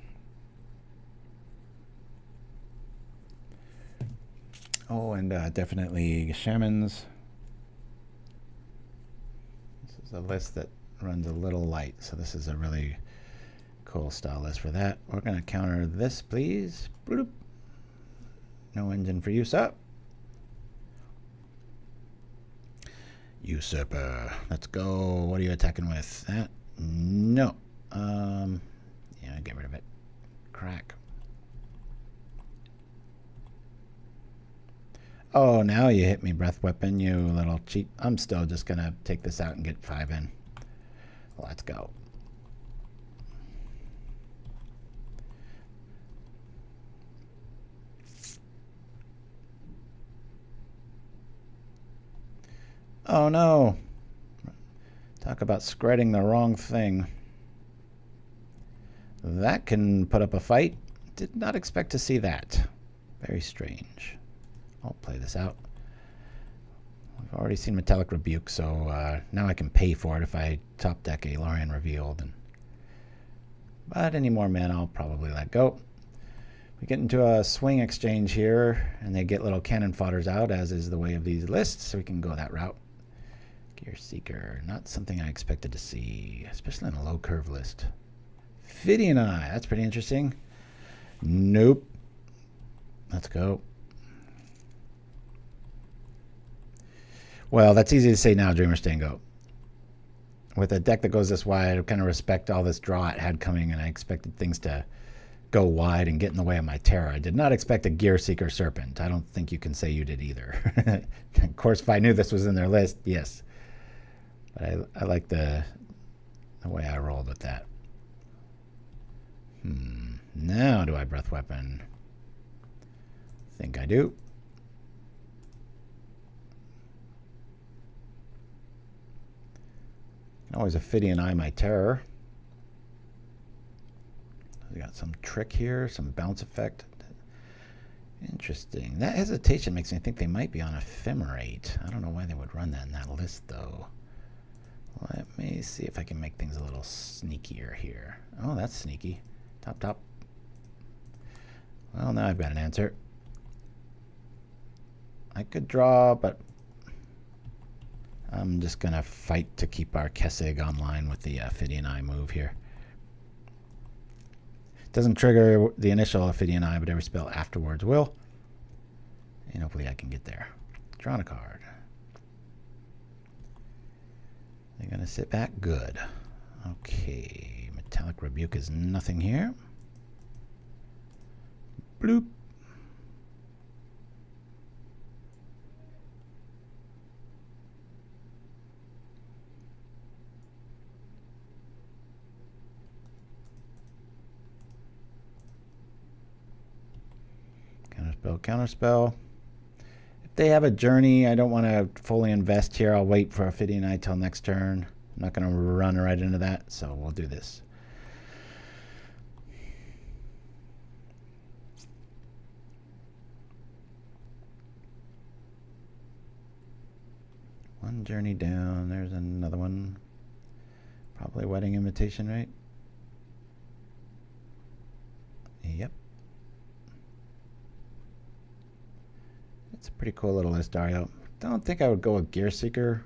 Oh, and definitely shamans. This is a list that runs a little light, so this is a really cool style list for that. We're going to counter this, please. Bloop. No engine for use up. Usurper. Let's go. What are you attacking with? That? No. Yeah, get rid of it. Crack. Oh, now you hit me, breath weapon, you little cheat. I'm still just going to take this out and get 5 in. Let's go. Oh no. Talk about spreading the wrong thing. That can put up a fight. Did not expect to see that. Very strange. I'll play this out. I've already seen Metallic Rebuke, so now I can pay for it if I top deck a Lórien Revealed. But any more mana I'll probably let go. We get into a swing exchange here, and they get little cannon fodders out, as is the way of these lists, so we can go that route. Gear Seeker, not something I expected to see, especially in a low curve list. Ophidian Eye, that's pretty interesting. Nope. Let's go. Well, that's easy to say now, Dreamer Stay and Go. With a deck that goes this wide, I kind of respect all this draw it had coming, and I expected things to go wide and get in the way of my terror. I did not expect a Gear Seeker Serpent. I don't think you can say you did either. Of course, if I knew this was in their list, yes. But I like the way I rolled with that. Now do I breath weapon? Think I do. Always Ophidian Eye my terror. We got some trick here, some bounce effect. Interesting. That hesitation makes me think they might be on Ephemerate. I don't know why they would run that in that list, though. Let me see if I can make things a little sneakier here. Oh, that's sneaky. Top, top. Well, now I've got an answer. I could draw, but I'm just going to fight to keep our Kessig online with the Ophidian Eye move here. Doesn't trigger the initial Ophidian Eye, but every spell afterwards will. And hopefully I can get there. Drawing a card. They're going to sit back. Good. Okay. Metallic Rebuke is nothing here. Bloop. Counterspell, counterspell. If they have a journey, I don't want to fully invest here. I'll wait for Ophidian Eye till next turn. I'm not going to run right into that, so we'll do this. One journey down. There's another one. Probably Wedding Invitation, right? Yep. It's a pretty cool little list, Dario. Don't think I would go with Gear Seeker.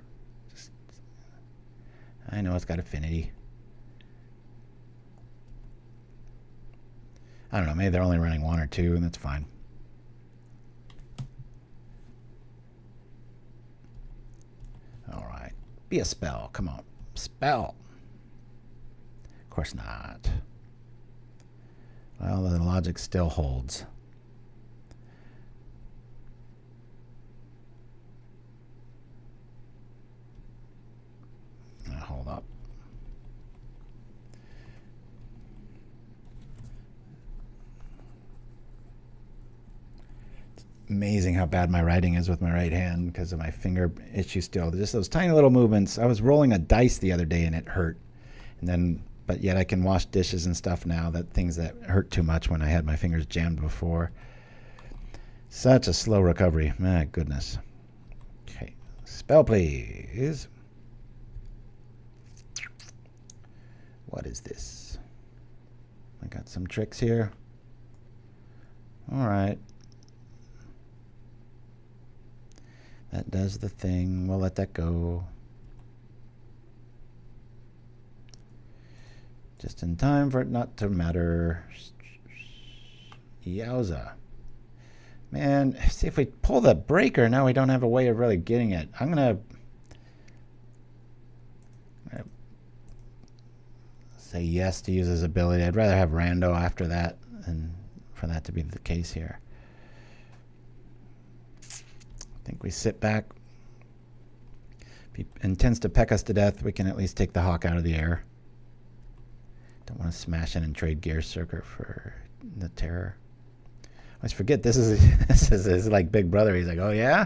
I know it's got affinity. I don't know, maybe they're only running one or two, and that's fine. All right. Be a spell. Come on. Spell. Of course not. Well, the logic still holds. Hold up. It's amazing how bad my writing is with my right hand because of my finger issue still. Just those tiny little movements. I was rolling a dice the other day and it hurt. And then, but yet I can wash dishes and stuff now. That things that hurt too much when I had my fingers jammed before. Such a slow recovery. My goodness. Okay. Spell, please. What is this? I got some tricks here. All right. That does the thing. We'll let that go. Just in time for it not to matter. Yowza. Man, see if we pull the breaker, now we don't have a way of really getting it. I'm going to say yes to use his ability. I'd rather have Rando after that than for that to be the case here. I think we sit back. If he intends to peck us to death, we can at least take the hawk out of the air. Don't want to smash in and trade Gear Circuit for the Terror. I always forget this is his like big brother. He's like, oh yeah?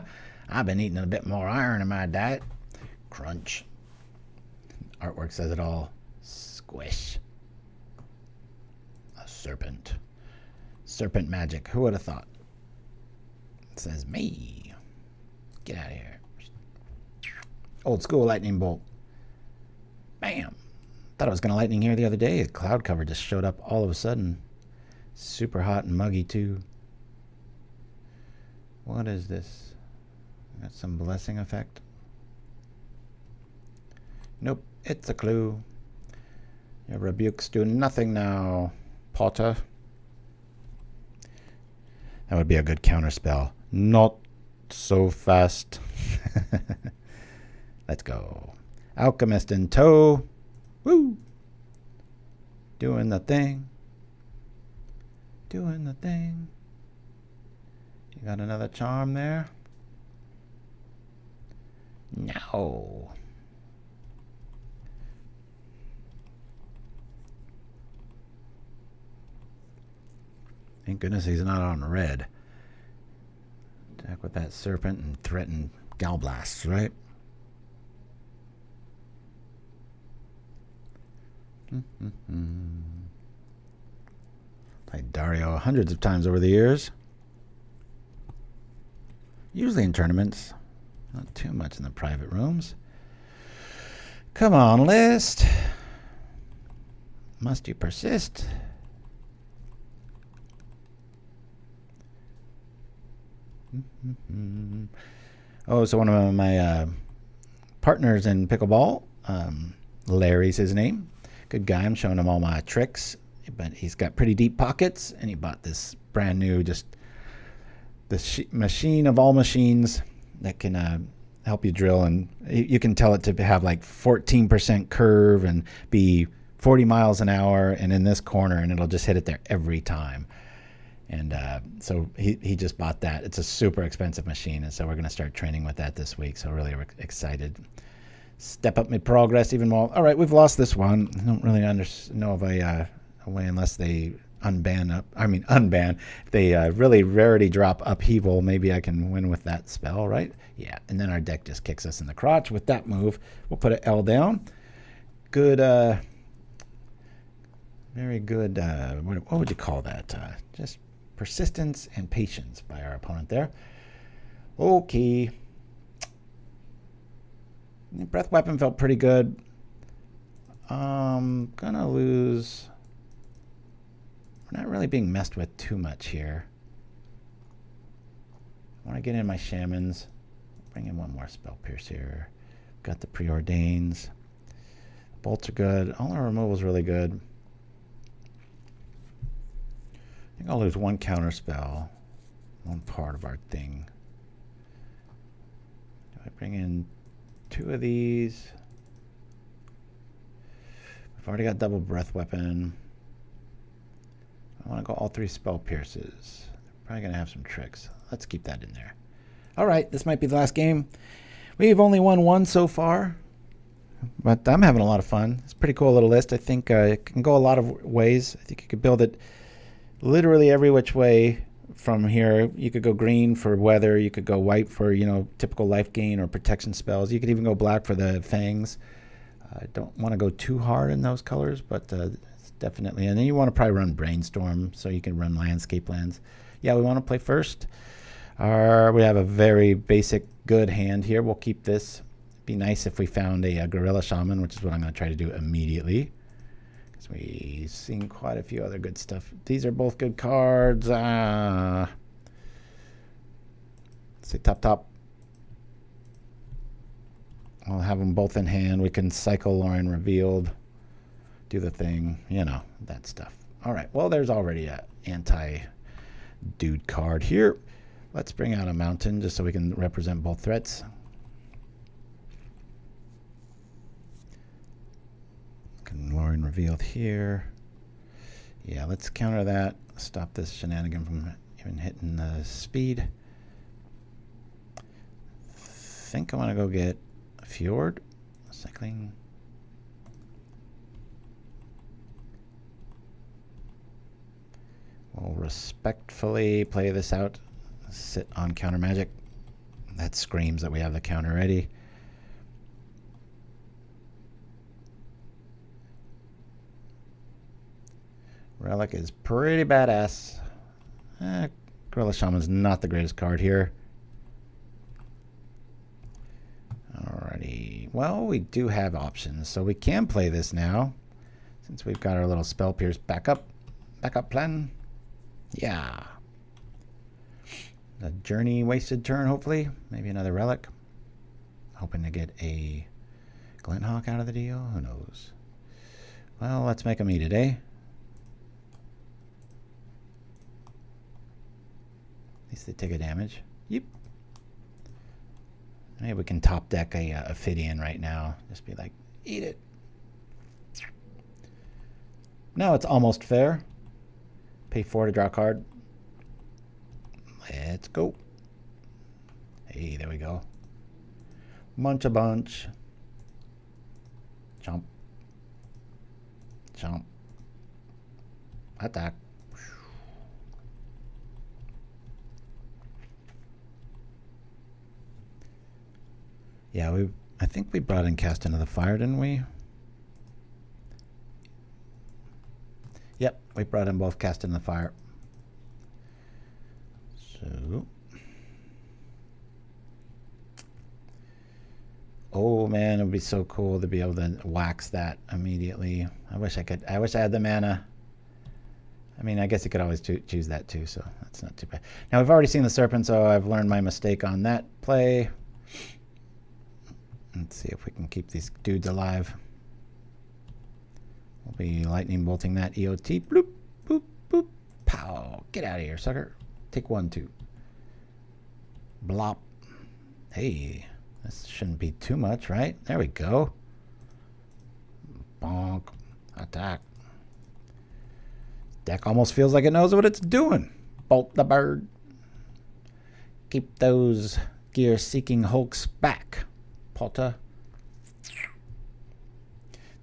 I've been eating a bit more iron in my diet. Crunch. Artwork says it all. Squish. A serpent. Serpent magic. Who would have thought? It says me. Get out of here. Old school lightning bolt. Bam. Thought I was going to lightning here the other day. A cloud cover just showed up all of a sudden. Super hot and muggy too. What is this? Got some blessing effect. Nope. It's a clue. Your rebukes do nothing now, Potter. That would be a good counterspell. Not so fast. Let's go. Alchemist in tow. Woo! Doing the thing. Doing the thing. You got another charm there? No. Thank goodness he's not on red. Attack with that serpent and threaten Galblasts, right? Played Dario hundreds of times over the years. Usually in tournaments. Not too much in the private rooms. Come on, list. Must you persist? Oh, so one of my partners in pickleball, Larry's his name. Good guy. I'm showing him all my tricks, but he's got pretty deep pockets, and he bought this brand new, just the machine of all machines that can help you drill, and you can tell it to have like 14% curve and be 40 miles an hour and in this corner, and it'll just hit it there every time. And so he just bought that. It's a super expensive machine, and so we're going to start training with that this week. So really excited. Step up my progress even more. All right, we've lost this one. I don't really know of a way unless they unban. If they really rarity drop Upheaval, maybe I can win with that spell, right? Yeah, and then our deck just kicks us in the crotch with that move. We'll put an L down. Good, very good, what would you call that? Just persistence and patience by our opponent there. Okay. Breath Weapon felt pretty good. Gonna lose. We're not really being messed with too much here. I want to get in my Shamans. Bring in one more Spell Pierce here. Got the Preordains. Bolts are good. All our removal's really good. I think I'll lose one Counterspell. One part of our thing. Do I bring in 2 of these? I've already got double Breath Weapon. I want to go all 3 Spell Pierces. They're probably going to have some tricks. Let's keep that in there. All right, this might be the last game. We've only won 1 so far, but I'm having a lot of fun. It's a pretty cool little list. I think it can go a lot of ways. I think you could build it literally every which way from here. You could go green for weather. You could go white for, typical life gain or protection spells. You could even go black for the fangs. I don't want to go too hard in those colors, but it's definitely. And then you want to probably run Brainstorm so you can run landscape lands. Yeah, we want to play first. We have a very basic good hand here. We'll keep this. It'd be nice if we found a Gorilla Shaman, which is what I'm going to try to do immediately. Because we've seen quite a few other good stuff. These are both good cards. Let's say top. I'll have them both in hand. We can cycle Lórien Revealed. Do the thing. That stuff. All right. Well, there's already an anti-dude card here. Let's bring out a mountain just so we can represent both threats. Lórien Revealed here. Yeah, let's counter that. Stop this shenanigan from even hitting the speed. I think I want to go get a Fjord. Cycling. We'll respectfully play this out. Sit on counter magic. That screams that we have the counter ready. Relic is pretty badass. Gorilla Shaman's not the greatest card here. Alrighty. Well, we do have options, so we can play this now. Since we've got our little Spell Pierce backup plan. Yeah. A Journey wasted turn, hopefully. Maybe another Relic. Hoping to get a Glinthawk out of the deal. Who knows? Well, let's make them eat it, eh? At least they take a damage. Yep. Maybe we can top deck a Ophidian right now. Just be like, eat it. Now it's almost fair. Pay 4 to draw a card. Let's go. Hey, there we go. Bunch. Jump. Attack. Yeah, I think we brought in Cast Into the Fire, didn't we? Yep, we brought them both cast in the fire. So, oh man, it would be so cool to be able to wax that immediately. I wish I had the mana. I mean, I guess you could always choose that too, so that's not too bad. Now, we've already seen the Serpent, so I've learned my mistake on that play. Let's see if we can keep these dudes alive. We'll be lightning bolting that EOT. Bloop, boop, boop, pow. Get out of here, sucker. Take 1, 2. Blop. Hey, this shouldn't be too much, right? There we go. Bonk. Attack. Deck almost feels like it knows what it's doing. Bolt the bird. Keep those gear-seeking hulks back. Potter.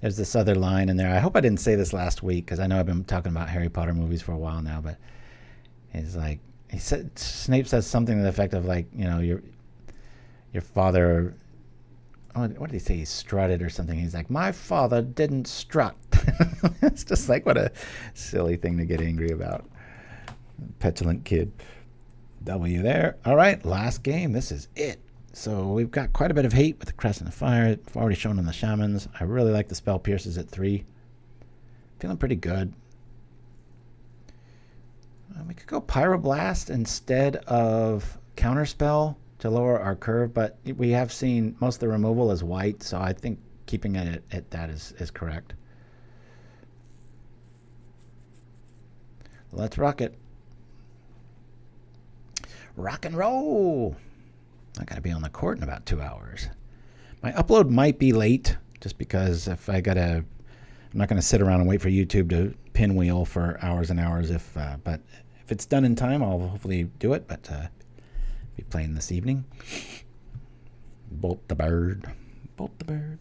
There's this other line in there. I hope I didn't say this last week, because I know I've been talking about Harry Potter movies for a while now, but he's like, he said, Snape says something to the effect of like, you know, your father, what did he say? He strutted or something. He's like, my father didn't strut. It's just like, what a silly thing to get angry about. Petulant kid. W there. All right, last game. This is it. So we've got quite a bit of hate with the Crest and the Fire. I've already shown on the Shamans. I really like the Spell Pierces at 3. Feeling pretty good. We could go Pyroblast instead of Counterspell to lower our curve, but we have seen most of the removal is white, so I think keeping it at that is correct. Let's rock it. Rock and roll. I got to be on the court in about 2 hours. My upload might be late, just because if I'm not going to sit around and wait for YouTube to pinwheel for hours and hours. But if it's done in time, I'll hopefully do it. But be playing this evening. Bolt the bird. Bolt the bird.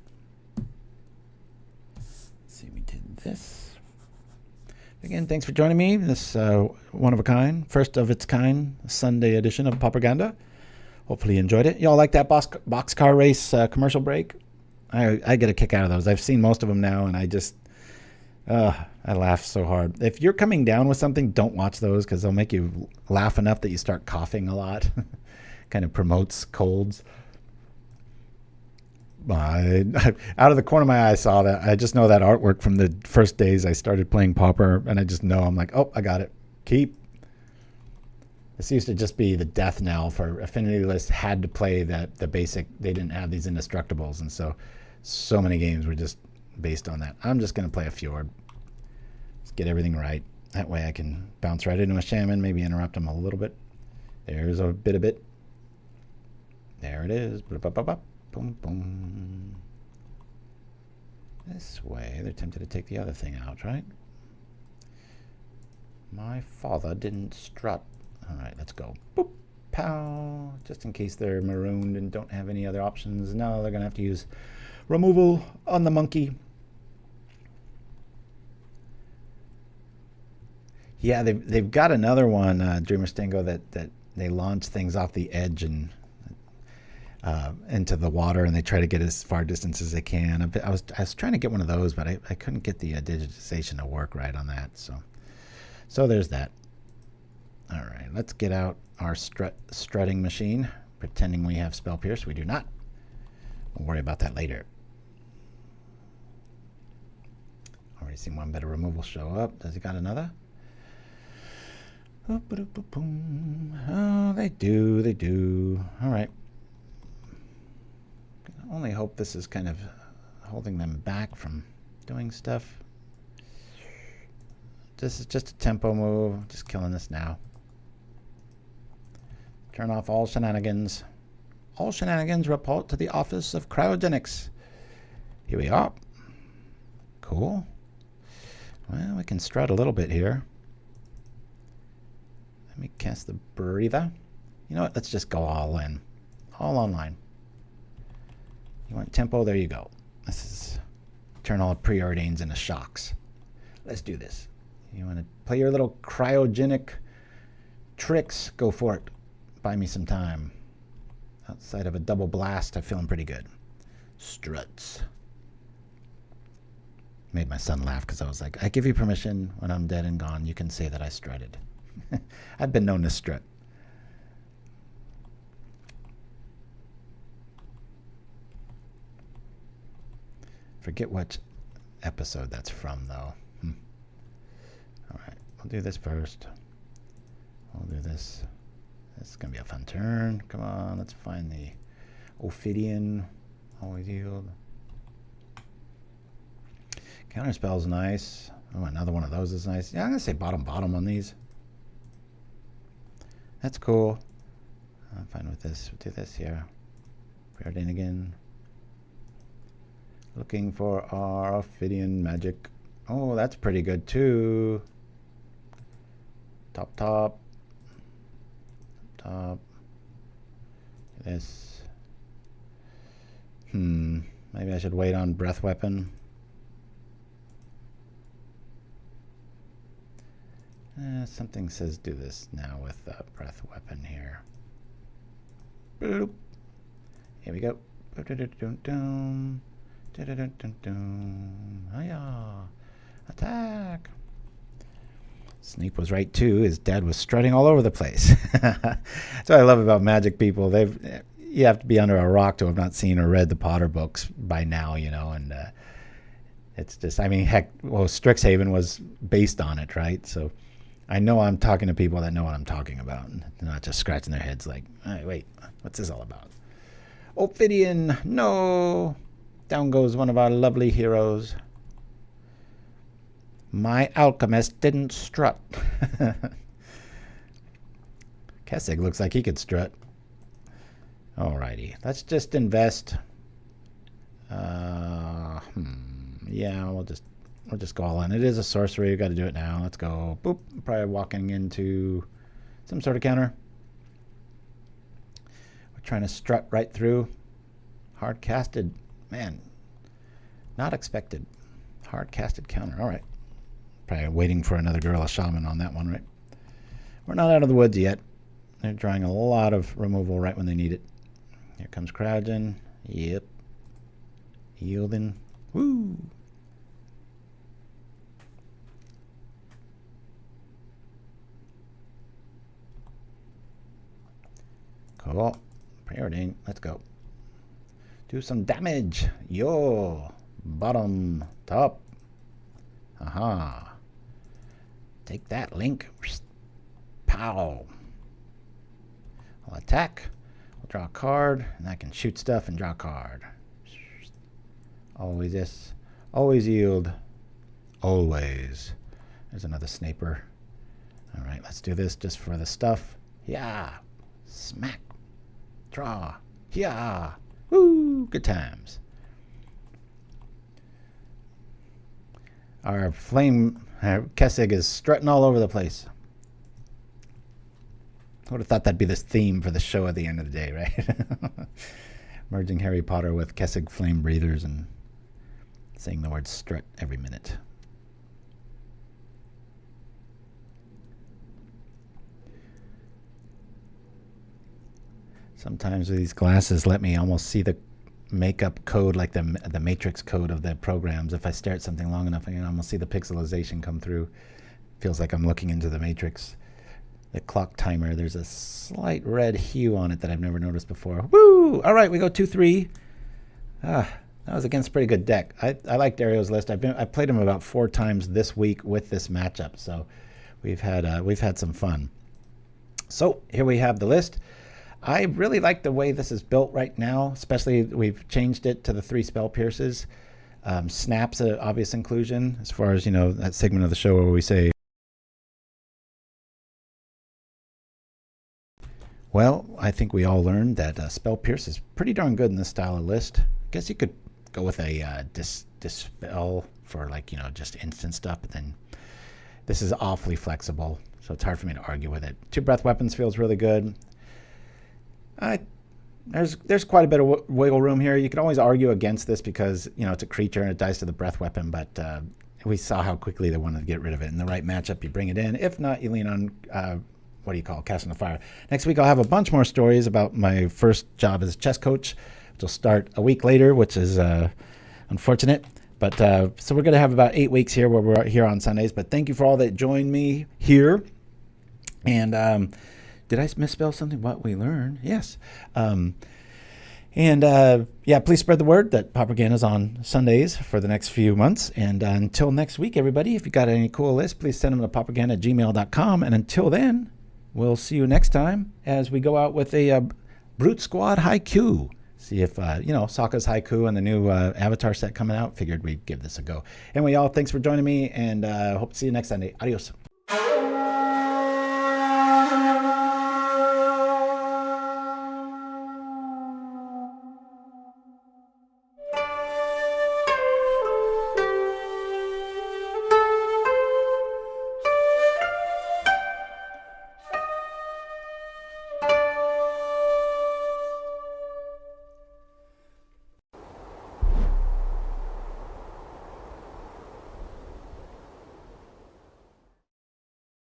Let's see, we did this. Again, thanks for joining me. This one of a kind, first of its kind Sunday edition of PauperGanda. Hopefully you enjoyed it. Y'all like that boxcar race commercial break? I get a kick out of those. I've seen most of them now, and I laugh so hard. If you're coming down with something, don't watch those, because they'll make you laugh enough that you start coughing a lot. Kind of promotes colds. Out of the corner of my eye, I saw that. I just know that artwork from the first days I started playing Pauper, and I just know, I'm like, oh, I got it. Keep. This used to just be the death knell for Affinity List. Had to play the basic. They didn't have these indestructibles, and so many games were just based on that. I'm just going to play a Fjord. Let's get everything right. That way I can bounce right into a Shaman, maybe interrupt him a little bit. There's a bit of it. There it is. Boom, boom. This way. They're tempted to take the other thing out, right? My father didn't strut. All right, let's go. Boop, pow. Just in case they're marooned and don't have any other options. No, they're going to have to use removal on the monkey. Yeah, they've got another one, Dreamer Stingo, that they launch things off the edge and into the water, and they try to get as far distance as they can. I was trying to get one of those, but I couldn't get the digitization to work right on that. So there's that. All right, let's get out our strutting machine, pretending we have Spell Pierce. We do not. We'll worry about that later. Already seen one bit of removal show up. Does he got another? Oh, they do. All right. I only hope this is kind of holding them back from doing stuff. This is just a tempo move. Just killing this now. Turn off all shenanigans. All shenanigans report to the Office of Cryogenics. Here we are. Cool. Well, we can strut a little bit here. Let me cast the Breather. You know what? Let's just go all in. All online. You want tempo? There you go. This is turn all Preordains into shocks. Let's do this. You want to play your little cryogenic tricks? Go for it. Buy me some time. Outside of a double blast, I'm feeling pretty good. Struts. Made my son laugh because I was like, I give you permission when I'm dead and gone. You can say that I strutted. I've been known to strut. Forget what episode that's from, though. All right, we'll do this first. We'll do this. This is going to be a fun turn. Come on, let's find the Ophidian. Always yield. Counterspell's nice. Oh, another one of those is nice. Yeah, I'm going to say bottom on these. That's cool. I'm fine with this. We'll do this here. Preordain again. Looking for our Ophidian magic. Oh, that's pretty good too. Top. This. Maybe I should wait on breath weapon. Something says do this now with breath weapon here. Bloop. Here we go. Hiya. Attack. Snape was right too. His dad was strutting all over the place. That's what I love about Magic people. You have to be under a rock to have not seen or read the Potter books by now, you know, and it's just, I mean, heck, well, Strixhaven was based on it, right? So I know I'm talking to people that know what I'm talking about, and not just scratching their heads like, hey, wait, what's this all about? Ophidian, no. Down goes one of our lovely heroes. My alchemist didn't strut. Kessig looks like he could strut. Alrighty, let's just invest. Yeah, we'll just go all in. It is a sorcery. We've got to do it now. Let's go. Boop. Probably walking into some sort of counter. We're trying to strut right through. Hard casted. Man, not expected. Hard casted counter. All right. Probably waiting for another Gorilla Shaman on that one, right? We're not out of the woods yet. They're drawing a lot of removal right when they need it. Here comes Kraken. Yep. Yielding. Woo! Cool. Preordain. Let's go. Do some damage. Yo. Bottom. Top. Aha. Take that, Link. Pow. I'll attack. I'll draw a card. And I can shoot stuff and draw a card. Always this. Always yield. Always. There's another Snaper. All right, let's do this just for the stuff. Yeah. Smack. Draw. Yeah. Woo. Good times. Our Kessig is strutting all over the place. I would have thought that'd be this theme for the show at the end of the day, right? Merging Harry Potter with Kessig Flamebreathers and saying the word strut every minute. Sometimes these glasses let me almost see the makeup code, like the matrix code of the programs. If I stare at something long enough, I can almost see the pixelization come through. Feels like I'm looking into the matrix. The clock timer, there's a slight red hue on it that I've never noticed before. Woo! All right, we go 2-3. That was against a pretty good deck. I like Dario's list. I played him about 4 times this week with this matchup, so we've had some fun. So here we have the list. I really like the way this is built right now, especially we've changed it to the 3 spell pierces. Snap's an obvious inclusion as far as, you know, that segment of the show where we say, well, I think we all learned that spell pierce is pretty darn good in this style of list. I guess you could go with a dispel for, like, you know, just instant stuff, but then this is awfully flexible, so it's hard for me to argue with it. 2 breath weapons feels really good. There's quite a bit of wiggle room here. You can always argue against this because, you know, it's a creature and it dies to the breath weapon, but we saw how quickly they wanted to get rid of it. In the right matchup, you bring it in. If not, you lean on, Casting the Fire. Next week, I'll have a bunch more stories about my first job as a chess coach, which will start a week later, which is unfortunate. But so we're going to have about 8 weeks here where we're here on Sundays. But thank you for all that joined me here. And did I misspell something? What we learned? Yes. Yeah, please spread the word that PauperGana is on Sundays for the next few months. And until next week, everybody, if you got any cool lists, please send them to paupergana@gmail.com. And until then, we'll see you next time as we go out with a Brute Squad Haiku. See if, Sokka's Haiku and the new Avatar set coming out. Figured we'd give this a go. Anyway, y'all, thanks for joining me, and hope to see you next Sunday. Adios.